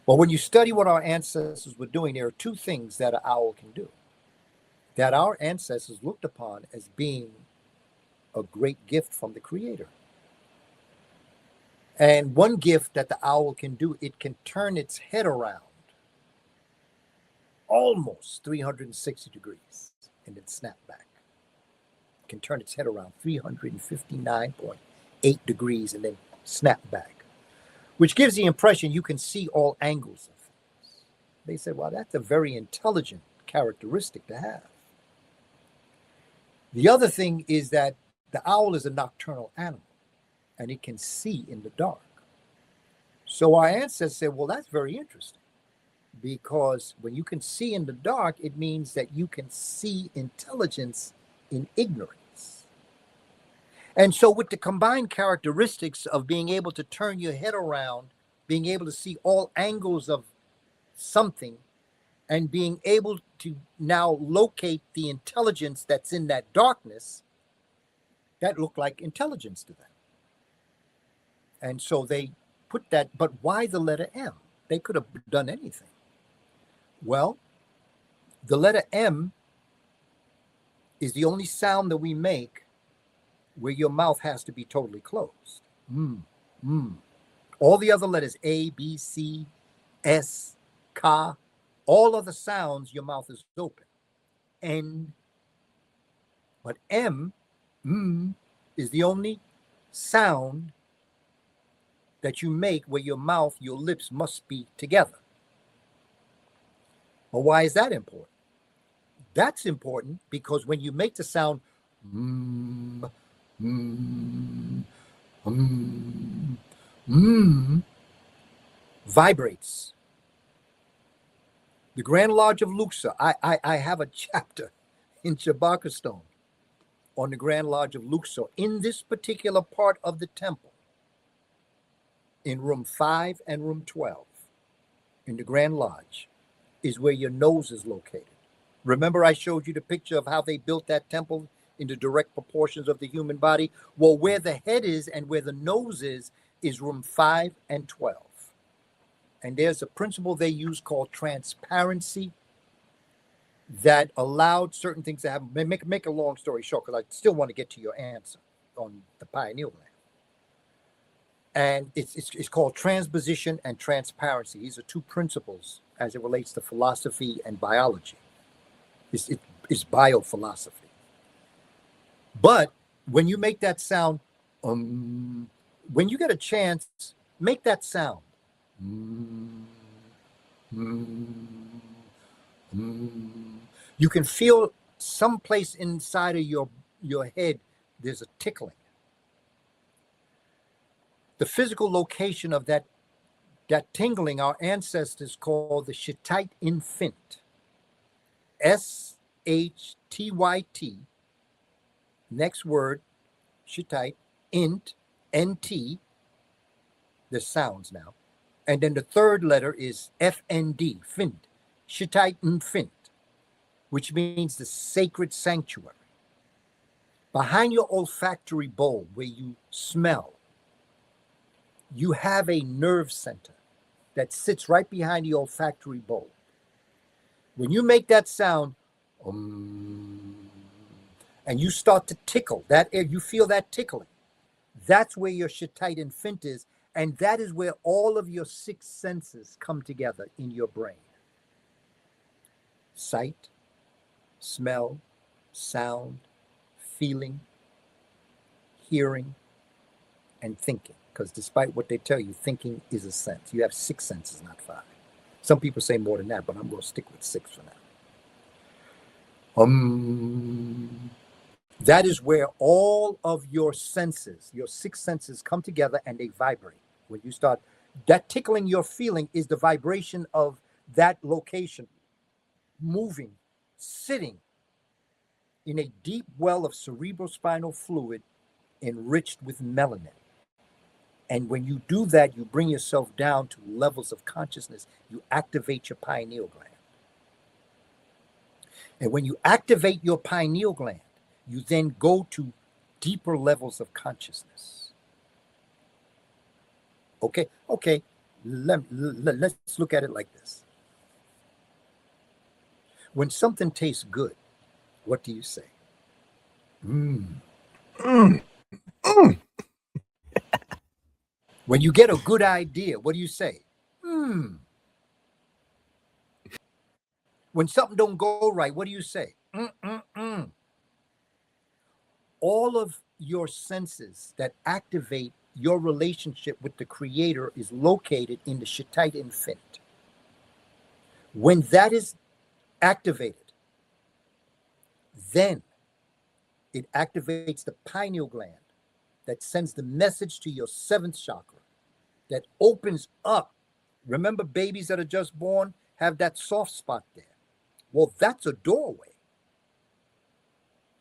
But when you study what our ancestors were doing, there are 2 things that an owl can do that our ancestors looked upon as being a great gift from the Creator. And one gift that the owl can do, it can turn its head around almost 360 degrees and then snap back. It can turn its head around 359.8 degrees and then snap back. which gives the impression you can see all angles of things. They said, well, that's a very intelligent characteristic to have. The other thing is that the owl is a nocturnal animal, and it can see in the dark. So our ancestors said, well, that's very interesting, because when you can see in the dark, it means that you can see intelligence in ignorance. And so with the combined characteristics of being able to turn your head around, being able to see all angles of something, and being able to now locate the intelligence that's in that darkness, that looked like intelligence to them. And so they put that, but why the letter M? They could have done anything. Well, the letter M is the only sound that we make where your mouth has to be totally closed. All the other letters, A, B, C, S, Ka, all other sounds, your mouth is open. N, but M, is the only sound that you make where your mouth, your lips must be together. Well, why is that important? That's important because when you make the sound vibrates. The Grand Lodge of Luxor, I have a chapter in Shabaka stone on the Grand Lodge of Luxor. In this particular part of the temple, in room 5 and room 12, in the Grand Lodge, is where your nose is located. Remember I showed you the picture of how they built that temple in the direct proportions of the human body? Well, where the head is and where the nose is room 5 and 12. And there's a principle they use called transparency that allowed certain things to happen. Make a long story short, because I still want to get to your answer on the pineal gland. And it's called transposition and transparency. These are two principles as it relates to philosophy and biology. It's biophilosophy. But when you make that sound, when you get a chance, make that sound. You can feel someplace inside of your head, there's a tickling. The physical location of that tingling, our ancestors called the Shittite infant. S-H-T-Y-T. Next word, Shittite, int, N-T. There's sounds now. And then the third letter is F-N-D, Fint, Shittite Infint, which means the sacred sanctuary. Behind your olfactory bulb, where you smell, you have a nerve center that sits right behind the olfactory bulb. When you make that sound, and you start to tickle, you feel that tickling, that's where your Shittite infant is, and that is where all of your 6 senses come together in your brain. Sight, smell, sound, feeling, hearing, and thinking. Because despite what they tell you, thinking is a sense. You have 6 senses, not 5. Some people say more than that, but I'm going to stick with 6 for now. That is where all of your senses, your 6 senses, come together and they vibrate. When you start, that tickling you're feeling is the vibration of that location, moving, sitting in a deep well of cerebrospinal fluid enriched with melanin. And when you do that, you bring yourself down to levels of consciousness. You activate your pineal gland. And when you activate your pineal gland, you then go to deeper levels of consciousness. Okay. Let's look at it like this. When something tastes good, what do you say? When you get a good idea, what do you say? When something don't go right, what do you say? All of your senses that activate your relationship with the Creator is located in the Shittite infinite. When that is activated, then it activates the pineal gland that sends the message to your 7th chakra, that opens up. Remember, babies that are just born have that soft spot there. Well, that's a doorway.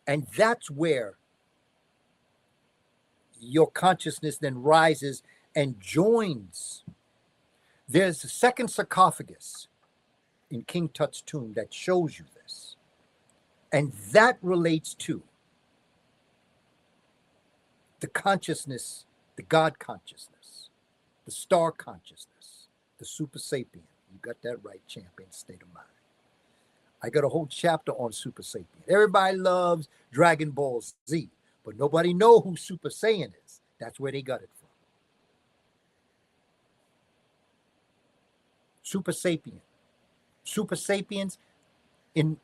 And that's where your consciousness then rises and joins. There's a 2nd sarcophagus in King Tut's tomb that shows you this. And that relates to the consciousness, the God consciousness, the star consciousness, the super sapient. You got that right, champion, state of mind. I got a whole chapter on super sapient. Everybody loves Dragon Ball Z, but nobody know who Super Saiyan is. That's where they got it from. Super sapient. Super sapiens in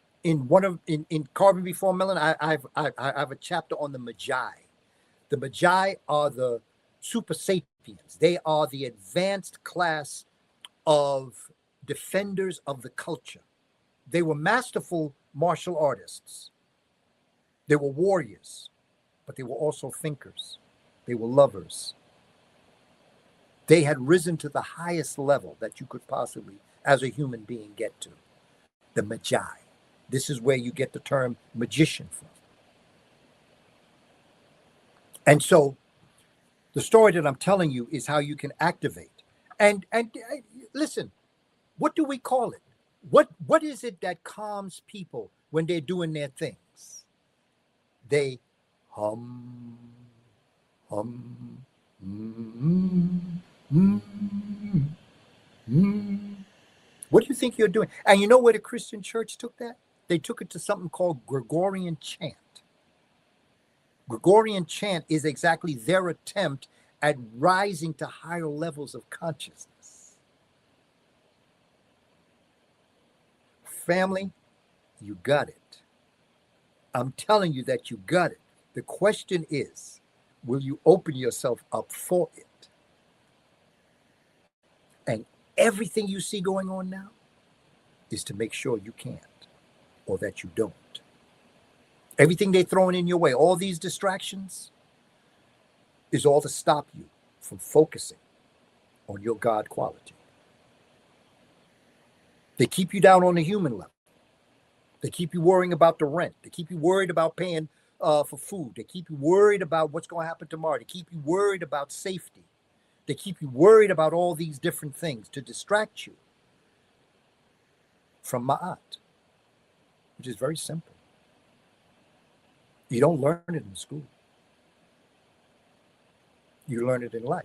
Carbon Before Melanin, I have a chapter on the Magi. The Magi are the super sapiens. They are the advanced class of defenders of the culture. They were masterful martial artists. They were warriors, but they were also thinkers. They were lovers. They had risen to the highest level that you could possibly, as a human being, get to. The Magi. This is where you get the term magician from. And so the story that I'm telling you is how you can activate. And listen, what do we call it? What is it that calms people when they're doing their things? They hum, hum, What do you think you're doing? And you know where the Christian church took that? They took it to something called Gregorian chant. Gregorian chant is exactly their attempt at rising to higher levels of consciousness. Family, you got it. I'm telling you that you got it. The question is, will you open yourself up for it? And everything you see going on now is to make sure you can't or that you don't. Everything they're throwing in your way, all these distractions, is all to stop you from focusing on your God quality. They keep you down on the human level. They keep you worrying about the rent. They keep you worried about paying for food. They keep you worried about what's going to happen tomorrow. They keep you worried about safety. They keep you worried about all these different things to distract you from Maat, which is very simple. You don't learn it in school. You learn it in life.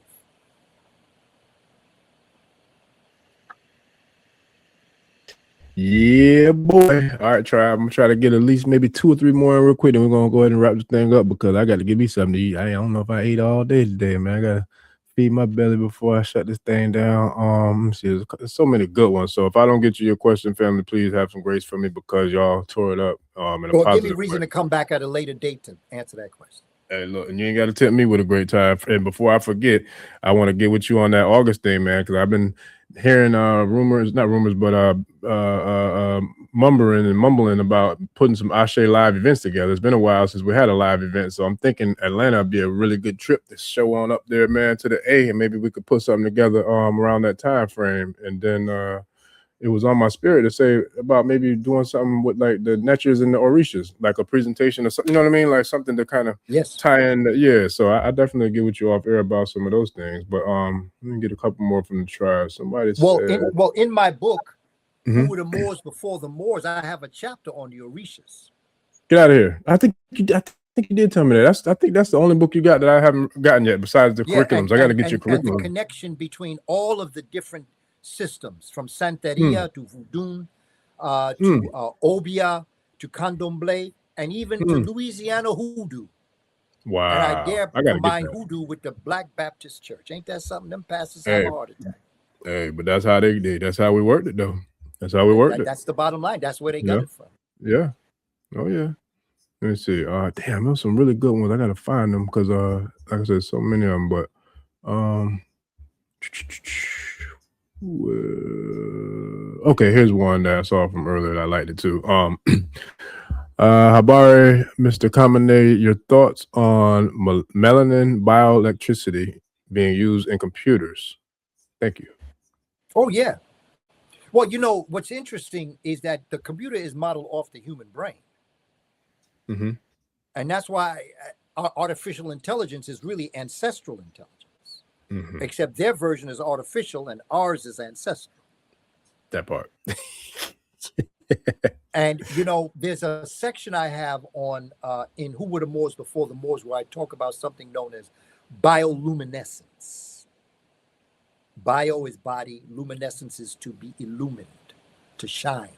Yeah, boy. All right, tribe. I'm gonna try to get at least maybe 2 or 3 more in real quick, and we're gonna go ahead and wrap this thing up because I got to give me something to eat. I don't know if I ate all day today, man. I gotta feed my belly before I shut this thing down. Let me see, there's so many good ones. So if I don't get you your question, family, please have some grace for me because y'all tore it up. In a Well, positive give me a reason way. to come back at a later date to answer that question. Hey, look, and you ain't got to tempt me with a great time. And before I forget, I want to get with you on that August thing, man, because I've been hearing rumors, not rumors, but mumbling about putting some Ashe live events together. It's been a while since we had a live event, so I'm thinking Atlanta would be a really good trip to show on up there, man, to the A, and maybe we could put something together around that time frame. And then it was on my spirit to say about maybe doing something with like the Netchers and the Orishas, like a presentation or something, you know what I mean? Like something to kind of tie in. Yeah, so I definitely get with you off air about some of those things. But let me get a couple more from the tribe. Somebody said, in my book, Who Were the Moors Before the Moors, I have a chapter on the Orishas. Get out of here. I think you did tell me that. I think that's the only book you got that I haven't gotten yet besides the curriculums. I got to get your curriculum. And the connection between all of the different systems, from Santeria to Voodoo, to Obia, to Candomblé, and even to Louisiana Hoodoo. Wow. And I dare combine Hoodoo with the Black Baptist Church. Ain't that something? Them pastors have a heart attack. Hey, but that's how they did. That's how we worked it, though. That's how we worked it. That's the bottom line. That's where they got it from. Yeah. Oh, yeah. Let me see. Damn, there's some really good ones. I got to find them because, like I said, so many of them. But Okay, here's one that I saw from earlier that I liked it too. Habari, Mr. Kamene, your thoughts on melanin bioelectricity being used in computers? Thank you. Oh, yeah. Well, you know, what's interesting is that the computer is modeled off the human brain. Mm-hmm. And that's why artificial intelligence is really ancestral intelligence. Mm-hmm. Except their version is artificial and ours is ancestral. That part. And, you know, there's a section I have on in Who Were the Moors Before the Moors where I talk about something known as bioluminescence. Bio is body, luminescence is to be illumined, to shine.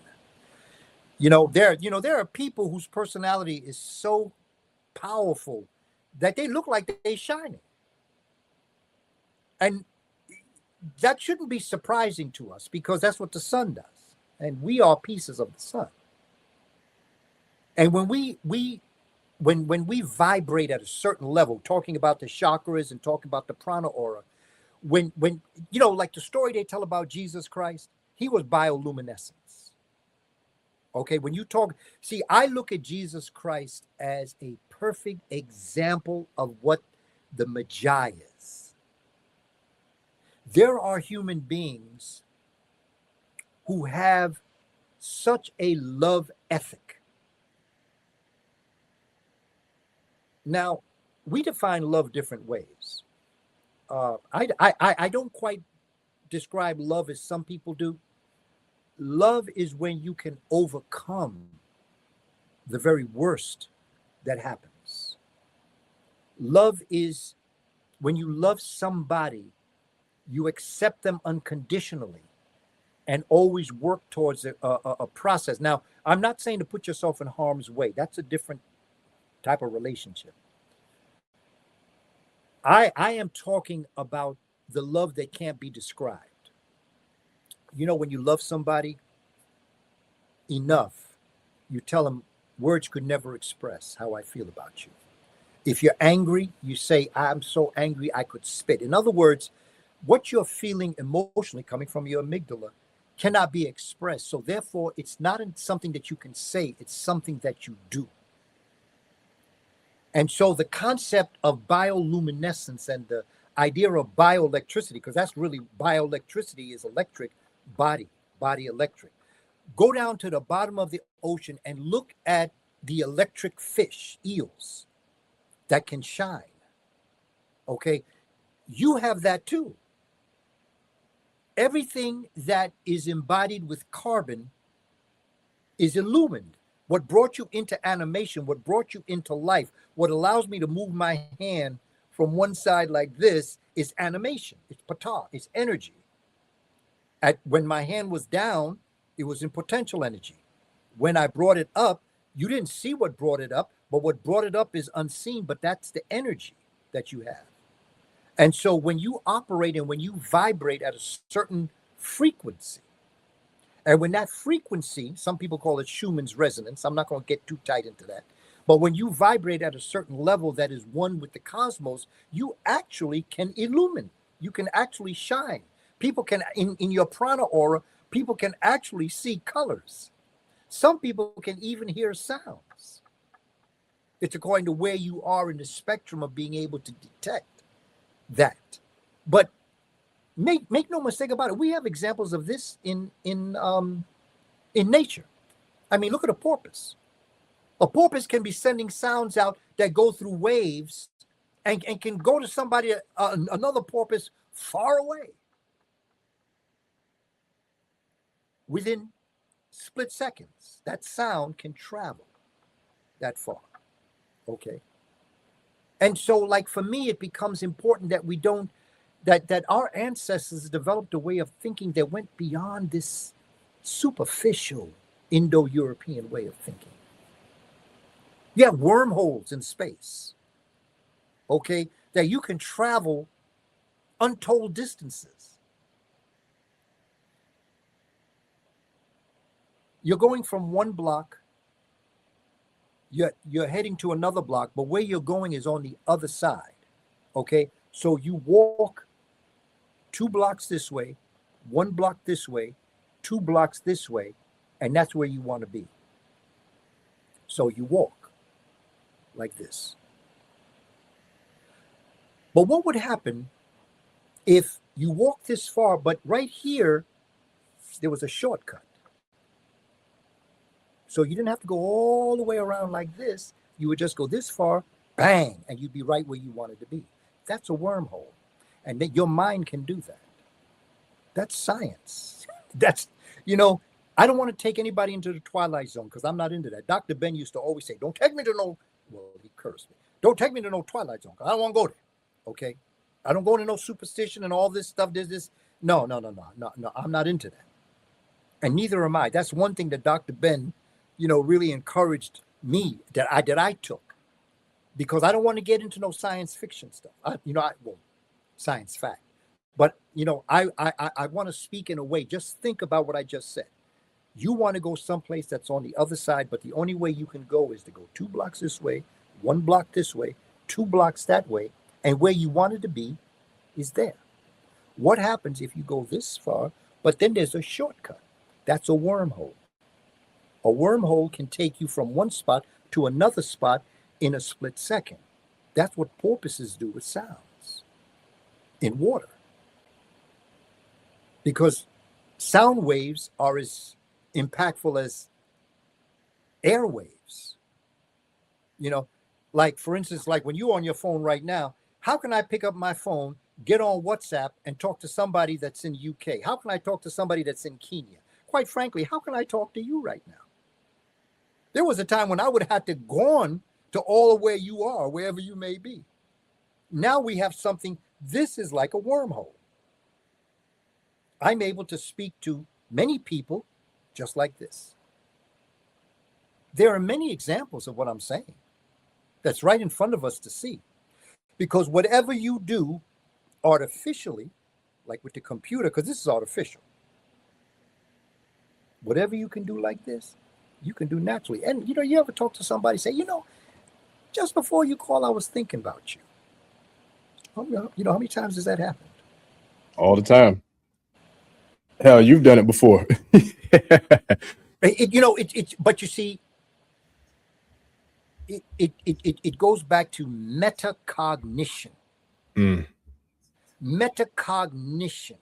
You know, there are people whose personality is so powerful that they look like they're shining. And that shouldn't be surprising to us because that's what the sun does. And we are pieces of the sun. And when we vibrate at a certain level, talking about the chakras and talking about the prana aura, when you know, like the story they tell about Jesus Christ, he was bioluminescence. Okay, when you talk, see, I look at Jesus Christ as a perfect example of what the Magi is. There are human beings who have such a love ethic. Now, we define love different ways. I don't quite describe love as some people do. Love is when you can overcome the very worst that happens. Love is when you love somebody, you accept them unconditionally and always work towards a process. Now, I'm not saying to put yourself in harm's way. That's a different type of relationship. I am talking about the love that can't be described. You know, when you love somebody enough, you tell them words could never express how I feel about you. If you're angry, you say, I'm so angry I could spit. In other words, what you're feeling emotionally coming from your amygdala cannot be expressed. So therefore, it's not something that you can say, it's something that you do. And so the concept of bioluminescence and the idea of bioelectricity, because that's really bioelectricity is electric, body electric. Go down to the bottom of the ocean and look at the electric fish, eels, that can shine. Okay, you have that too. Everything that is embodied with carbon is illumined. What brought you into animation, what brought you into life, what allows me to move my hand from one side like this is animation. It's pata, it's energy. When my hand was down, it was in potential energy. When I brought it up, you didn't see what brought it up, but what brought it up is unseen, but that's the energy that you have. And so when you operate and when you vibrate at a certain frequency, and when that frequency, some people call it Schumann's resonance, I'm not going to get too tight into that, but when you vibrate at a certain level that is one with the cosmos, you actually can illumine, you can actually shine. People can, in your prana aura, people can actually see colors. Some people can even hear sounds. It's according to where you are in the spectrum of being able to detect that. But make no mistake about it. We have examples of this in nature. I mean, look at a porpoise. A porpoise can be sending sounds out that go through waves and can go to somebody, another porpoise far away within split seconds. That sound can travel that far. Okay. And so, like, for me, it becomes important that we don't, that our ancestors developed a way of thinking that went beyond this superficial Indo-European way of thinking. You have wormholes in space, okay, that you can travel untold distances. You're going from one block, you're heading to another block, but where you're going is on the other side, okay? So you walk 2 blocks this way, 1 block this way, 2 blocks this way, and that's where you want to be. So you walk like this. But what would happen if you walk this far, but right here, there was a shortcut? So you didn't have to go all the way around like this. You would just go this far, bang, and you'd be right where you wanted to be. That's a wormhole. And then your mind can do that. That's science. That's, you know, I don't want to take anybody into the twilight zone because I'm not into that. Dr. Ben used to always say, don't take me to no, well, he cursed me. Don't take me to no twilight zone because I don't want to go there. Okay? I don't go into no superstition and all this stuff. There's this. No. I'm not into that. And neither am I. That's one thing that Dr. Ben, you know, really encouraged me that I took, because I don't want to get into no science fiction stuff. Well, science fact. But, you know, I want to speak in a way, just think about what I just said. You want to go someplace that's on the other side, but the only way you can go is to go 2 blocks this way, 1 block this way, 2 blocks that way, and where you wanted to be is there. What happens if you go this far, but then there's a shortcut? That's a wormhole. A wormhole can take you from one spot to another spot in a split second. That's what porpoises do with sounds in water. Because sound waves are as impactful as air waves. You know, like, for instance, like when you're on your phone right now, how can I pick up my phone, get on WhatsApp, and talk to somebody that's in UK? How can I talk to somebody that's in Kenya? Quite frankly, how can I talk to you right now? There was a time when I would have had to go on to all of where you are, wherever you may be. Now we have something, this is like a wormhole. I'm able to speak to many people just like this. There are many examples of what I'm saying that's right in front of us to see. Because whatever you do artificially, like with the computer, because this is artificial, whatever you can do like this, you can do naturally. And, you know, you ever talk to somebody, say, you know, just before you call, I was thinking about you. You know, how many times has that happened? All the time. Hell, you've done it before. But you see, it goes back to metacognition. Metacognition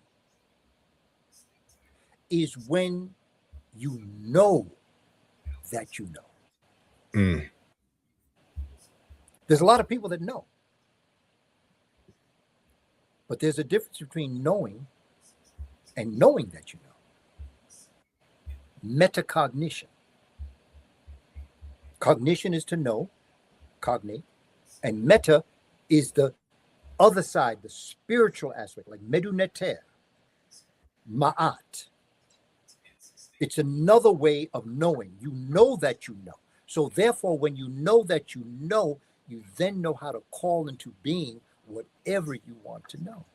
is when you know that you know. There's a lot of people that know. But there's a difference between knowing and knowing that you know. Metacognition. Cognition is to know, cognate, and meta is the other side, the spiritual aspect, like meduneter, maat. It's another way of knowing. You know that you know. So therefore, when you know that you know, you then know how to call into being whatever you want to know.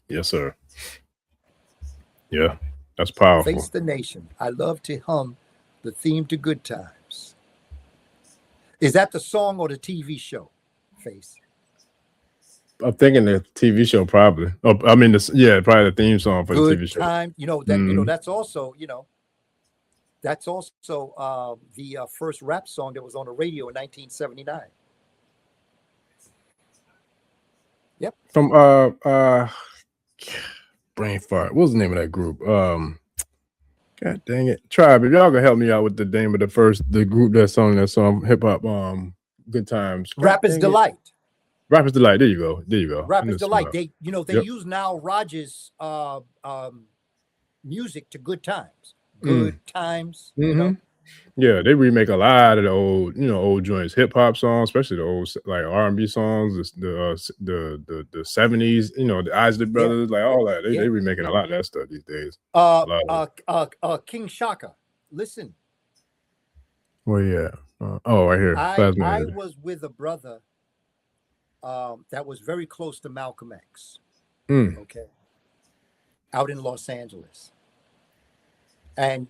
Yes, sir. Yeah, that's powerful. Face the nation. I love to hum the theme to Good Times. Is that the song or the TV show, Face? I'm thinking the TV show probably. Oh, I mean, probably the theme song for Good the TV show. Time. You know that. You know that's also. You know, that's also the first rap song that was on the radio in 1979. Yep. From brain fart. What was the name of that group? God dang it. Tribe, if y'all gonna help me out with the name of the group that song hip hop Good Times. Rapper's Delight. Rapper's Delight. There you go. Rapper's Delight. They use now Rogers music to Good Times. Good Times. You know? Yeah, they remake a lot of the old joints, hip hop songs, especially the old like R&B songs, the 70s, the Isley Brothers, like all that. They remaking a lot of that stuff these days. King Shaka. Listen. Well, yeah. Right here. I was with a brother that was very close to Malcolm X. Okay. Out in Los Angeles. And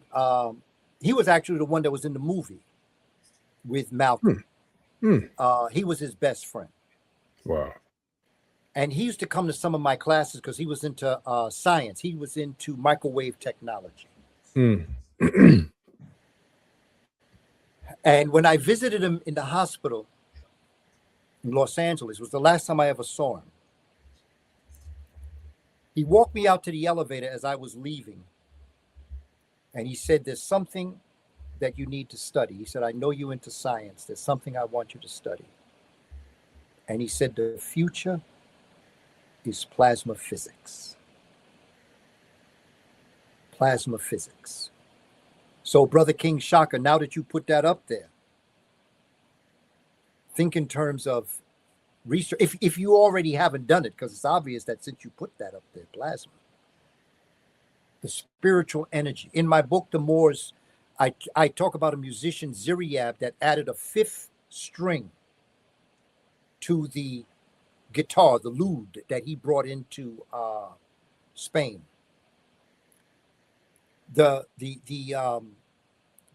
he was actually the one that was in the movie with Malcolm. He was his best friend. Wow. And he used to come to some of my classes because he was into science. He was into microwave technology. And when I visited him in the hospital in Los Angeles, was the last time I ever saw him. He walked me out to the elevator as I was leaving. And he said, there's something that you need to study. He said, I know you're into science. There's something I want you to study. And he said, the future is plasma physics. Plasma physics. So, Brother King Shaka, now that you put that up there, think in terms of research. If you already haven't done it, because it's obvious that since you put that up there, plasma, the spiritual energy. In my book, The Moors, I talk about a musician, Ziriab, that added a fifth string to the guitar, the lute that he brought into Spain. The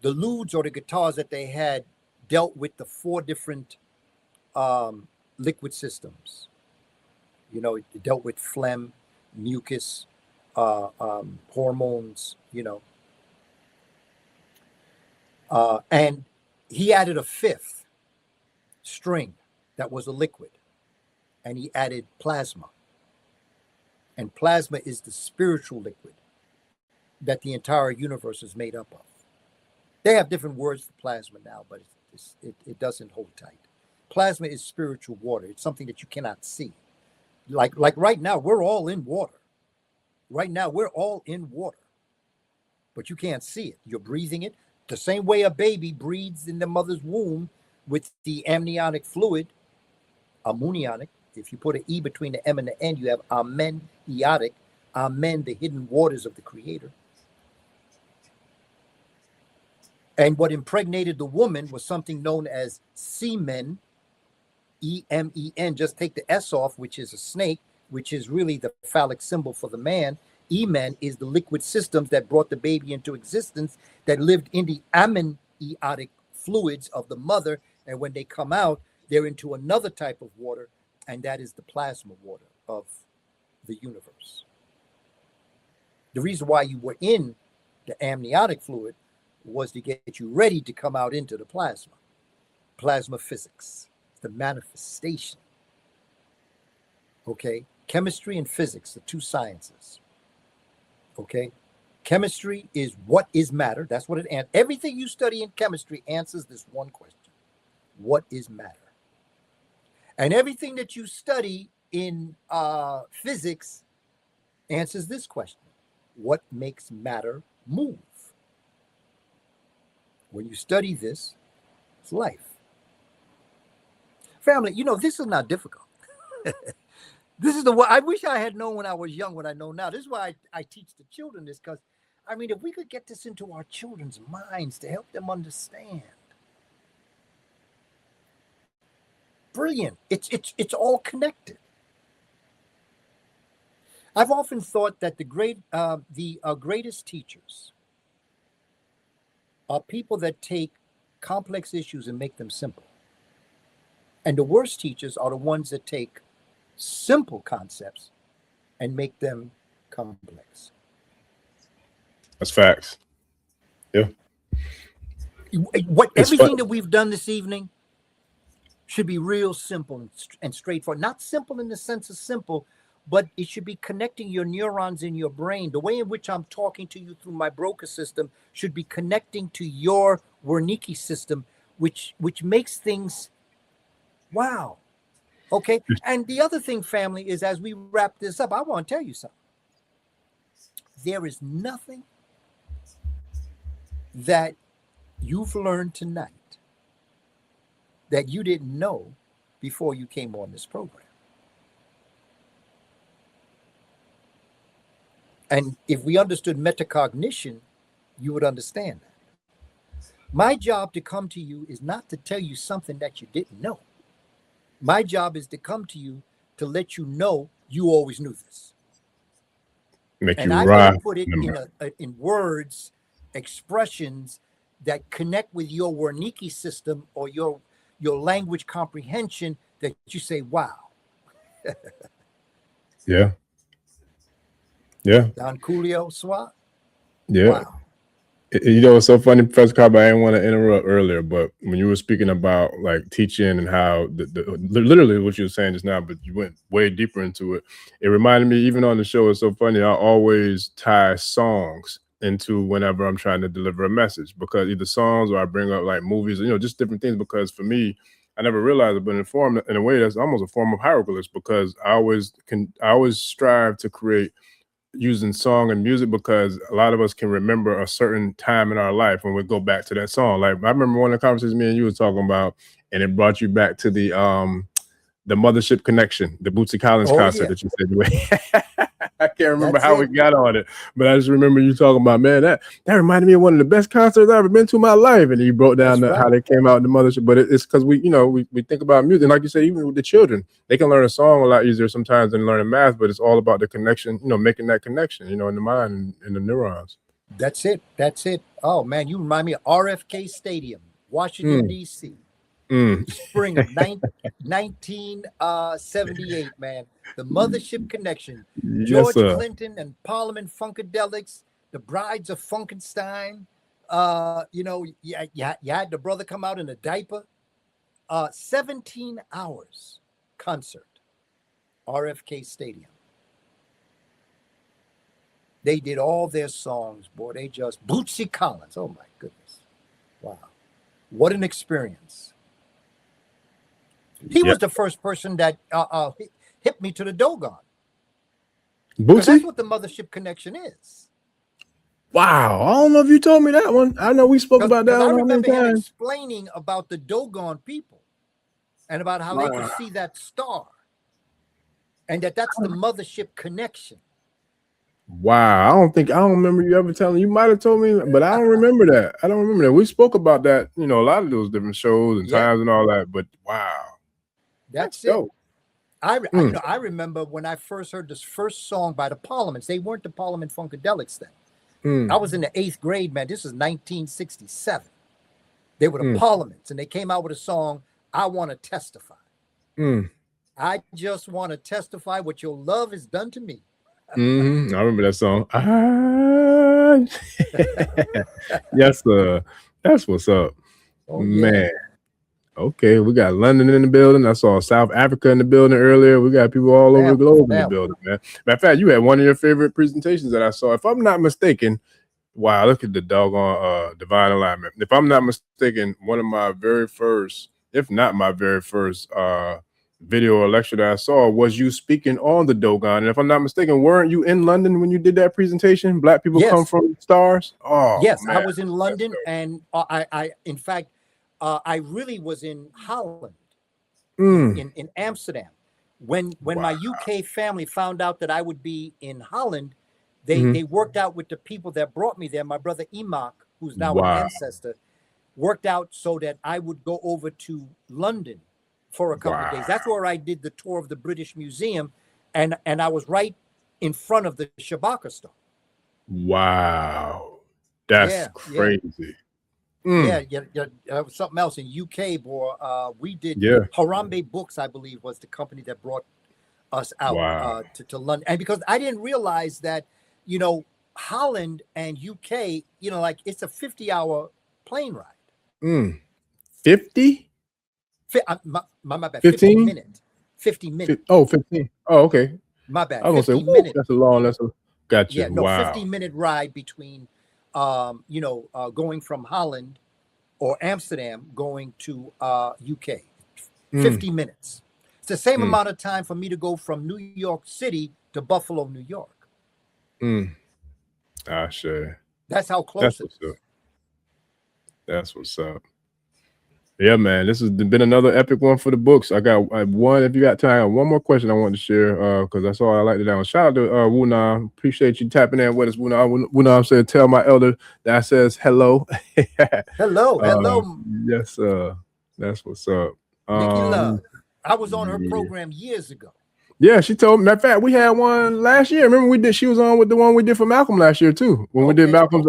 lutes or the guitars that they had dealt with the 4 different liquid systems. You know, it dealt with phlegm, mucus, hormones, you know. And he added a 5th string that was a liquid, and he added plasma. And plasma is the spiritual liquid that the entire universe is made up of. They have different words for plasma now, but it doesn't hold tight. Plasma is spiritual water. It's something that you cannot see. Like right now, we're all in water. Right now, we're all in water, but you can't see it. You're breathing it the same way a baby breathes in the mother's womb with the amniotic fluid, amniotic. If you put an E between the M and the N, you have amen-iotic, amen, the hidden waters of the Creator. And what impregnated the woman was something known as semen, E-M-E-N. Just take the S off, which is a snake, which is really the phallic symbol for the man. Emen is the liquid systems that brought the baby into existence, that lived in the amniotic fluids of the mother. And when they come out, they're into another type of water, and that is the plasma water of the universe. The reason why you were in the amniotic fluid was to get you ready to come out into the plasma. Plasma physics, the manifestation. Okay, chemistry and physics, the 2 sciences. Okay, chemistry is what is matter. That's what it answers. Everything you study in chemistry answers this one question: what is matter? And everything that you study in physics answers this question: what makes matter move? When you study this, it's life. Family, you know, this is not difficult. This is the way I wish I had known when I was young what I know now. This is why I teach the children this, because, I mean, if we could get this into our children's minds to help them understand. Brilliant. It's all connected. I've often thought that the greatest teachers are people that take complex issues and make them simple. And the worst teachers are the ones that take simple concepts and make them complex. That's facts. Yeah. Everything that we've done this evening should be real simple and straightforward. Not simple in the sense of simple, but it should be connecting your neurons in your brain. The way in which I'm talking to you through my Broca system should be connecting to your Wernicke system, which makes things, wow. Okay. And the other thing, family, is as we wrap this up, I want to tell you something. There is nothing that you've learned tonight that you didn't know before you came on this program. And if we understood metacognition, you would understand that. My job to come to you is not to tell you something that you didn't know. My job is to come to you to let you know you always knew this. Make and you I right. want to put it in words, expressions that connect with your Wernicke system or your language comprehension, that you say, wow. Yeah. Yeah. Don Julio Swat. Yeah. Wow. You know, it's so funny, Professor Kaba, I didn't want to interrupt earlier, but when you were speaking about like teaching and how literally what you were saying just now, but you went way deeper into it. It reminded me, even on the show, it's so funny. I always tie songs into whenever I'm trying to deliver a message, because either songs or I bring up like movies, you know, just different things. Because for me, I never realized it, but in a way, that's almost a form of hieroglyphs, because I always strive to create using song and music, because a lot of us can remember a certain time in our life when we go back to that song. Like I remember one of the conversations me and you were talking about, and it brought you back to the Mothership Connection, the Bootsy Collins concert that you said you went. I can't remember how we got on it, but I just remember you talking about, man, that reminded me of one of the best concerts I've ever been to in my life. And you broke down how they came out in the Mothership. But it's because we think about music, and like you said, even with the children, they can learn a song a lot easier sometimes than learning math. But it's all about the connection, making that connection, in the mind and the neurons. That's it. Oh man, you remind me of RFK Stadium, Washington D.C. Spring of 1978, man. The Mothership Connection. George Clinton and Parliament Funkadelics, the Brides of Funkenstein. You had the brother come out in a diaper. 17 hours concert. RFK Stadium. They did all their songs, boy. They just Bootsy Collins. Oh my goodness. Wow. What an experience. He was the first person that hit me to the Dogon. Bootsy? That's what the Mothership Connection is. Wow. I don't know if you told me that one. I know we spoke about that. I remember him explaining about the Dogon people and about how they could see that star. And that's the Mothership Connection. Wow. I don't remember you ever telling. You might have told me, but I don't remember that. We spoke about that, a lot of those different shows and times and all that, but wow. That's it. Dope. I remember when I first heard this first song by the Parliaments. They weren't the Parliament Funkadelics then. I was in the 8th grade, man. This was 1967. They were the Parliaments, and they came out with a song, I Want to Testify. I just want to testify what your love has done to me. I remember that song. Yes, sir. That's what's up. Oh, man. Yeah. Okay, we got London in the building. I saw South Africa in the building earlier. We got people all over the globe in the building, man. Matter of fact, you had one of your favorite presentations that I saw. If I'm not mistaken, wow, look at the doggone divine alignment. If I'm not mistaken, one of my very first, if not my very first video or lecture that I saw was you speaking on the Dogon. And if I'm not mistaken, weren't you in London when you did that presentation? Black people come from stars? Oh, yes, man. I was in London, and I in fact, I really was in Holland, in Amsterdam. When my UK family found out that I would be in Holland, they worked out with the people that brought me there. My brother Enoch, who's now an ancestor, worked out so that I would go over to London for a couple of days. That's where I did the tour of the British Museum, and I was right in front of the Shabaka store. Wow, that's crazy. Yeah, something else in UK, boy. We did Harambe Books, I believe, was the company that brought us out to London. And because I didn't realize that, Holland and UK, like it's a 50-hour plane ride. 50? My bad. 15 minutes. 50 minutes. 15. Oh, okay. My bad. I was gonna say, minutes. That's a long. Gotcha. Yeah, no, 50-minute ride between, going from Holland or Amsterdam going to UK. 50 minutes. It's the same amount of time for me to go from New York City to Buffalo, New York. Sure. That's how close it is. That's what's up. Yeah, man, this has been another epic one for the books. I got one. If you got time, I got one more question I wanted to share because that's all I like to do. Shout out to Wunam. Appreciate you tapping in with us, Wunam. Wunam said, "Tell my elder that I says hello." hello. Yes, that's what's up. Nikki Love. I was on her program years ago. Yeah, she told me. Matter of fact, we had one last year. Remember she was on with the one we did for Malcolm last year too. When we did Malcolm's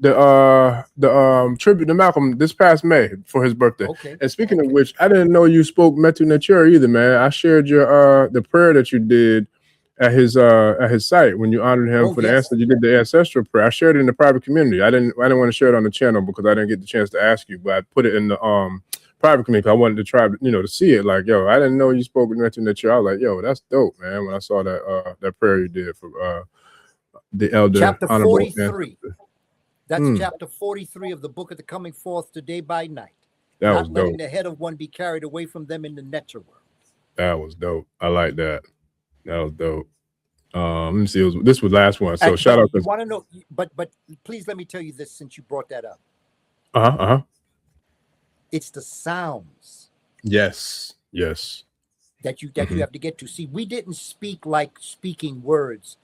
the tribute to Malcolm this past May for his birthday. And speaking of which, I didn't know you spoke Metu Nature either, man. I shared your the prayer that you did at his site when you honored him for the answer. You did the ancestral prayer. I shared it in the private community. I didn't want to share it on the channel because I didn't get the chance to ask you, but I put it in the private community. I wanted to try, to see it. Like, yo, I didn't know you spoke mentioned that year. I was like, yo, that's dope, man. When I saw that that prayer you did for the elder, chapter honorable 43. ancestor. That's chapter 43 of the book of the coming forth today by night. That Not was letting dope. the head of one be carried away from them in the nether world. That was dope. I like that. That was dope. Let me see. This was last one. So shout out to. You want to know, but please let me tell you this since you brought that up. It's the sounds. Yes. That you have to get to. See, we didn't speak like speaking words.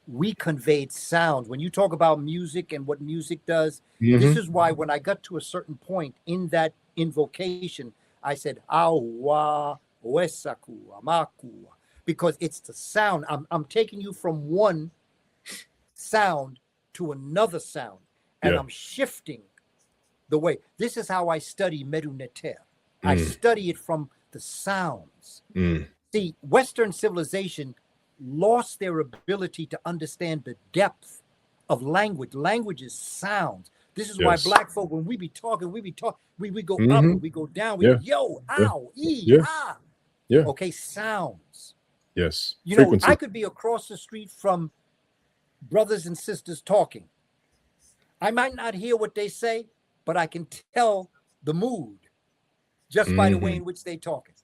We conveyed sound. When you talk about music and what music does, this is why when I got to a certain point in that invocation, I said, Awa, Wesaku, Amaku, because it's the sound. I'm taking you from one sound to another sound, and I'm shifting the way. This is how I study Meduneter. I study it from the sounds. See, Western civilization lost their ability to understand the depth of language. Language is sounds. This is why black folk, when we be talking, we go up and we go down. We go, yo, ow, ah. Okay, sounds. Yes. Frequency. I could be across the street from brothers and sisters talking. I might not hear what they say, but I can tell the mood just by the way in which they talking.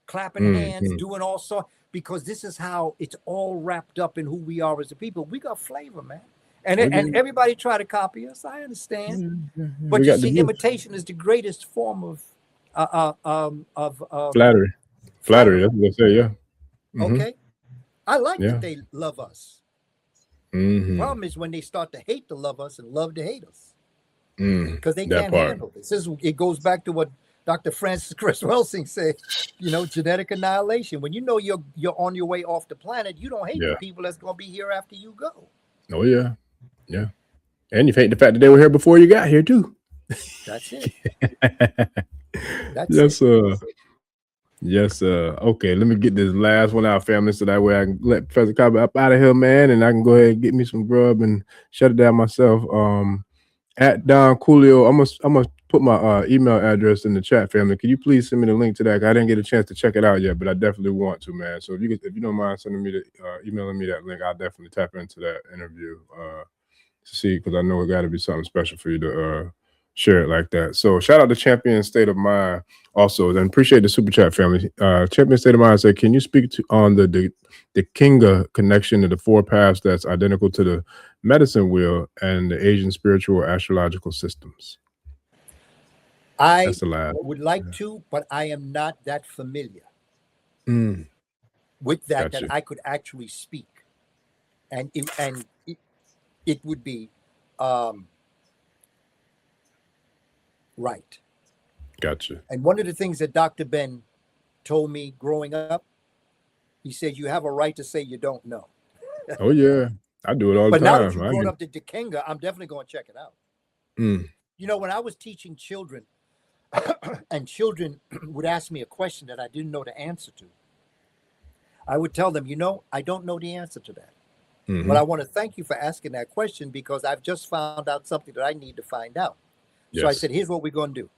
Clapping hands, doing all sorts, because this is how it's all wrapped up in who we are as a people. We got flavor, man. And everybody try to copy us. I understand. But you see, imitation is the greatest form of flattery. Flattery, that's what I say, yeah. Okay. I like that they love us. The problem is when they start to hate to love us and love to hate us. Because they can't handle this. It goes back to what Dr. Francis Chris Welsing said, genetic annihilation. When you know you're on your way off the planet, you don't hate the people that's going to be here after you go. Oh, yeah. Yeah. And you hate the fact that they were here before you got here, too. That's it. Yes, okay, let me get this last one out, family, so that way I can let Professor Kaba up out of here, man, and I can go ahead and get me some grub and shut it down myself. At Don Coolio, I'm gonna put my email address in the chat, family. Can you please send me the link to that? I didn't get a chance to check it out yet, but I definitely want to, man. So if you don't mind sending me emailing me that link, I'll definitely tap into that interview to see, because I know it got to be something special for you to share it like that. So shout out to Champion State of Mind also, and appreciate the super chat, family. Champion State of Mind said, can you speak on the Kinga connection to the four paths that's identical to the medicine wheel and the Asian spiritual astrological systems? I would like to, but I am not that familiar with that, that I could actually speak. And it would be right. Gotcha. And one of the things that Dr. Ben told me growing up, he said, you have a right to say you don't know. Oh, yeah. I do it all the time. But now that you brought up the Dekenga, I'm definitely going to check it out. When I was teaching children, and children would ask me a question that I didn't know the answer to, I would tell them, I don't know the answer to that. But I want to thank you for asking that question, because I've just found out something that I need to find out. So I said, here's what we're going to do.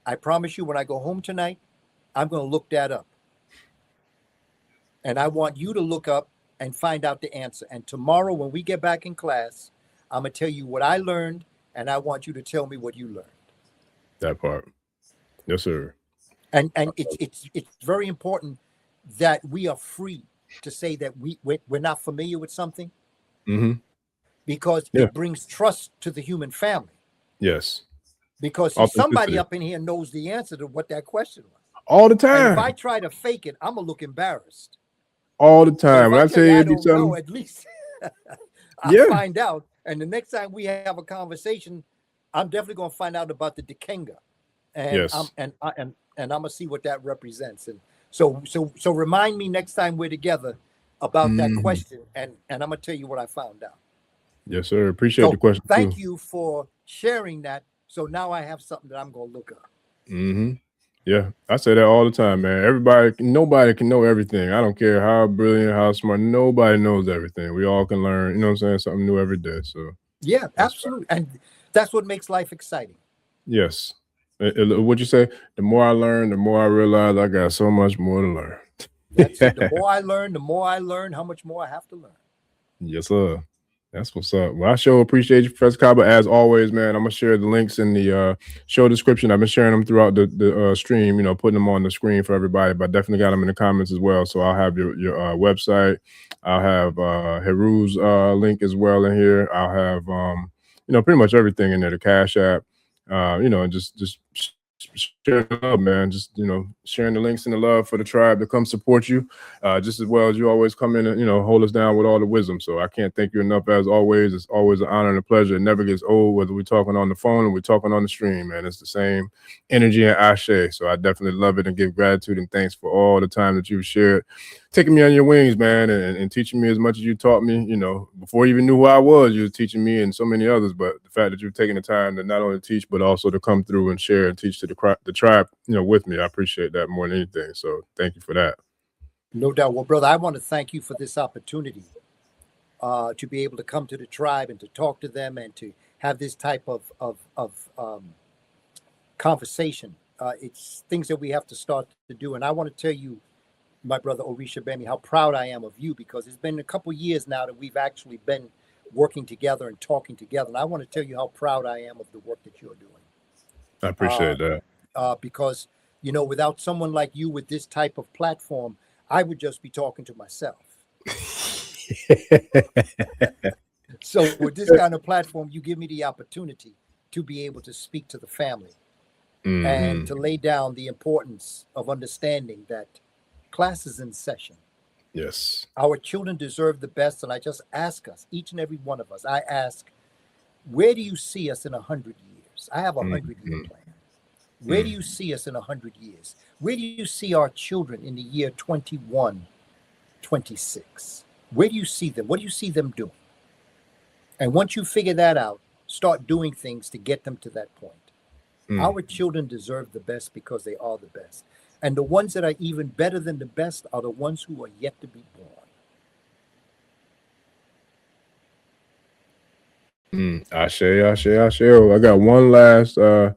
I promise you, when I go home tonight, I'm going to look that up. And I want you to look up and find out the answer. And tomorrow, when we get back in class, I'm going to tell you what I learned, and I want you to tell me what you learned. That part. Yes, sir. And it's very important that we are free to say that we're not familiar with something, because it brings trust to the human family. Yes. Because somebody up in here knows the answer to what that question was. All the time. And if I try to fake it, I'm going to look embarrassed. All the time. When I tell you I don't know, at least I'll find out. And the next time we have a conversation, I'm definitely going to find out about the Dekenga. And I'm going to see what that represents. And so remind me next time we're together about that question, and I'm going to tell you what I found out. Yes, sir. Appreciate the question. Thank you for sharing that. So now I have something that I'm going to look up. Yeah, I say that all the time, man. Nobody can know everything. I don't care how brilliant, how smart, nobody knows everything. We all can learn, you know what I'm saying, something new every day. So yeah, absolutely. And that's what makes life exciting. yes. What'd you say? The more I learn, the more I realize I got so much more to learn. That's it. The more I learn, how much more I have to learn. Yes, sir. That's what's up. Well, I sure appreciate you, Professor Kaba. As always, man, I'm gonna share the links in the show description. I've been sharing them throughout the stream, you know, putting them on the screen for everybody, but I definitely got them in the comments as well. So I'll have your website. I'll have Heru's link as well in here. I'll have you know, pretty much everything in there, the Cash App, you know, and just share the love, man. Just, you know, sharing the links and the love for the tribe to come support you, just as well as you always come in and, you know, hold us down with all the wisdom. So I can't thank you enough. As always, it's always an honor and a pleasure. It never gets old, whether we're talking on the phone or we're talking on the stream, man. It's the same energy and ashe. So I definitely love it and give gratitude and thanks for all the time that you've shared, taking me on your wings, man, and teaching me as much as you taught me. You know, before you even knew who I was, you were teaching me and so many others. But the fact that you've taken the time to not only teach, but also to come through and share and teach to the tribe, you know, with me, I appreciate that more than anything. So thank you for that. No doubt. Well, brother, I want to thank you for this opportunity to be able to come to the tribe and to talk to them and to have this type of conversation. It's things that we have to start to do. And I want to tell you, my brother Orisha Bemi, how proud I am of you, because it's been a couple years now that we've actually been working together and talking together. And I want to tell you how proud I am of the work that you're doing. I appreciate that. Because, you know, without someone like you with this type of platform, I would just be talking to myself. So with this kind of platform, you give me the opportunity to be able to speak to the family and to lay down the importance of understanding that class is in session. Yes. Our children deserve the best. And I just ask us, each and every one of us, I ask, where do you see us in 100 years? I have a 100-year plan. Where do you see us in 100 years? Where do you see our children in the year 2126? Where do you see them? What do you see them doing? And once you figure that out, start doing things to get them to that point. Our children deserve the best because they are the best. And the ones that are even better than the best are the ones who are yet to be born. Ashe. I got one last I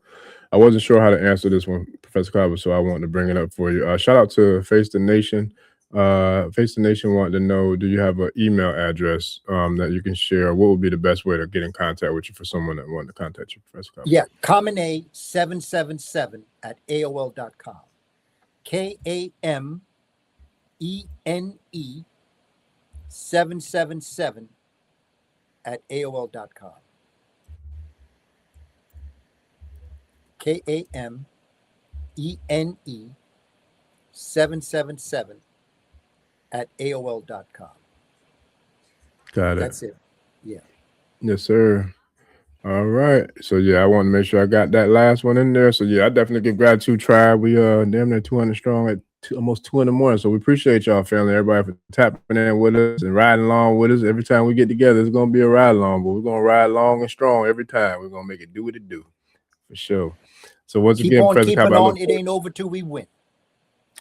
wasn't sure how to answer this one, Professor Kaba, so I wanted to bring it up for you. Shout out to Face the Nation. Face the Nation wanted to know, do you have an email address that you can share? What would be the best way to get in contact with you for someone that wanted to contact you, Professor Kaba? Yeah, Kamene777 at AOL.com. KAMENE 777 at AOL.com. KAMENE 777 at AOL.com. Got it. That's it. Yeah. Yes, sir. All right. So yeah, I want to make sure I got that last one in there. So yeah, I definitely give gratitude, tribe. We damn near 200 strong at almost 2 in the morning. So we appreciate y'all, family, everybody, for tapping in with us and riding along with us. Every time we get together, it's gonna be a ride along, but we're gonna ride long and strong every time. We're gonna make it do what it do, for sure. So once again, Professor Kaba, it ain't over till we win.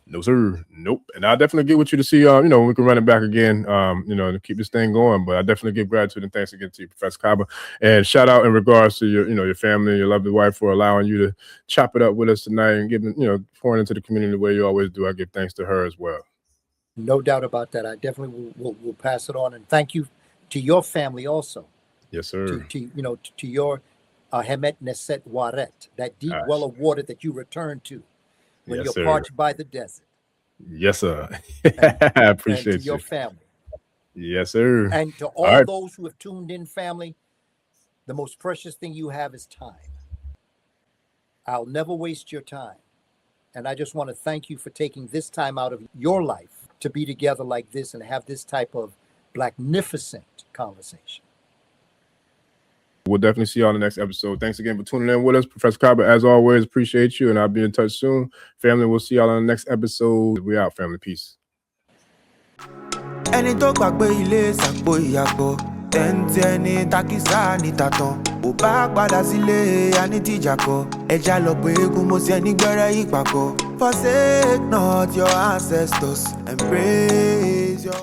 No, sir. Nope. And I'll definitely get with you to see, you know, we can run it back again, you know, to keep this thing going. But I definitely give gratitude and thanks again to you, Professor Kaba. And shout out in regards to your, you know, your family and your lovely wife for allowing you to chop it up with us tonight and giving, you know, pouring into the community the way you always do. I give thanks to her as well. No doubt about that. I definitely will pass it on. And thank you to your family also. Yes, sir. To you know, to your Hemet Neset Waret, that deep well of water that you return to when Yes, you're sir. parched by the desert. Yes, sir. I appreciate and to your family. Yes, sir. And to all those who have tuned in, family, the most precious thing you have is time. I'll never waste your time. And I just want to thank you for taking this time out of your life to be together like this and have this type of magnificent conversation. We'll definitely see you on the next episode. Thanks again for tuning in with us. Professor Kaba, as always, appreciate you, and I'll be in touch soon. Family, we'll see y'all on the next episode. We out, family. Peace. Ẹni tó gbàgbé ilé ṣàpò ìyàpò, tẹ́ntẹ́ni takísà ní tàtàn. Ó bá padà sílé anítìjàkọ. Ẹja lọ pé eégún mo ṣe ní gbẹ́rẹ́ ìpàkọ́. Forsake not your ancestors and praise your